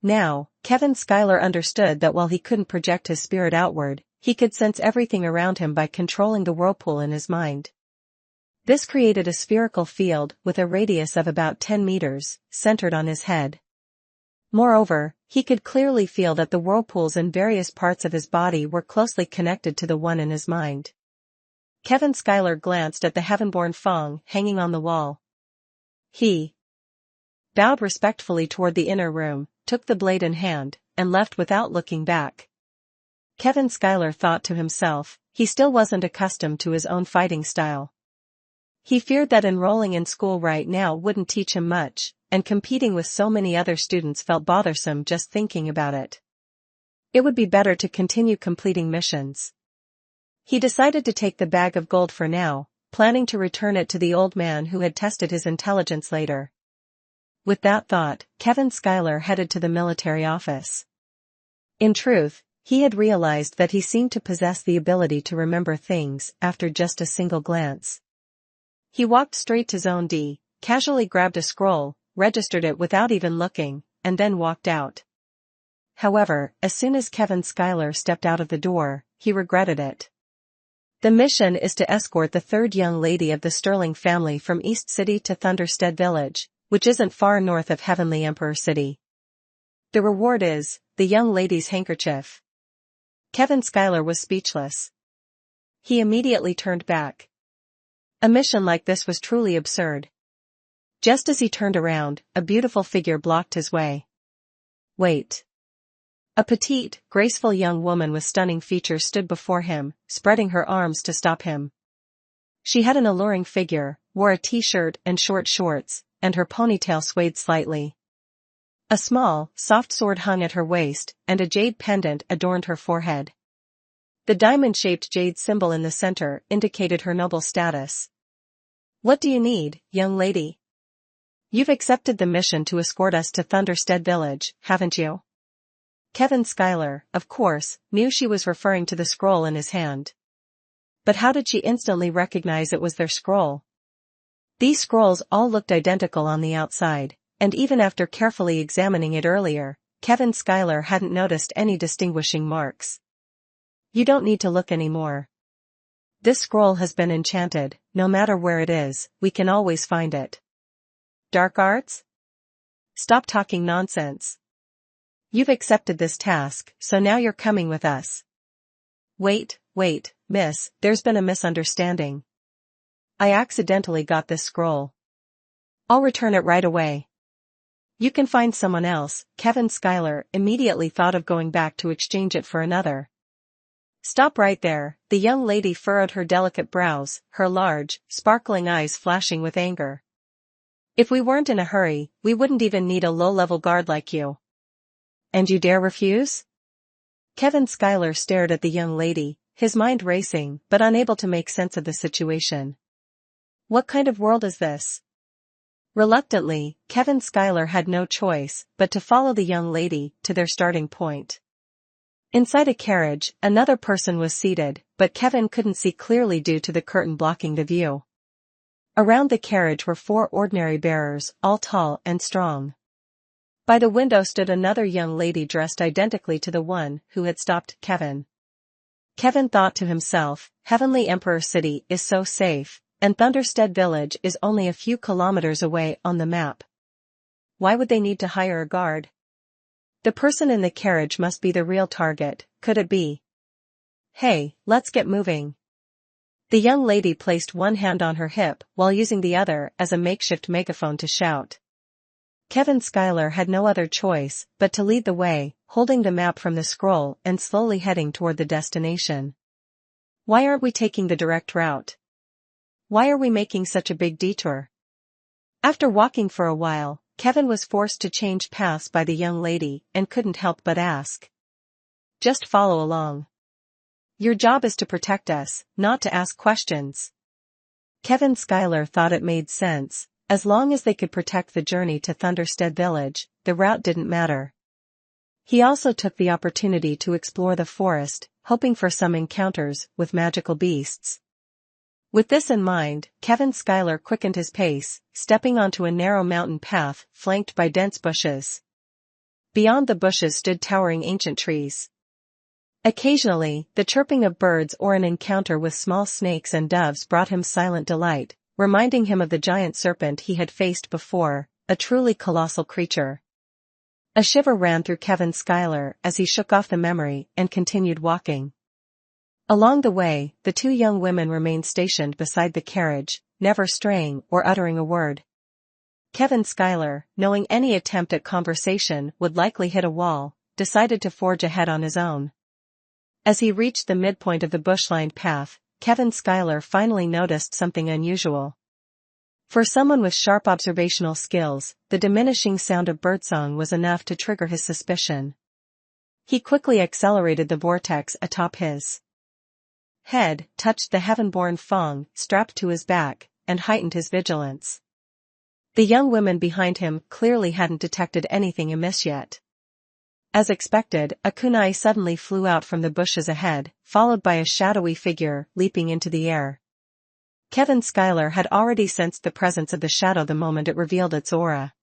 Now, Kevin Schuyler understood that while he couldn't project his spirit outward, he could sense everything around him by controlling the whirlpool in his mind. This created a spherical field with a radius of about 10 meters, centered on his head. Moreover, he could clearly feel that the whirlpools in various parts of his body were closely connected to the one in his mind. Kevin Schuyler glanced at the heaven-born Fong hanging on the wall. He bowed respectfully toward the inner room, took the blade in hand, and left without looking back. Kevin Schuyler thought to himself, he still wasn't accustomed to his own fighting style. He feared that enrolling in school right now wouldn't teach him much, and competing with so many other students felt bothersome just thinking about it. It would be better to continue completing missions. He decided to take the bag of gold for now, planning to return it to the old man who had tested his intelligence later. With that thought, Kevin Schuyler headed to the military office. In truth, he had realized that he seemed to possess the ability to remember things after just a single glance. He walked straight to Zone D, casually grabbed a scroll, registered it without even looking, and then walked out. However, as soon as Kevin Schuyler stepped out of the door, he regretted it. The mission is to escort the third young lady of the Sterling family from East City to Thunderstead Village, which isn't far north of Heavenly Emperor City. The reward is the young lady's handkerchief. Kevin Schuyler was speechless. He immediately turned back. A mission like this was truly absurd. Just as he turned around, a beautiful figure blocked his way. Wait. A petite, graceful young woman with stunning features stood before him, spreading her arms to stop him. She had an alluring figure, wore a t-shirt and short shorts, and her ponytail swayed slightly. A small, soft sword hung at her waist, and a jade pendant adorned her forehead. The diamond-shaped jade symbol in the center indicated her noble status. "What do you need, young lady? You've accepted the mission to escort us to Thunderstead Village, haven't you?" Kevin Schuyler, of course, knew she was referring to the scroll in his hand. But how did she instantly recognize it was their scroll? These scrolls all looked identical on the outside, and even after carefully examining it earlier, Kevin Schuyler hadn't noticed any distinguishing marks. "You don't need to look anymore. This scroll has been enchanted, no matter where it is, we can always find it." "Dark arts? Stop talking nonsense. You've accepted this task, so now you're coming with us." Wait, miss, there's been a misunderstanding. I accidentally got this scroll. I'll return it right away." "You can find someone else." Kevin Schuyler immediately thought of going back to exchange it for another. "Stop right there." The young lady furrowed her delicate brows, her large, sparkling eyes flashing with anger. "If we weren't in a hurry, we wouldn't even need a low-level guard like you. And you dare refuse?" Kevin Schuyler stared at the young lady, his mind racing but unable to make sense of the situation. What kind of world is this? Reluctantly, Kevin Schuyler had no choice but to follow the young lady to their starting point. Inside a carriage, another person was seated, but Kevin couldn't see clearly due to the curtain blocking the view. Around the carriage were 4 ordinary bearers, all tall and strong. By the window stood another young lady dressed identically to the one who had stopped Kevin. Kevin thought to himself, Heavenly Emperor City is so safe, and Thunderstead Village is only a few kilometers away on the map. Why would they need to hire a guard? The person in the carriage must be the real target, could it be? Hey, let's get moving. The young lady placed one hand on her hip while using the other as a makeshift megaphone to shout. Kevin Schuyler had no other choice but to lead the way, holding the map from the scroll and slowly heading toward the destination. Why aren't we taking the direct route? Why are we making such a big detour? After walking for a while, Kevin was forced to change paths by the young lady and couldn't help but ask. Just follow along. Your job is to protect us, not to ask questions. Kevin Schuyler thought it made sense. As long as they could protect the journey to Thunderstead Village, the route didn't matter. He also took the opportunity to explore the forest, hoping for some encounters with magical beasts. With this in mind, Kevin Schuyler quickened his pace, stepping onto a narrow mountain path flanked by dense bushes. Beyond the bushes stood towering ancient trees. Occasionally, the chirping of birds or an encounter with small snakes and doves brought him silent delight, reminding him of the giant serpent he had faced before, a truly colossal creature. A shiver ran through Kevin Schuyler as he shook off the memory and continued walking. Along the way, the two young women remained stationed beside the carriage, never straying or uttering a word. Kevin Schuyler, knowing any attempt at conversation would likely hit a wall, decided to forge ahead on his own. As he reached the midpoint of the bush-lined path, Kevin Schuyler finally noticed something unusual. For someone with sharp observational skills, the diminishing sound of birdsong was enough to trigger his suspicion. He quickly accelerated the vortex atop his head, touched the heaven-born Fong strapped to his back, and heightened his vigilance. The young women behind him clearly hadn't detected anything amiss yet. As expected, a kunai suddenly flew out from the bushes ahead, followed by a shadowy figure leaping into the air. Kevin Schuyler had already sensed the presence of the shadow the moment it revealed its aura.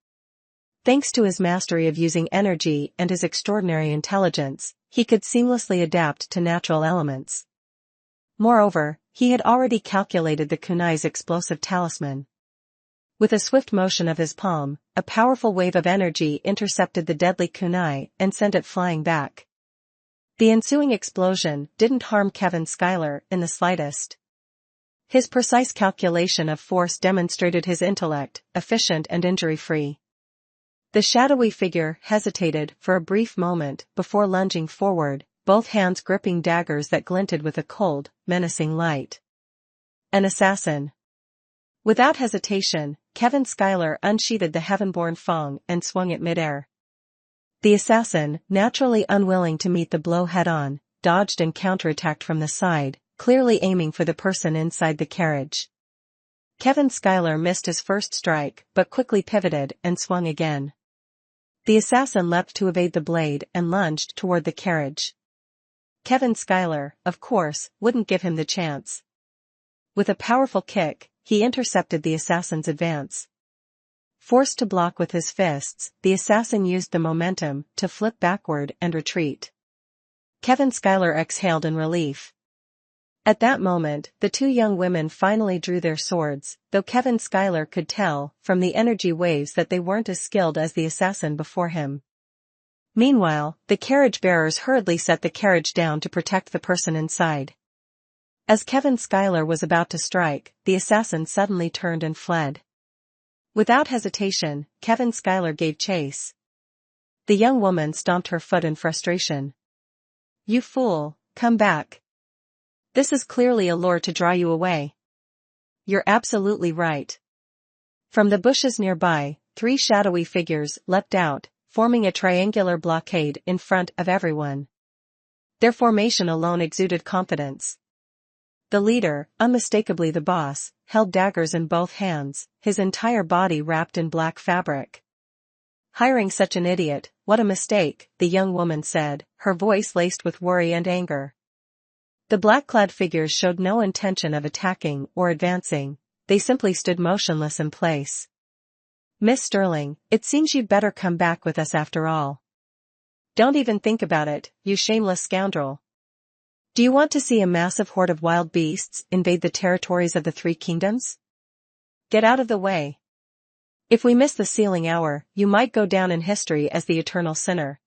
Thanks to his mastery of using energy and his extraordinary intelligence, he could seamlessly adapt to natural elements. Moreover, he had already calculated the kunai's explosive talisman. With a swift motion of his palm, a powerful wave of energy intercepted the deadly kunai and sent it flying back. The ensuing explosion didn't harm Kevin Schuyler in the slightest. His precise calculation of force demonstrated his intellect, efficient and injury-free. The shadowy figure hesitated for a brief moment before lunging forward, both hands gripping daggers that glinted with a cold, menacing light. An assassin. Without hesitation, Kevin Schuyler unsheathed the heaven-born Fong and swung it midair. The assassin, naturally unwilling to meet the blow head-on, dodged and counterattacked from the side, clearly aiming for the person inside the carriage. Kevin Schuyler missed his first strike but quickly pivoted and swung again. The assassin leapt to evade the blade and lunged toward the carriage. Kevin Schuyler, of course, wouldn't give him the chance. With a powerful kick, he intercepted the assassin's advance. Forced to block with his fists, the assassin used the momentum to flip backward and retreat. Kevin Schuyler exhaled in relief. At that moment, the two young women finally drew their swords, though Kevin Schuyler could tell from the energy waves that they weren't as skilled as the assassin before him. Meanwhile, the carriage bearers hurriedly set the carriage down to protect the person inside. As Kevin Schuyler was about to strike, the assassin suddenly turned and fled. Without hesitation, Kevin Schuyler gave chase. The young woman stomped her foot in frustration. "You fool, come back. This is clearly a lure to draw you away." "You're absolutely right." From the bushes nearby, three shadowy figures leapt out, forming a triangular blockade in front of everyone. Their formation alone exuded confidence. The leader, unmistakably the boss, held daggers in both hands, his entire body wrapped in black fabric. "Hiring such an idiot, what a mistake," the young woman said, her voice laced with worry and anger. The black-clad figures showed no intention of attacking or advancing, they simply stood motionless in place. "Miss Sterling, it seems you'd better come back with us after all." "Don't even think about it, you shameless scoundrel. Do you want to see a massive horde of wild beasts invade the territories of the Three Kingdoms? Get out of the way. If we miss the sealing hour, you might go down in history as the eternal sinner."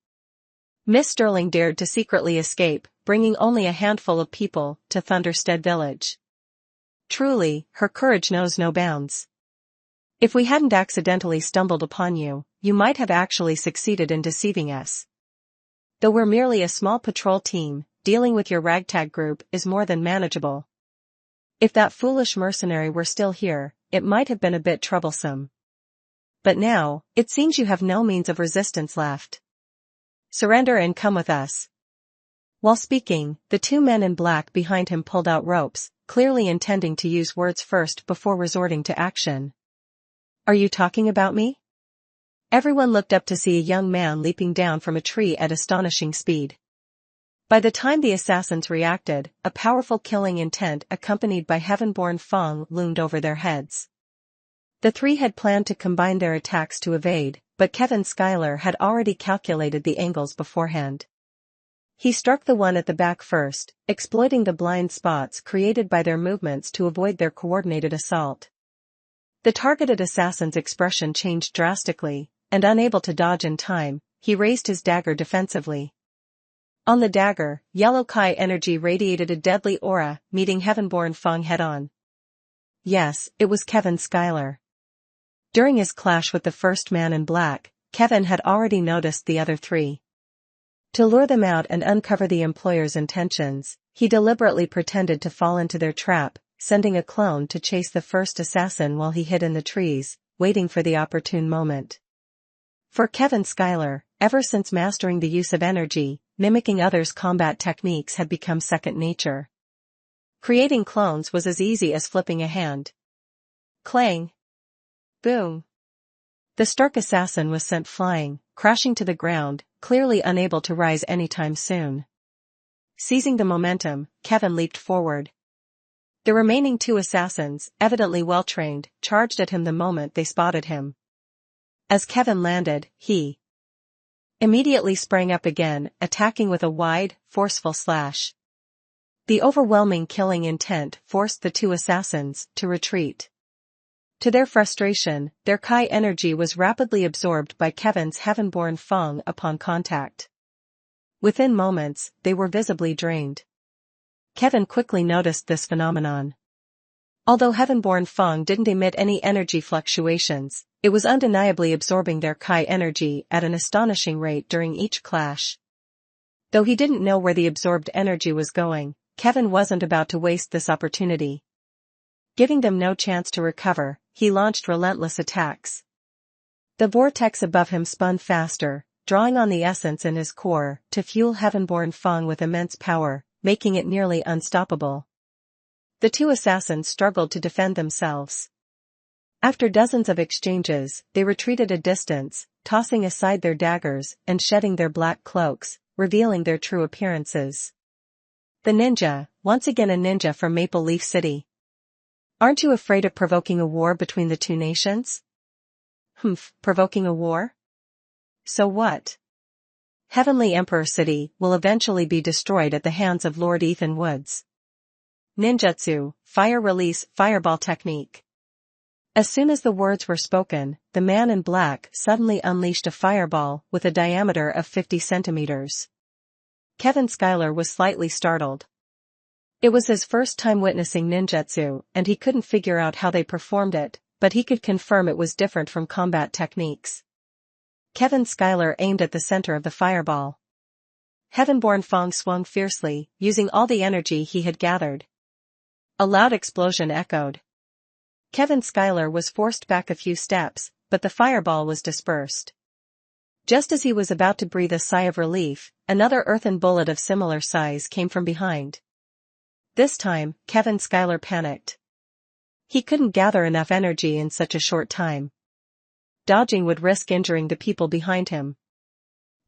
Miss Sterling dared to secretly escape, bringing only a handful of people to Thunderstead Village. Truly, her courage knows no bounds. If we hadn't accidentally stumbled upon you, you might have actually succeeded in deceiving us. Though we're merely a small patrol team, dealing with your ragtag group is more than manageable. If that foolish mercenary were still here, it might have been a bit troublesome. But now, it seems you have no means of resistance left. Surrender and come with us. While speaking, the two men in black behind him pulled out ropes, clearly intending to use words first before resorting to action. Are you talking about me? Everyone looked up to see a young man leaping down from a tree at astonishing speed. By the time the assassins reacted, a powerful killing intent accompanied by heaven-born Feng loomed over their heads. The three had planned to combine their attacks to evade, but Kevin Schuyler had already calculated the angles beforehand. He struck the one at the back first, exploiting the blind spots created by their movements to avoid their coordinated assault. The targeted assassin's expression changed drastically, and unable to dodge in time, he raised his dagger defensively. On the dagger, yellow Kai energy radiated a deadly aura, meeting heaven-born Feng head-on. Yes, it was Kevin Schuyler. During his clash with the first man in black, Kevin had already noticed the other three. To lure them out and uncover the employer's intentions, he deliberately pretended to fall into their trap, sending a clone to chase the first assassin while he hid in the trees, waiting for the opportune moment. For Kevin Schuyler, ever since mastering the use of energy, mimicking others' combat techniques had become second nature. Creating clones was as easy as flipping a hand. Clang! Boom! The Stark assassin was sent flying, crashing to the ground, clearly unable to rise anytime soon. Seizing the momentum, Kevin leaped forward. The remaining two assassins, evidently well-trained, charged at him the moment they spotted him. As Kevin landed, he immediately sprang up again, attacking with a wide, forceful slash. The overwhelming killing intent forced the two assassins to retreat. To their frustration, their Kai energy was rapidly absorbed by Kevin's heaven-born Feng upon contact. Within moments, they were visibly drained. Kevin quickly noticed this phenomenon. Although heaven-born Feng didn't emit any energy fluctuations, it was undeniably absorbing their Kai energy at an astonishing rate during each clash. Though he didn't know where the absorbed energy was going, Kevin wasn't about to waste this opportunity. Giving them no chance to recover, he launched relentless attacks. The vortex above him spun faster, drawing on the essence in his core to fuel heaven-born Feng with immense power, making it nearly unstoppable. The two assassins struggled to defend themselves. After dozens of exchanges, they retreated a distance, tossing aside their daggers and shedding their black cloaks, revealing their true appearances. The ninja, once again a ninja from Maple Leaf City. Aren't you afraid of provoking a war between the two nations? Humph, provoking a war? So what? Heavenly Emperor City will eventually be destroyed at the hands of Lord Ethan Woods. Ninjutsu, fire release, fireball technique. As soon as the words were spoken, the man in black suddenly unleashed a fireball with a diameter of 50 centimeters. Kevin Schuyler was slightly startled. It was his first time witnessing ninjutsu, and he couldn't figure out how they performed it, but he could confirm it was different from combat techniques. Kevin Schuyler aimed at the center of the fireball. Heaven-born Feng swung fiercely, using all the energy he had gathered. A loud explosion echoed. Kevin Schuyler was forced back a few steps, but the fireball was dispersed. Just as he was about to breathe a sigh of relief, another earthen bullet of similar size came from behind. This time, Kevin Schuyler panicked. He couldn't gather enough energy in such a short time. Dodging would risk injuring the people behind him.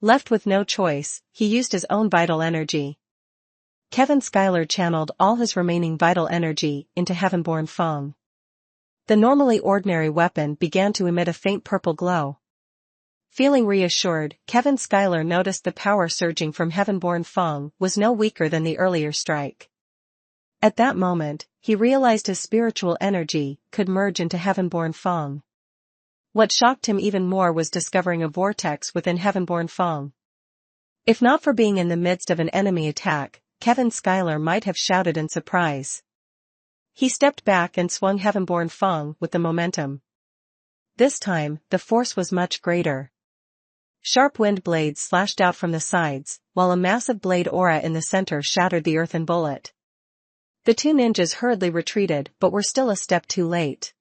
Left with no choice, he used his own vital energy. Kevin Schuyler channeled all his remaining vital energy into heaven-born Feng. The normally ordinary weapon began to emit a faint purple glow. Feeling reassured, Kevin Schuyler noticed the power surging from heaven-born Feng was no weaker than the earlier strike. At that moment, he realized his spiritual energy could merge into heaven-born Feng. What shocked him even more was discovering a vortex within heaven-born Feng. If not for being in the midst of an enemy attack, Kevin Schuyler might have shouted in surprise. He stepped back and swung Heavenborn Fong with the momentum. This time, the force was much greater. Sharp wind blades slashed out from the sides, while a massive blade aura in the center shattered the earthen bullet. The two ninjas hurriedly retreated but were still a step too late.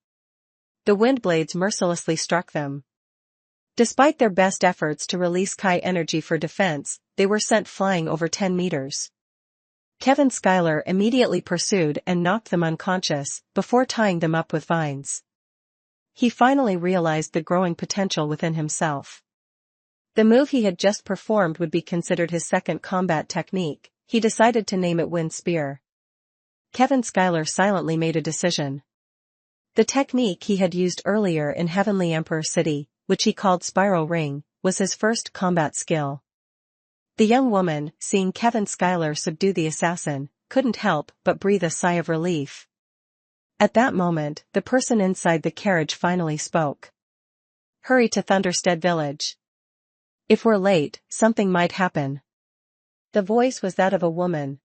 The wind blades mercilessly struck them. Despite their best efforts to release Kai energy for defense, they were sent flying over 10 meters. Kevin Schuyler immediately pursued and knocked them unconscious, before tying them up with vines. He finally realized the growing potential within himself. The move he had just performed would be considered his second combat technique. He decided to name it Wind Spear. Kevin Schuyler silently made a decision. The technique he had used earlier in Heavenly Emperor City, which he called Spiral Ring, was his first combat skill. The young woman, seeing Kevin Schuyler subdue the assassin, couldn't help but breathe a sigh of relief. At that moment, the person inside the carriage finally spoke. "Hurry to Thunderstead Village. If we're late, something might happen." The voice was that of a woman.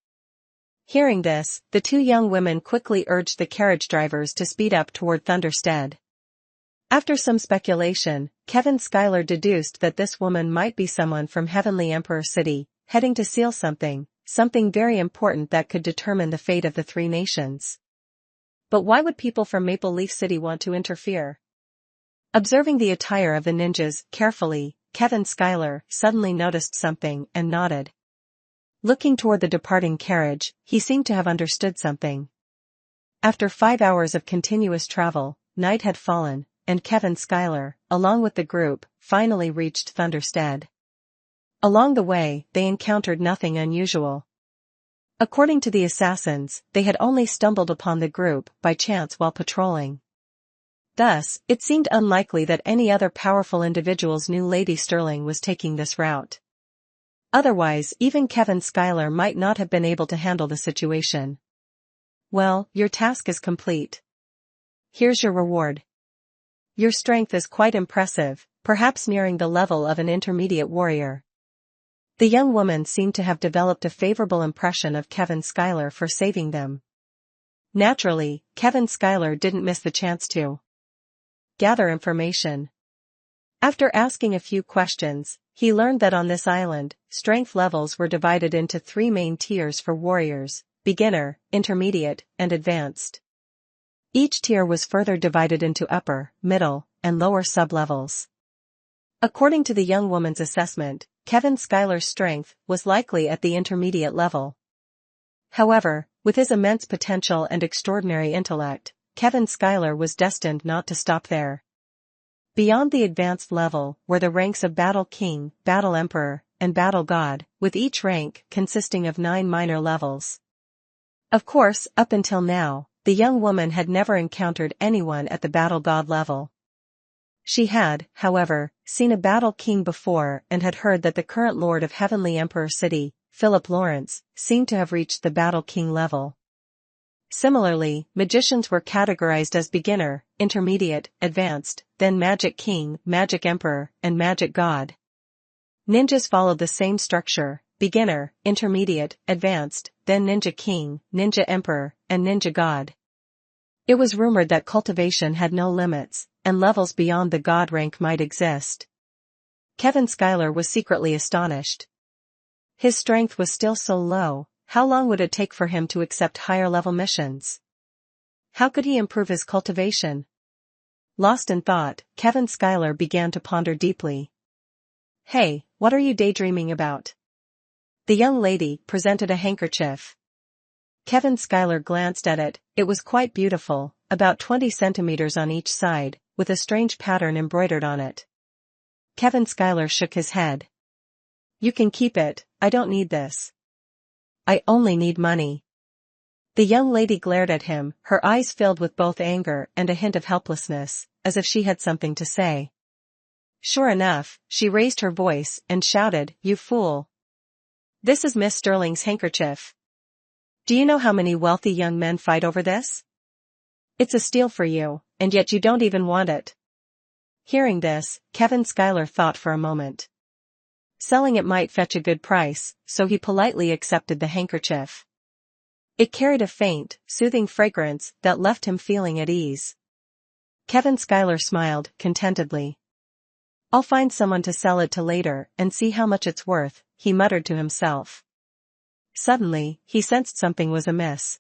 Hearing this, the two young women quickly urged the carriage drivers to speed up toward Thunderstead. After some speculation, Kevin Schuyler deduced that this woman might be someone from Heavenly Emperor City, heading to seal something very important that could determine the fate of the three nations. But why would people from Maple Leaf City want to interfere? Observing the attire of the ninjas carefully, Kevin Schuyler suddenly noticed something and nodded. Looking toward the departing carriage, he seemed to have understood something. After 5 hours of continuous travel, night had fallen, and Kevin Schuyler, along with the group, finally reached Thunderstead. Along the way, they encountered nothing unusual. According to the assassins, they had only stumbled upon the group by chance while patrolling. Thus, it seemed unlikely that any other powerful individuals knew Lady Sterling was taking this route. Otherwise, even Kevin Schuyler might not have been able to handle the situation. "Well, your task is complete. Here's your reward. Your strength is quite impressive, perhaps nearing the level of an intermediate warrior." The young woman seemed to have developed a favorable impression of Kevin Schuyler for saving them. Naturally, Kevin Schuyler didn't miss the chance to gather information. After asking a few questions, he learned that on this island, strength levels were divided into 3 main tiers for warriors: beginner, intermediate, and advanced. Each tier was further divided into upper, middle, and lower sublevels. According to the young woman's assessment, Kevin Schuyler's strength was likely at the intermediate level. However, with his immense potential and extraordinary intellect, Kevin Schuyler was destined not to stop there. Beyond the advanced level were the ranks of Battle King, Battle Emperor, and Battle God, with each rank consisting of 9 minor levels. Of course, up until now, the young woman had never encountered anyone at the Battle God level. She had, however, seen a Battle King before and had heard that the current Lord of Heavenly Emperor City, Philip Lawrence, seemed to have reached the Battle King level. Similarly, magicians were categorized as beginner, intermediate, advanced, then Magic King, Magic Emperor, and Magic God. Ninjas followed the same structure: beginner, intermediate, advanced, then Ninja King, Ninja Emperor, and Ninja God. It was rumored that cultivation had no limits, and levels beyond the God rank might exist. Kevin Schuyler was secretly astonished. His strength was still so low. How long would it take for him to accept higher-level missions? How could he improve his cultivation? Lost in thought, Kevin Schuyler began to ponder deeply. "Hey, what are you daydreaming about?" The young lady presented a handkerchief. Kevin Schuyler glanced at it. It was quite beautiful, about 20 centimeters on each side, with a strange pattern embroidered on it. Kevin Schuyler shook his head. "You can keep it, I don't need this. I only need money." The young lady glared at him, her eyes filled with both anger and a hint of helplessness, as if she had something to say. Sure enough, she raised her voice and shouted, "You fool! This is Miss Sterling's handkerchief. Do you know how many wealthy young men fight over this? It's a steal for you, and yet you don't even want it." Hearing this, Kevin Schuyler thought for a moment. selling it might fetch a good price, so he politely accepted the handkerchief. It carried a faint, soothing fragrance that left him feeling at ease. Kevin Schuyler smiled contentedly. "I'll find someone to sell it to later and see how much it's worth," he muttered to himself. Suddenly, he sensed something was amiss.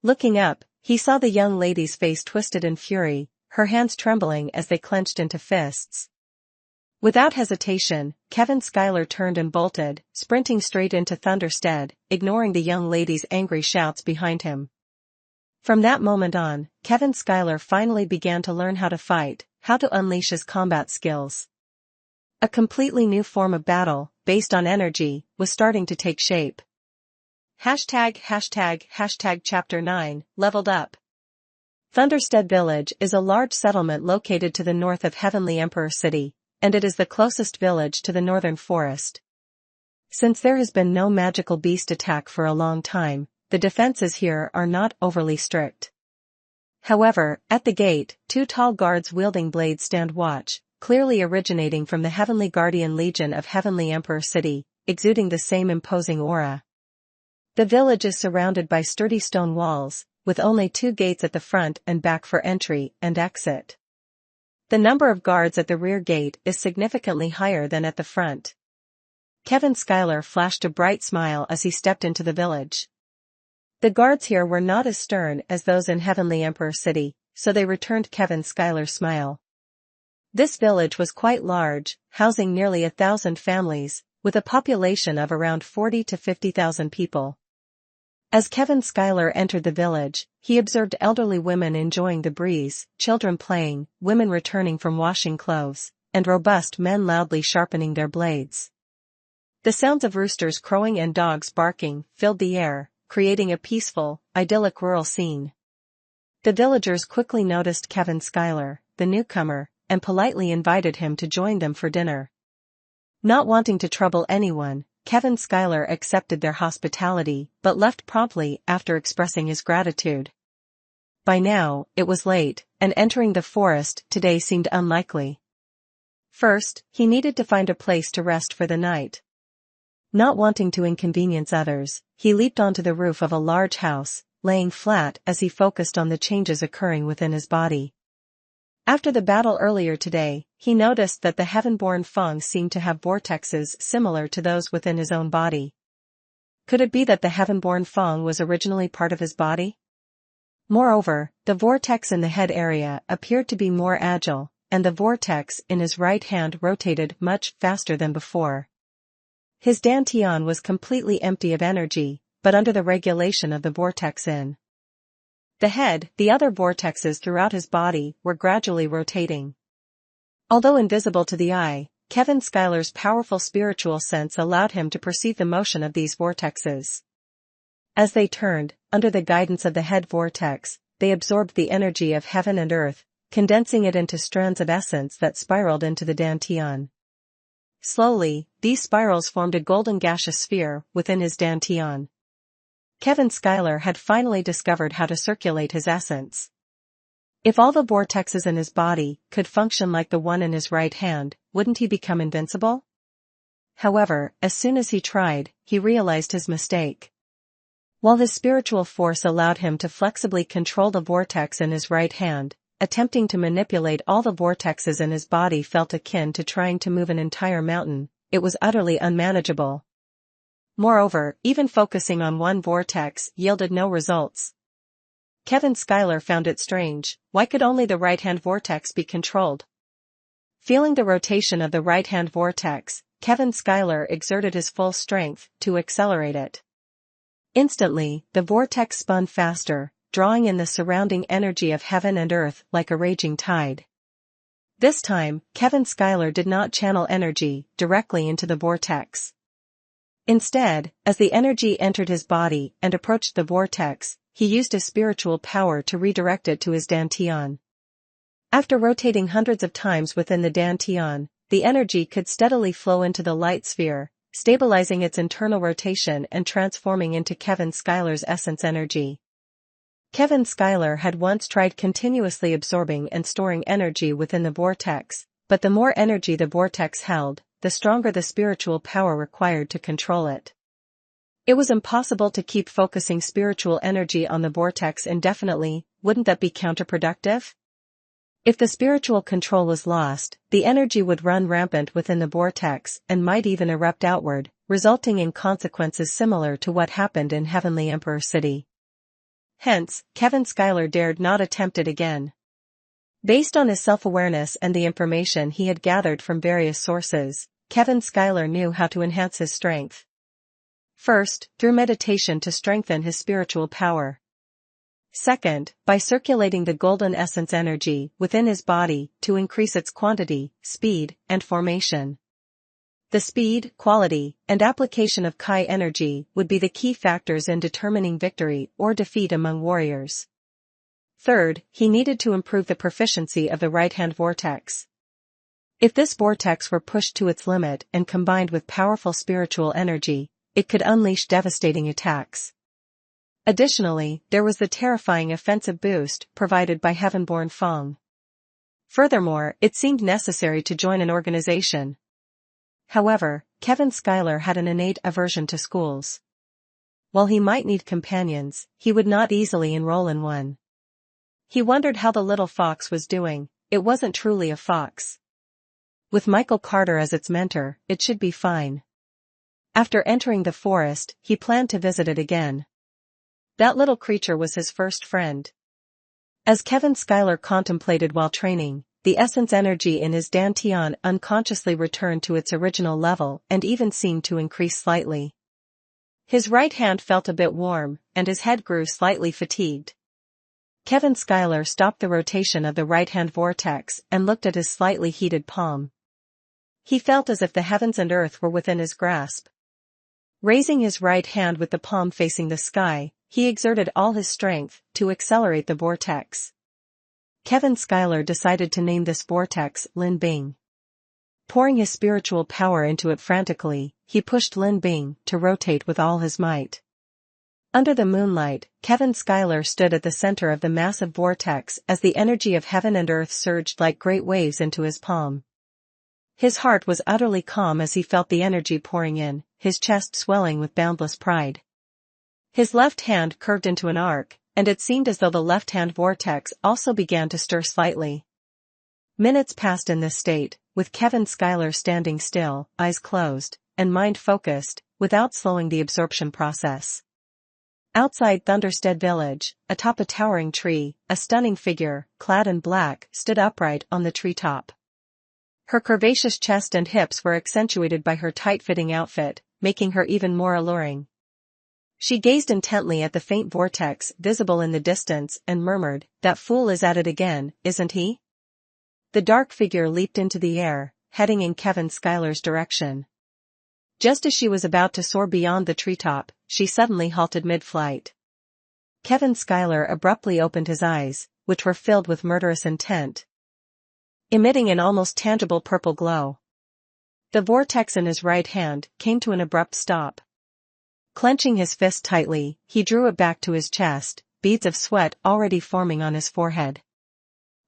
Looking up, he saw the young lady's face twisted in fury, her hands trembling as they clenched into fists. Without hesitation, Kevin Schuyler turned and bolted, sprinting straight into Thunderstead, ignoring the young lady's angry shouts behind him. From that moment on, Kevin Schuyler finally began to learn how to fight, how to unleash his combat skills. A completely new form of battle, based on energy, was starting to take shape. #### Chapter 9, Leveled Up. Thunderstead Village is a large settlement located to the north of Heavenly Emperor City, and it is the closest village to the northern forest. Since there has been no magical beast attack for a long time, the defenses here are not overly strict. However, at the gate, two tall guards wielding blades stand watch, clearly originating from the Heavenly Guardian Legion of Heavenly Emperor City, exuding the same imposing aura. The village is surrounded by sturdy stone walls, with only two gates at the front and back for entry and exit. The number of guards at the rear gate is significantly higher than at the front. Kevin Schuyler flashed a bright smile as he stepped into the village. The guards here were not as stern as those in Heavenly Emperor City, so they returned Kevin Schuyler's smile. This village was quite large, housing nearly 1,000 families, with a population of around 40 to 50,000 people. As Kevin Schuyler entered the village, he observed elderly women enjoying the breeze, children playing, women returning from washing clothes, and robust men loudly sharpening their blades. The sounds of roosters crowing and dogs barking filled the air, creating a peaceful, idyllic rural scene. The villagers quickly noticed Kevin Schuyler, the newcomer, and politely invited him to join them for dinner. Not wanting to trouble anyone, Kevin Schuyler accepted their hospitality but left promptly after expressing his gratitude. By now, it was late, and entering the forest today seemed unlikely. First, he needed to find a place to rest for the night. Not wanting to inconvenience others, he leaped onto the roof of a large house, laying flat as he focused on the changes occurring within his body. After the battle earlier today, he noticed that the heaven-born Feng seemed to have vortexes similar to those within his own body. Could it be that the heaven-born Feng was originally part of his body? Moreover, the vortex in the head area appeared to be more agile, and the vortex in his right hand rotated much faster than before. His dantian was completely empty of energy, but under the regulation of the vortex in the head, the other vortexes throughout his body were gradually rotating. Although invisible to the eye, Kevin Schuyler's powerful spiritual sense allowed him to perceive the motion of these vortexes. As they turned, under the guidance of the head vortex, they absorbed the energy of heaven and earth, condensing it into strands of essence that spiraled into the dantian. Slowly, these spirals formed a golden gaseous sphere within his dantian. Kevin Schuyler had finally discovered how to circulate his essence. If all the vortexes in his body could function like the one in his right hand, wouldn't he become invincible? However, as soon as he tried, he realized his mistake. While his spiritual force allowed him to flexibly control the vortex in his right hand, attempting to manipulate all the vortexes in his body felt akin to trying to move an entire mountain. It was utterly unmanageable. Moreover, even focusing on one vortex yielded no results. Kevin Schuyler found it strange. Why could only the right-hand vortex be controlled? Feeling the rotation of the right-hand vortex, Kevin Schuyler exerted his full strength to accelerate it. Instantly, the vortex spun faster, drawing in the surrounding energy of heaven and earth like a raging tide. This time, Kevin Schuyler did not channel energy directly into the vortex. Instead, as the energy entered his body and approached the vortex, he used his spiritual power to redirect it to his dantian. After rotating hundreds of times within the dantian, the energy could steadily flow into the light sphere, stabilizing its internal rotation and transforming into Kevin Schuyler's essence energy. Kevin Schuyler had once tried continuously absorbing and storing energy within the vortex, but the more energy the vortex held, the stronger the spiritual power required to control it. It was impossible to keep focusing spiritual energy on the vortex indefinitely. Wouldn't that be counterproductive? If the spiritual control was lost, the energy would run rampant within the vortex and might even erupt outward, resulting in consequences similar to what happened in Heavenly Emperor City. Hence, Kevin Schuyler dared not attempt it again. Based on his self-awareness and the information he had gathered from various sources, Kevin Schuyler knew how to enhance his strength. First, through meditation to strengthen his spiritual power. Second, by circulating the golden essence energy within his body to increase its quantity, speed, and formation. The speed, quality, and application of Chi energy would be the key factors in determining victory or defeat among warriors. Third, he needed to improve the proficiency of the right-hand vortex. If this vortex were pushed to its limit and combined with powerful spiritual energy, it could unleash devastating attacks. Additionally, there was the terrifying offensive boost provided by Heaven-born Feng. Furthermore, it seemed necessary to join an organization. However, Kevin Schuyler had an innate aversion to schools. While he might need companions, he would not easily enroll in one. He wondered how the little fox was doing. It wasn't truly a fox. With Michael Carter as its mentor, it should be fine. After entering the forest, he planned to visit it again. That little creature was his first friend. As Kevin Schuyler contemplated while training, the essence energy in his dantian unconsciously returned to its original level and even seemed to increase slightly. His right hand felt a bit warm, and his head grew slightly fatigued. Kevin Schuyler stopped the rotation of the right-hand vortex and looked at his slightly heated palm. He felt as if the heavens and earth were within his grasp. Raising his right hand with the palm facing the sky, he exerted all his strength to accelerate the vortex. Kevin Schuyler decided to name this vortex Lin Bing. Pouring his spiritual power into it frantically, he pushed Lin Bing to rotate with all his might. Under the moonlight, Kevin Schuyler stood at the center of the massive vortex as the energy of heaven and earth surged like great waves into his palm. His heart was utterly calm as he felt the energy pouring in, his chest swelling with boundless pride. His left hand curved into an arc, and it seemed as though the left-hand vortex also began to stir slightly. Minutes passed in this state, with Kevin Schuyler standing still, eyes closed, and mind focused, without slowing the absorption process. Outside Thunderstead Village, atop a towering tree, a stunning figure, clad in black, stood upright on the treetop. Her curvaceous chest and hips were accentuated by her tight-fitting outfit, making her even more alluring. She gazed intently at the faint vortex visible in the distance and murmured, "That fool is at it again, isn't he?" The dark figure leaped into the air, heading in Kevin Schuyler's direction. Just as she was about to soar beyond the treetop, she suddenly halted mid-flight. Kevin Schuyler abruptly opened his eyes, which were filled with murderous intent, emitting an almost tangible purple glow. The vortex in his right hand came to an abrupt stop. Clenching his fist tightly, he drew it back to his chest, beads of sweat already forming on his forehead.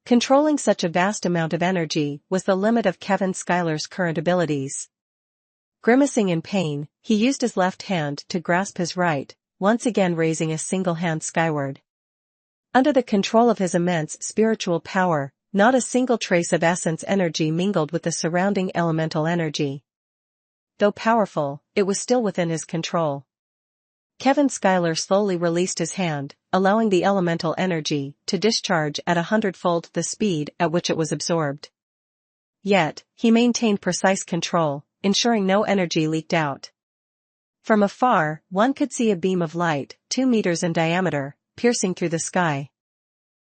Controlling such a vast amount of energy was the limit of Kevin Schuyler's current abilities. Grimacing in pain, he used his left hand to grasp his right, once again raising a single hand skyward. Under the control of his immense spiritual power, not a single trace of essence energy mingled with the surrounding elemental energy. Though powerful, it was still within his control. Kevin Schuyler slowly released his hand, allowing the elemental energy to discharge at 100-fold the speed at which it was absorbed. Yet, he maintained precise control, ensuring no energy leaked out. From afar, one could see a beam of light, 2 meters in diameter, piercing through the sky.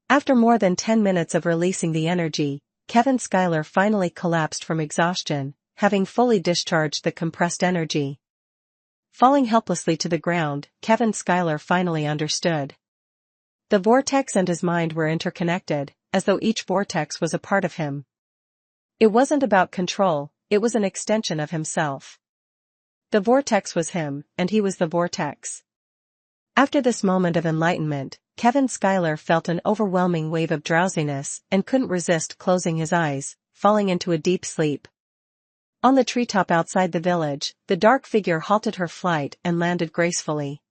After more than 10 minutes of releasing the energy, Kevin Schuyler finally collapsed from exhaustion, having fully discharged the compressed energy. Falling helplessly to the ground, Kevin Schuyler finally understood. The vortex and his mind were interconnected, as though each vortex was a part of him. It wasn't about control, it was an extension of himself. The vortex was him, and he was the vortex. After this moment of enlightenment, Kevin Schuyler felt an overwhelming wave of drowsiness and couldn't resist closing his eyes, falling into a deep sleep. On the treetop outside the village, the dark figure halted her flight and landed gracefully.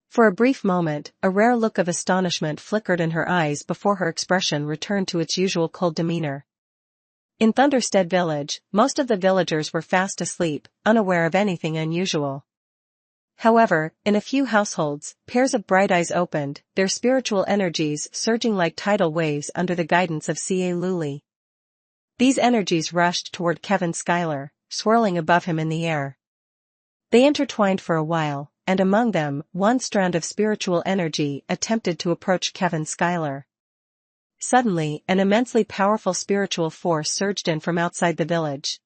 For a brief moment, a rare look of astonishment flickered in her eyes before her expression returned to its usual cold demeanor. In Thunderstead village, most of the villagers were fast asleep, unaware of anything unusual. However, in a few households, pairs of bright eyes opened, their spiritual energies surging like tidal waves under the guidance of C.A. Lully. These energies rushed toward Kevin Schuyler, swirling above him in the air. They intertwined for a while, and among them, one strand of spiritual energy attempted to approach Kevin Schuyler. Suddenly, an immensely powerful spiritual force surged in from outside the village.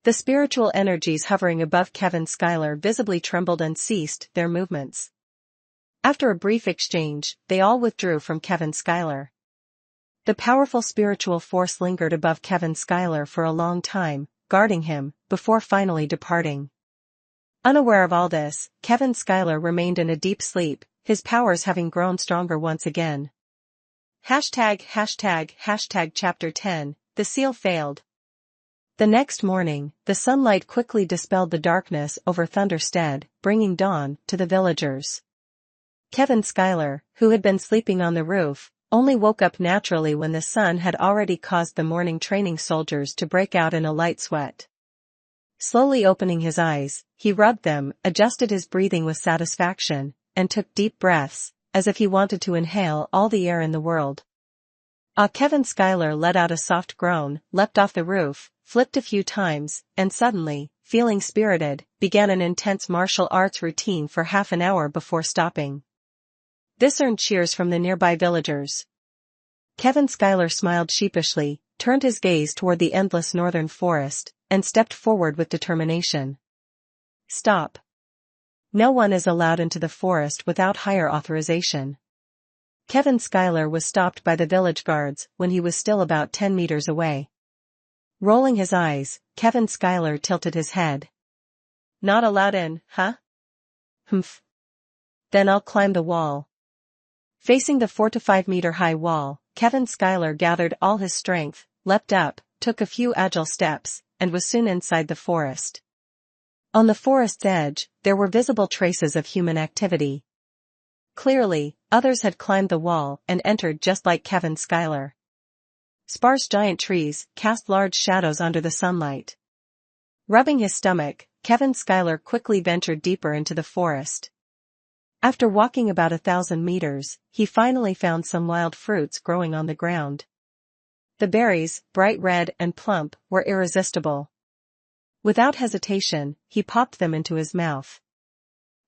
The spiritual energies hovering above Kevin Schuyler visibly trembled and ceased their movements. After a brief exchange, they all withdrew from Kevin Schuyler. The powerful spiritual force lingered above Kevin Schuyler for a long time, guarding him, before finally departing. Unaware of all this, Kevin Schuyler remained in a deep sleep, his powers having grown stronger once again. Hashtag Chapter 10, The Seal Failed. The next morning, the sunlight quickly dispelled the darkness over Thunderstead, bringing dawn to the villagers. Kevin Schuyler, who had been sleeping on the roof, only woke up naturally when the sun had already caused the morning training soldiers to break out in a light sweat. Slowly opening his eyes, he rubbed them, adjusted his breathing with satisfaction, and took deep breaths, as if he wanted to inhale all the air in the world. Kevin Schuyler let out a soft groan, leapt off the roof, flipped a few times, and suddenly, feeling spirited, began an intense martial arts routine for half an hour before stopping. This earned cheers from the nearby villagers. Kevin Schuyler smiled sheepishly, turned his gaze toward the endless northern forest, and stepped forward with determination. Stop. No one is allowed into the forest without higher authorization. Kevin Schuyler was stopped by the village guards when he was still about 10 meters away. Rolling his eyes, Kevin Schuyler tilted his head. Not allowed in, huh? Humph. Then I'll climb the wall. Facing the 4 to 5 meter high wall, Kevin Schuyler gathered all his strength, leapt up, took a few agile steps, and was soon inside the forest. On the forest's edge, there were visible traces of human activity. Clearly, others had climbed the wall and entered just like Kevin Schuyler. Sparse giant trees cast large shadows under the sunlight. Rubbing his stomach, Kevin Schuyler quickly ventured deeper into the forest. After walking about 1,000 meters, he finally found some wild fruits growing on the ground. The berries, bright red and plump, were irresistible. Without hesitation, he popped them into his mouth.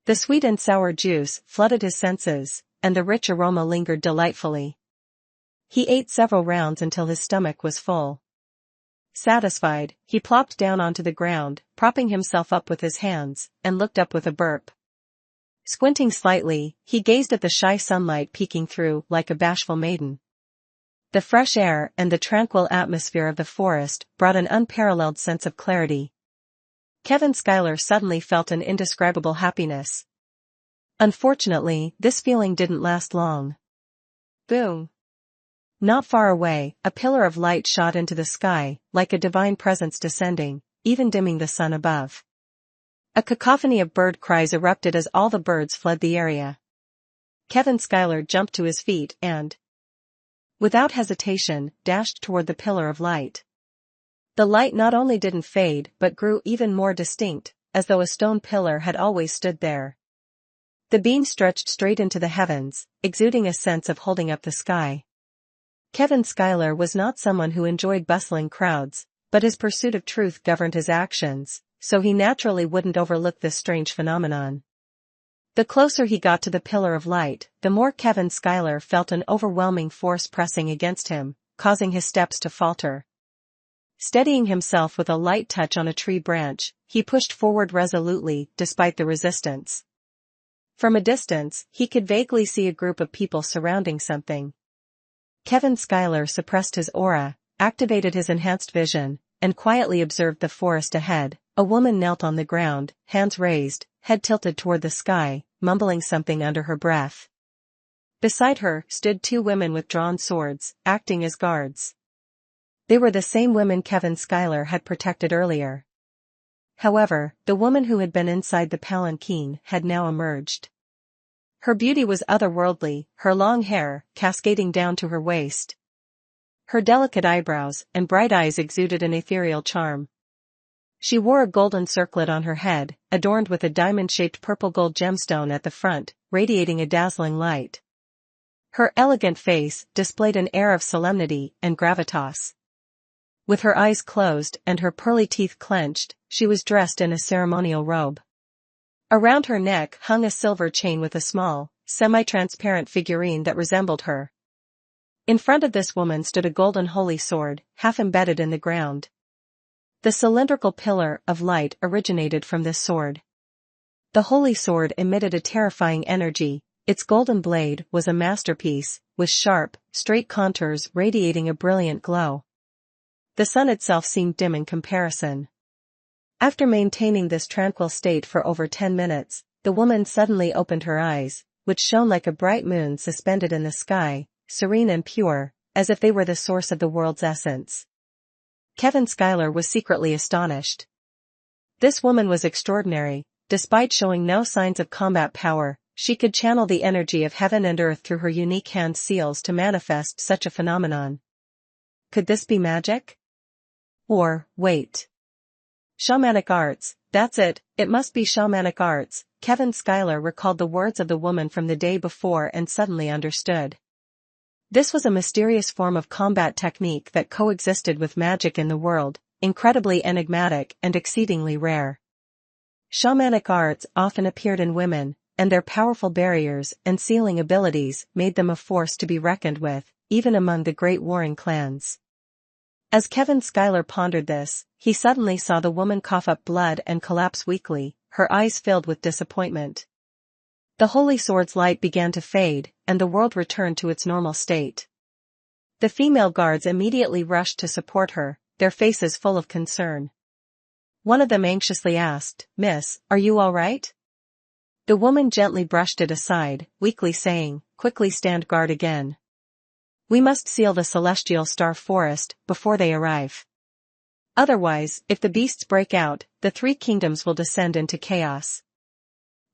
The sweet and sour juice flooded his senses, and the rich aroma lingered delightfully. He ate several rounds until his stomach was full. Satisfied, he plopped down onto the ground, propping himself up with his hands, and looked up with a burp. Squinting slightly, he gazed at the shy sunlight peeking through like a bashful maiden. The fresh air and the tranquil atmosphere of the forest brought an unparalleled sense of clarity. Kevin Schuyler suddenly felt an indescribable happiness. Unfortunately, this feeling didn't last long. Boom! Not far away, a pillar of light shot into the sky, like a divine presence descending, even dimming the sun above. A cacophony of bird cries erupted as all the birds fled the area. Kevin Schuyler jumped to his feet and, without hesitation, dashed toward the pillar of light. The light not only didn't fade but grew even more distinct, as though a stone pillar had always stood there. The beam stretched straight into the heavens, exuding a sense of holding up the sky. Kevin Schuyler was not someone who enjoyed bustling crowds, but his pursuit of truth governed his actions, so he naturally wouldn't overlook this strange phenomenon. The closer he got to the pillar of light, the more Kevin Schuyler felt an overwhelming force pressing against him, causing his steps to falter. Steadying himself with a light touch on a tree branch, he pushed forward resolutely despite the resistance. From a distance, he could vaguely see a group of people surrounding something. Kevin Schuyler suppressed his aura, activated his enhanced vision, and quietly observed the forest ahead. A woman knelt on the ground, hands raised, head tilted toward the sky, mumbling something under her breath. Beside her stood 2 women with drawn swords, acting as guards. They were the same women Kevin Schuyler had protected earlier. However, the woman who had been inside the palanquin had now emerged. Her beauty was otherworldly, her long hair, cascading down to her waist. Her delicate eyebrows and bright eyes exuded an ethereal charm. She wore a golden circlet on her head, adorned with a diamond-shaped purple-gold gemstone at the front, radiating a dazzling light. Her elegant face displayed an air of solemnity and gravitas. With her eyes closed and her pearly teeth clenched, she was dressed in a ceremonial robe. Around her neck hung a silver chain with a small, semi-transparent figurine that resembled her. In front of this woman stood a golden holy sword, half embedded in the ground. The cylindrical pillar of light originated from this sword. The holy sword emitted a terrifying energy. Its golden blade was a masterpiece, with sharp, straight contours radiating a brilliant glow. The sun itself seemed dim in comparison. After maintaining this tranquil state for over 10 minutes, the woman suddenly opened her eyes, which shone like a bright moon suspended in the sky, serene and pure, as if they were the source of the world's essence. Kevin Schuyler was secretly astonished. This woman was extraordinary. Despite showing no signs of combat power, she could channel the energy of heaven and earth through her unique hand seals to manifest such a phenomenon. Could this be magic? Or, wait. Shamanic arts, that's it must be shamanic arts. Kevin Schuyler recalled the words of the woman from the day before and suddenly understood. This was a mysterious form of combat technique that coexisted with magic in the world, incredibly enigmatic and exceedingly rare. Shamanic arts often appeared in women, and their powerful barriers and sealing abilities made them a force to be reckoned with, even among the great warring clans. As Kevin Schuyler pondered this, he suddenly saw the woman cough up blood and collapse weakly, her eyes filled with disappointment. The holy sword's light began to fade, and the world returned to its normal state. The female guards immediately rushed to support her, their faces full of concern. One of them anxiously asked, "Miss, are you all right?" The woman gently brushed it aside, weakly saying, "Quickly stand guard again. We must seal the celestial star forest before they arrive. Otherwise, if the beasts break out, the 3 kingdoms will descend into chaos."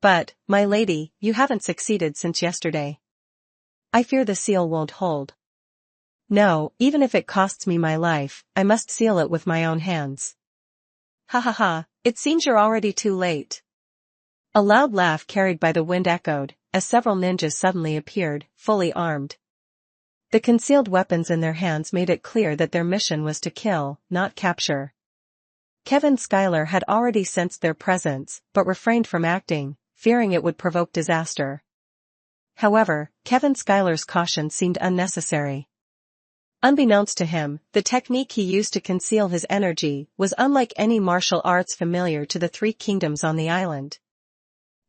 "But, my lady, you haven't succeeded since yesterday. I fear the seal won't hold." "No, even if it costs me my life, I must seal it with my own hands." "Ha ha ha, it seems you're already too late." A loud laugh carried by the wind echoed, as several ninjas suddenly appeared, fully armed. The concealed weapons in their hands made it clear that their mission was to kill, not capture. Kevin Schuyler had already sensed their presence, but refrained from acting, fearing it would provoke disaster. However, Kevin Schuyler's caution seemed unnecessary. Unbeknownst to him, the technique he used to conceal his energy was unlike any martial arts familiar to the 3 kingdoms on the island.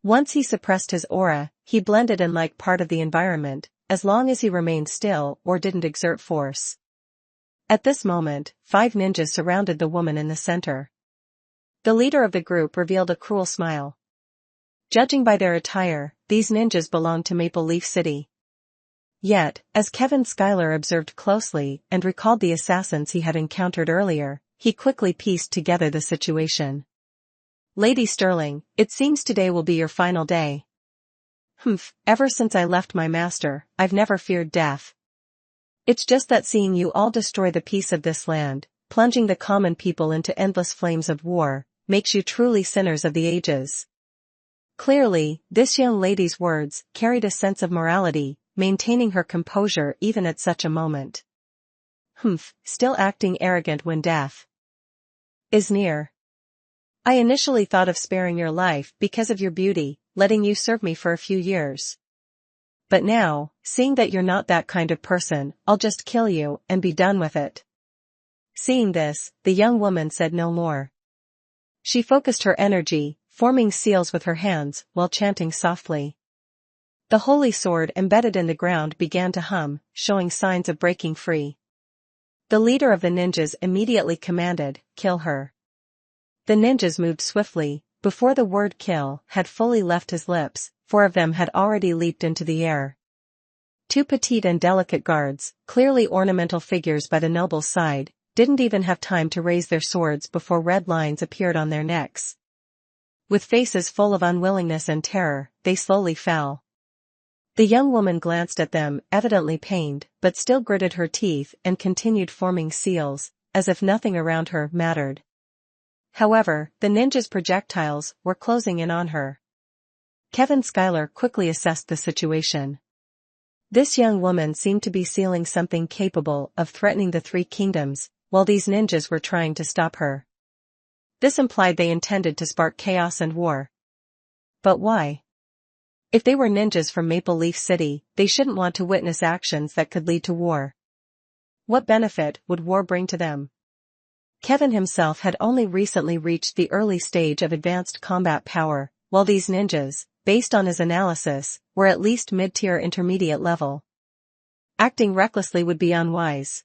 Once he suppressed his aura, he blended in like part of the environment, as long as he remained still or didn't exert force. At this moment, 5 ninjas surrounded the woman in the center. The leader of the group revealed a cruel smile. Judging by their attire, these ninjas belonged to Maple Leaf City. Yet, as Kevin Schuyler observed closely and recalled the assassins he had encountered earlier, he quickly pieced together the situation. "Lady Sterling, it seems today will be your final day." Ever since I left my master, I've never feared death. It's just that seeing you all destroy the peace of this land, plunging the common people into endless flames of war, makes you truly sinners of the ages." Clearly, this young lady's words carried a sense of morality, maintaining her composure even at such a moment. Still acting arrogant when death is near. I initially thought of sparing your life because of your beauty, letting you serve me for a few years. But now, seeing that you're not that kind of person, I'll just kill you and be done with it." Seeing this, the young woman said no more. She focused her energy, forming seals with her hands while chanting softly. The holy sword embedded in the ground began to hum, showing signs of breaking free. The leader of the ninjas immediately commanded, "Kill her." The ninjas moved swiftly. Before the word "kill" had fully left his lips, 4 of them had already leaped into the air. 2 petite and delicate guards, clearly ornamental figures by the noble's side, didn't even have time to raise their swords before red lines appeared on their necks. With faces full of unwillingness and terror, they slowly fell. The young woman glanced at them, evidently pained, but still gritted her teeth and continued forming seals, as if nothing around her mattered. However, the ninja's projectiles were closing in on her. Kevin Schuyler quickly assessed the situation. This young woman seemed to be sealing something capable of threatening the three kingdoms, while these ninjas were trying to stop her. This implied they intended to spark chaos and war. But why? If they were ninjas from Maple Leaf City, they shouldn't want to witness actions that could lead to war. What benefit would war bring to them? Kevin himself had only recently reached the early stage of advanced combat power, while these ninjas, based on his analysis, were at least mid-tier intermediate level. Acting recklessly would be unwise.